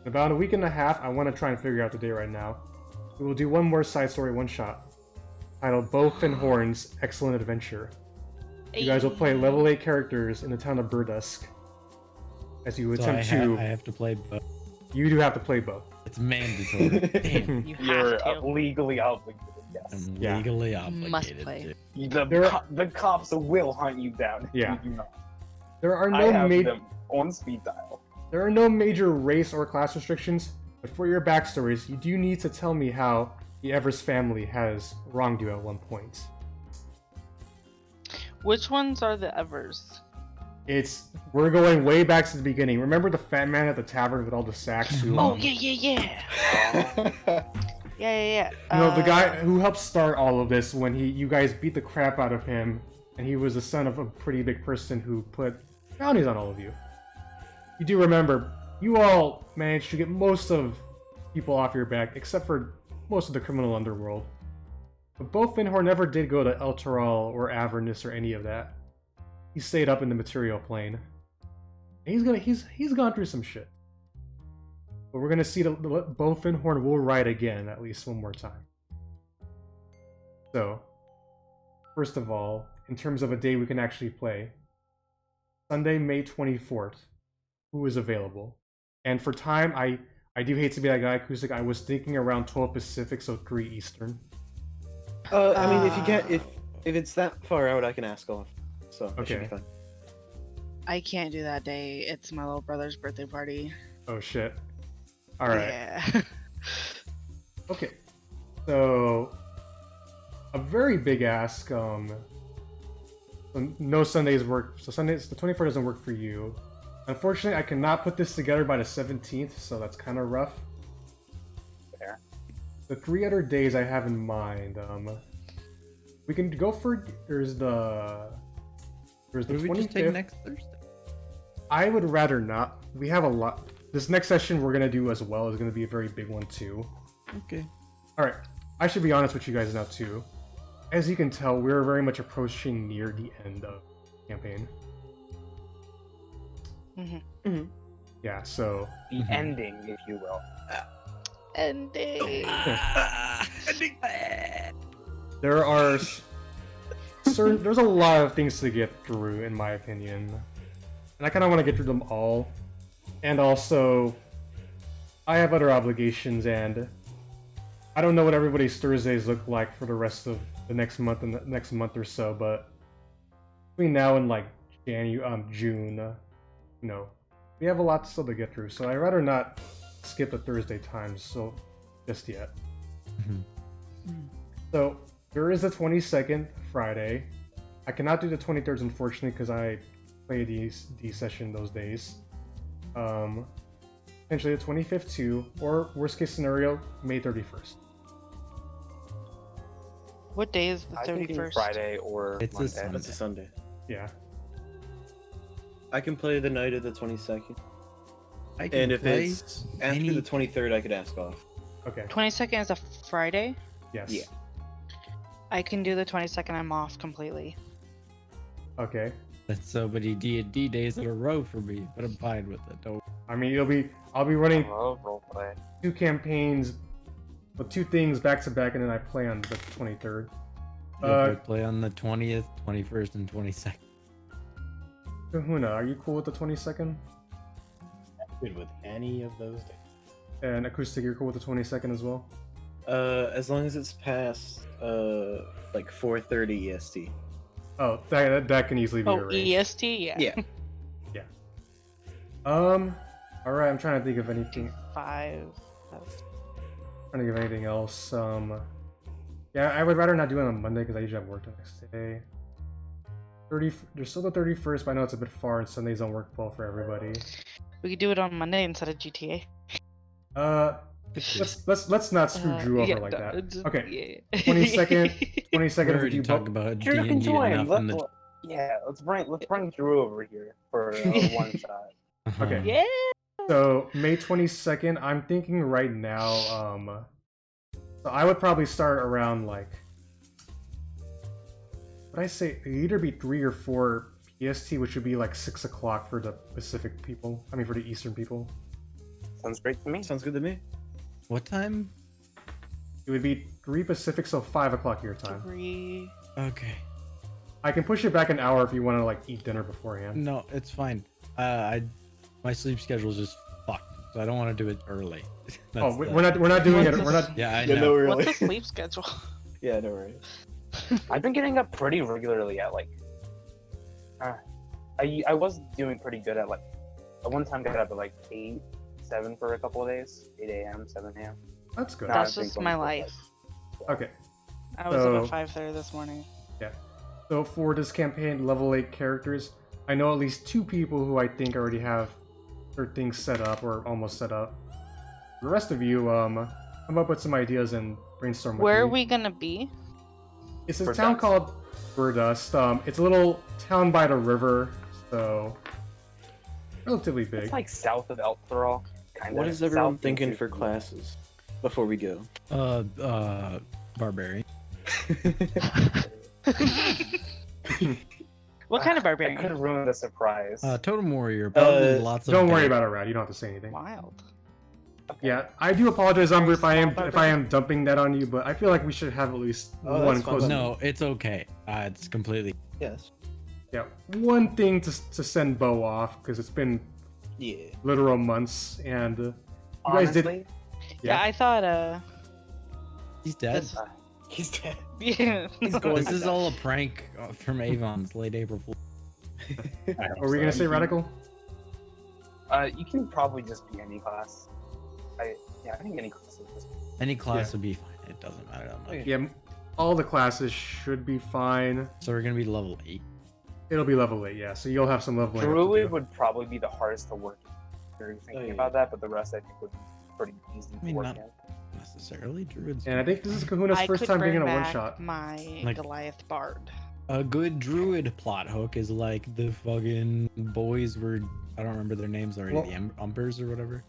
in about a week and a half, I want to try and figure out the day right now. We will do one more side story one-shot, titled Bo Finhorn's Excellent Adventure. You guys will play level 8 characters in the town of Burdusk, as you attempt to... I have to play Bo. You do have to play Bo. It's mandatory. Damn. You're have to. legally obligated, yes. I'm Yeah. legally Must obligated play. to. The cops will hunt you down. Yeah. You do not. There are I no have major... them on speed dial. There are no major race or class restrictions, but for your backstories, you do need to tell me how the Evers family has wronged you at one point. Which ones are the Evers? We're going way back to the beginning. Remember the fat man at the tavern with all the sacks who... Oh, yeah. Yeah. No, the guy who helped start all of this when you guys beat the crap out of him, and he was the son of a pretty big person who put bounties on all of you. You do remember, you all managed to get most of people off your back, except for most of the criminal underworld. But Bo Finhorn never did go to Elturel or Avernus or any of that. He stayed up in the material plane. And he's gone through some shit. But we're gonna see that Bo Finhorn will ride again at least one more time. So, first of all, in terms of a day we can actually play, Sunday, May 24th, who is available? And for time, I do hate to be that guy, Acoustic. I was thinking around 12 Pacific, so 3 Eastern. I mean, if you can't, if it's that far out, I can ask off. So it should be Okay. fine. I can't do that day. It's my little brother's birthday party. Oh shit. Alright. Yeah. Okay. So, a very big ask, no Sundays work, so Sundays, the 24th doesn't work for you. Unfortunately, I cannot put this together by the 17th, so that's kind of rough. Fair. The 3 other days I have in mind, we can go for, there's the Would we 25th. just take next Thursday? I would rather not. We have a lot. This next session we're gonna do as well is gonna be a very big one too. Okay. Alright, I should be honest with you guys now too. As you can tell, we're very much approaching near the end of the campaign. Yeah, so... The ending, if you will. Ending. There are there's a lot of things to get through, in my opinion. And I kind of want to get through them all. And also, I have other obligations, and I don't know what everybody's Thursdays look like for the rest of the next month and the next month or so, but between now and like June, we have a lot still to get through, so I'd rather not skip the Thursday times so just yet. So there is the 22nd, Friday. I cannot do the 23rd, unfortunately, because I play D session those days. Potentially the 25th too, or worst case scenario, May 31st. What day is the I can do 31st? Friday or It's a Monday. Sunday. That's a Sunday. Yeah. I can play the night of the 22nd. I can And if play it's after any- the 23rd, I could ask off. Okay. 22nd is a Friday. Yes. Yeah. I can do the 22nd. I'm off completely. Okay. That's so many D&D days in a row for me, but I'm fine with it. Don't. I mean, I'll be running I love roleplay. 2 campaigns, well, 2 things back to back, and then I play on the 23rd. I play on the 20th, 21st, and 22nd. Kahuna, are you cool with the 22nd? Good with any of those days. And Acoustic, you're cool with the 22nd as well? As long as it's past like 4:30 EST. Oh, that can easily be Oh, arranged. EST? Yeah. Yeah. Alright, I'm trying to think of anything. 5. Trying to think of anything else. Yeah, I would rather not do it on Monday because I usually have work the next day. There's still the 31st, but I know it's a bit far and Sundays don't work well for everybody. We could do it on Monday instead of GTA. Let's not screw Drew over yeah, like that. it's- Okay, yeah. 22nd, We 22nd for already you talked both. about Drew can D&D join. enough in the... Yeah, let's bring Drew over here for a one shot. Okay. Yeah. So May 22nd, I'm thinking right now. So I would probably start around like. What I say? It'd either be 3 or 4 PST, which would be like 6 o'clock for the Pacific people. I mean, for the Eastern people. Sounds great to me. Sounds good to me. What time? It would be 3 Pacific, so 5 o'clock your time. 3. Okay. I can push it back an hour if you want to like eat dinner beforehand. No, it's fine. My sleep schedule is just fucked, so I don't want to do it early. Oh, we're not doing it. We're not. Yeah, I Yeah, know. no, really. What's the sleep schedule? Yeah, no worries. I've been getting up pretty regularly at like. I was doing pretty good at like. I one time got up at like 8, 7 for a couple of days. 8 a.m., 7 a.m. That's good. Nah, That's I've been just going my for, life. Okay. I was So- up at 5:30 this morning. So for this campaign, level 8 characters, I know at least 2 people who I think already have their things set up or almost set up. The rest of you, come up with some ideas and brainstorm with Where are me. we gonna be? It's a Burdust. town called Burdust. It's a little town by the river, so relatively big. It's like south of Elturol, kind of. What is everyone thinking for classes before we go? Barbarian. What kind of I barbarian? could have ruined the surprise. Totem warrior. Probably lots of. Don't worry about it, Rad. You don't have to say anything. Wild. Yeah, I do apologize, Umber, if I am Barbarian. dumping that on you, but I feel like we should have at least Oh, one that's fine. close. No, it's okay. It's completely. Yes. Yeah, one thing to send Bo off because it's been Yeah. literal months, and you guys did. Honestly, Yeah, I thought He's dead. this- He's dead. yeah. He's going This to is die. all a prank from Avon's late April Fool. I hope What were you gonna so. say, Radical? you can probably just be any class. I think any class is just. Any class Yeah. would be fine. It doesn't matter that much. Yeah, all the classes should be fine. So we're gonna be level 8. It'll be level 8, yeah. So you'll have some leveling. up to Druid do. would probably be the hardest to work. If you're thinking yeah. about that, but the rest I think would be pretty easy to mean, work not- in. Necessarily, druids. And I think this is Kahuna's I first could time being bring in a one back shot. my Like- Goliath Bard. A good druid plot hook is like the fucking boys were. I don't remember their names already. Well- The Umpers or whatever.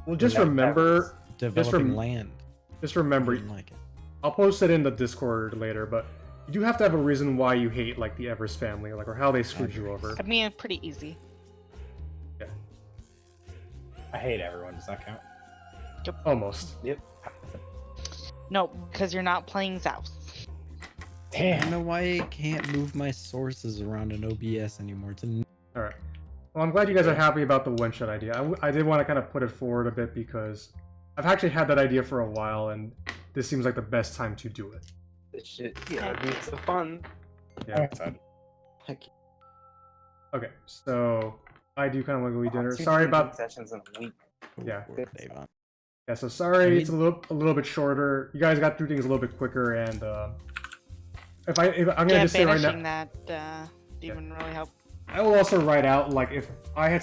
Well, just Yeah, remember, Developing land. just remember. Didn't like it. I'll post it in the Discord later, but you do have to have a reason why you hate like the Evers family, like or how they screwed you over. I mean, pretty easy. I hate everyone. Does that count? Almost. No, because you're not playing Zaos. I don't Damn. know why I can't move my sources around an OBS anymore. It's a All right. Well, I'm glad you guys are happy about the one shot idea. I did want to kind of put it forward a bit because I've actually had that idea for a while, and this seems like the best time to do it. This shit would be so fun. Yeah. Excited. Heck. Okay, so I do kind of want to go eat dinner. 2 Sorry D&D about. sessions in a week. Yeah. Avon. Yeah, so sorry, mean- it's a little bit shorter. You guys got through things a little bit quicker, and if I'm gonna Yeah, just say right now, banishing that demon really helped. I will also write out like if I had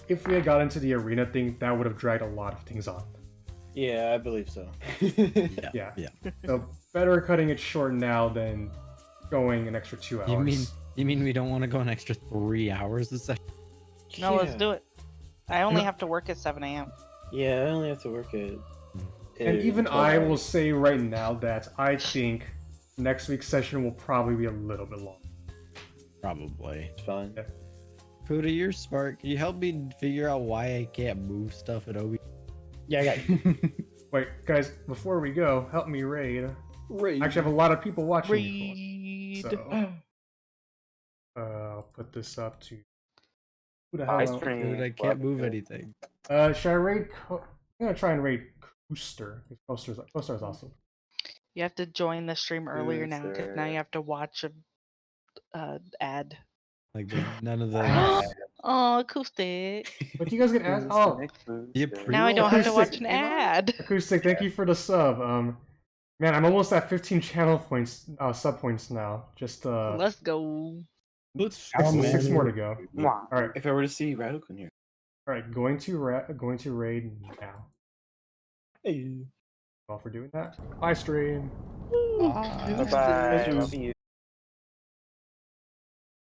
if we had got into the arena thing, that would have dragged a lot of things on. Yeah, I believe so. Yeah. Yeah. Yeah. So better cutting it short now than going an extra 2 hours. You mean we don't want to go an extra 3 hours this session? No, let's Yeah. do it. I only know- have to work at 7 a.m. Yeah, I only have to work at. And even 12 I will hours. say right now that I think next week's session will probably be a little bit long. Probably. It's fine. Fuda, you're smart. Can you help me figure out why I can't move stuff at Obi? Yeah, I got Wait, guys, before we go, help me raid. Right. Actually, I have a lot of people watching me. Read. So, I'll put this up to. Who the I hell? stream. Dude, I can't move anything. Should I raid? I'm gonna try and raid Kostchtchie. Kostchtchie is awesome. You have to join the stream earlier now because now User. you have to watch a ad. Like none of the. Oh, acoustic. But you guys get ads. Oh, You Now I don't have to watch Acoustic. an ad. Acoustic, thank you for the sub. Man, I'm almost at 15 channel points, sub points now. Just Let's go. Let's six more to go. Wow. All right, If I were to see Radical in here. all right, going to raid now. Hey. All for doing that. Bye, stream. Bye. Bye-bye. Thank you. See you.